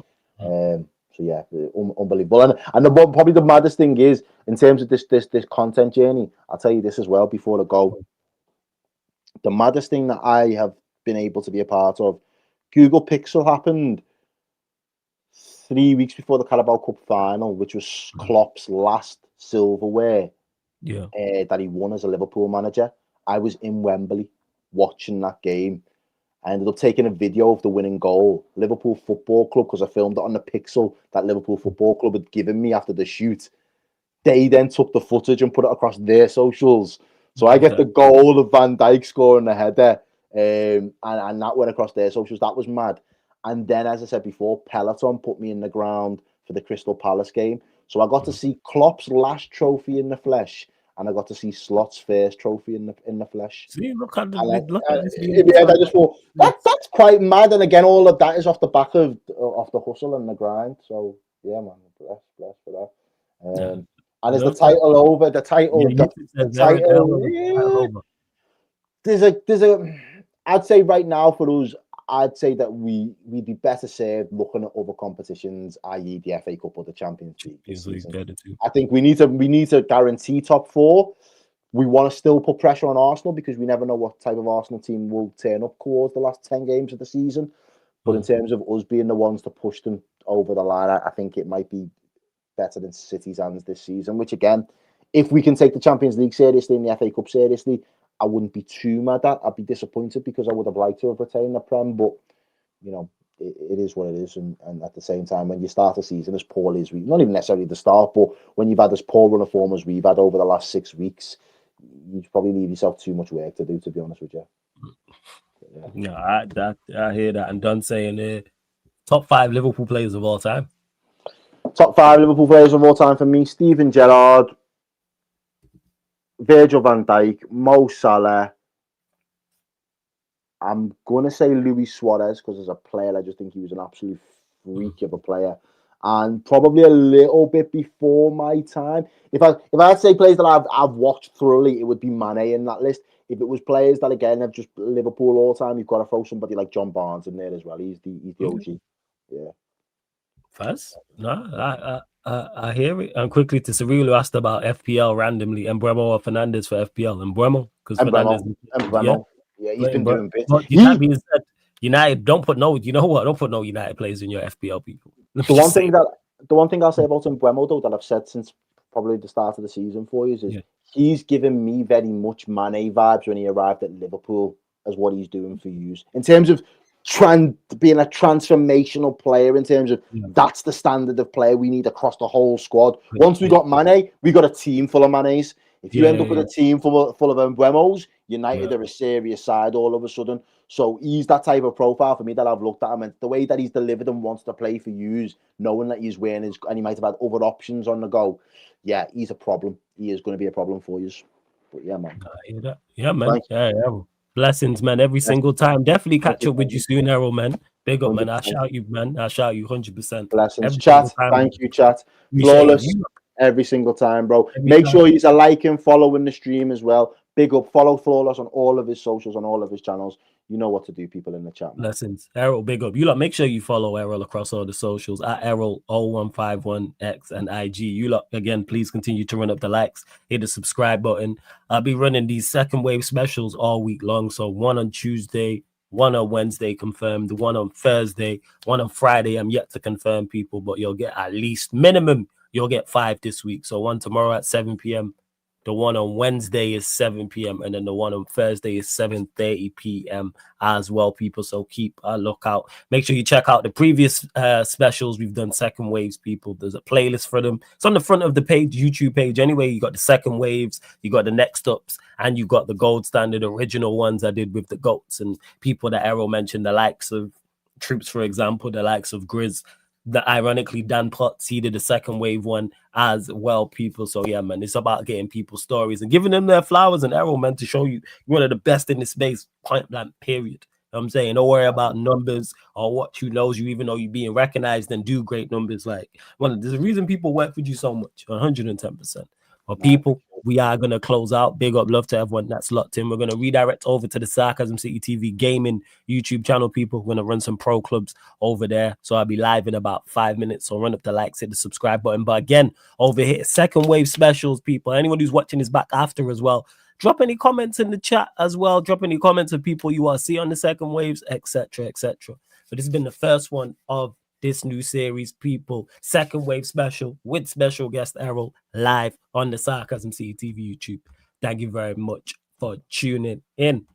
Speaker 6: So yeah, unbelievable. And probably the maddest thing is in terms of this content journey. I'll tell you this as well before I go. The maddest thing that I have been able to be a part of, Google Pixel happened 3 weeks before the Carabao Cup final, which was Klopp's last silverware. That he won as a Liverpool manager. I was in Wembley watching that game. I ended up taking a video of the winning goal, Liverpool Football Club, because I filmed it on the Pixel that Liverpool Football Club had given me after the shoot. They then took the footage and put it across their socials. So I get the goal of Van Dijk scoring the header, and that went across their socials. That was mad. And then, as I said before, Peloton put me in the ground for the Crystal Palace game. So I got to see Klopp's last trophy in the flesh, and I got to see Slot's first trophy in the flesh.
Speaker 5: See, look at this.
Speaker 6: I just thought that's quite mad. And again, all of that is off the back of the hustle and the grind. So yeah, man, bless for that. And is the title over? The title. There's a. I'd say right now for us, I'd say that we'd be better served looking at other competitions, i.e. the FA Cup or the Champions League. I think we need to guarantee top four. We want to still put pressure on Arsenal because we never know what type of Arsenal team will turn up towards the last 10 games of the season. But in terms of us being the ones to push them over the line, I think it might be better than City's hands this season, which again, if we can take the Champions League seriously and the FA Cup seriously, I wouldn't be too mad at. I'd be disappointed because I would have liked to have retained the Prem, but you know, it is what it is. And at the same time, when you start a season as poorly as not even necessarily the start, but when you've had as poor run of form as we've had over the last 6 weeks, you probably leave yourself too much work to do, to be honest with you.
Speaker 5: No, I hear that. And done saying top 5 Liverpool players of all time.
Speaker 6: Top 5 Liverpool players of all time for me: Steven Gerrard, Virgil van Dijk, Mo Salah. I'm going to say Luis Suarez because as a player, I just think he was an absolute freak of a player. And probably a little bit before my time. If I had to say players that I've watched thoroughly, it would be Mane in that list. If it was players that, again, have just Liverpool all time, you've got to throw somebody like John Barnes in there as well. He's the OG. Yeah.
Speaker 5: First? No, I hear it. And quickly to Cyril, who asked about FPL randomly, Mbeumo or Fernandes for FPL. Mbeumo, because Fernandes.
Speaker 6: Yeah, he's been doing bits.
Speaker 5: But that being said, United, don't put no United players in your FPL, people.
Speaker 6: The one thing I'll say about Mbeumo, though, that I've said since probably the start of the season for you is he's given me very much Mane vibes when he arrived at Liverpool as what he's doing for you. In terms of being a transformational player in terms of that's the standard of player we need across the whole squad. Once we got Mane, we got a team full of Manes. If you end up with a team full of Mbeuemos, United are a serious side all of a sudden. So he's that type of profile for me that I've looked at him, and the way that he's delivered and wants to play for yous, knowing that he's winning and he might have had other options on the go. Yeah, he's a problem. He is going to be a problem for you. But yeah, man.
Speaker 5: Yeah, man. Yeah. Blessings, man. Every single time. Definitely catch up with you soon, Errol, man. Big up, 100%. Man. I shout you, man. I shout you 100%.
Speaker 6: Blessings. Chat. Thank you, chat. Flawless every single time, bro. Make sure you like and following the stream as well. Big up. Follow Flawless on all of his socials, on all of his channels. You know what to do, people in the chat. Man.
Speaker 5: Blessings. Errol, big up. You lot, make sure you follow Errol across all the socials at Errol0151X and IG. You lot, again, please continue to run up the likes, hit the subscribe button. I'll be running these second wave specials all week long. So one on Tuesday, one on Wednesday confirmed, one on Thursday, one on Friday. I'm yet to confirm people, but you'll get at least minimum, you'll get 5 this week. So one tomorrow at 7 p.m. The one on Wednesday is 7 p.m. and then the one on Thursday is 7:30 p.m. as well, people. So keep a lookout. Make sure you check out the previous specials. We've done second waves, people. There's a playlist for them. It's on the front of the page, YouTube page. Anyway, you got the second waves, you got the next ups, and you got the gold standard original ones I did with the GOATs and people that Errol mentioned, the likes of Troops, for example, the likes of Grizz. That ironically Dan Potts, he did the second wave one as well, people. So yeah, man, it's about getting people stories and giving them their flowers. And Errol, man, to show you one of the best in this space, point blank, period. You know what I'm saying, don't worry about numbers or what you knows you, even though you're being recognized and do great numbers. Like, well, there's a reason people work with you so much, 110%. But people, we are going to close out. Big up, love to everyone that's locked in. We're going to redirect over to the Sarcasm City TV gaming YouTube channel, people. We're going to run some pro clubs over there. So I'll be live in about 5 minutes. So run up the likes, hit the subscribe button. But again, over here, second wave specials, people. Anyone who's watching is back after as well. Drop any comments in the chat as well. Drop any comments of people you want to see on the second waves, etc., etc. So this has been the first one of this new series, people. Second wave special with special guest Errol live on the Sarcasm City TV YouTube. Thank you very much for tuning in.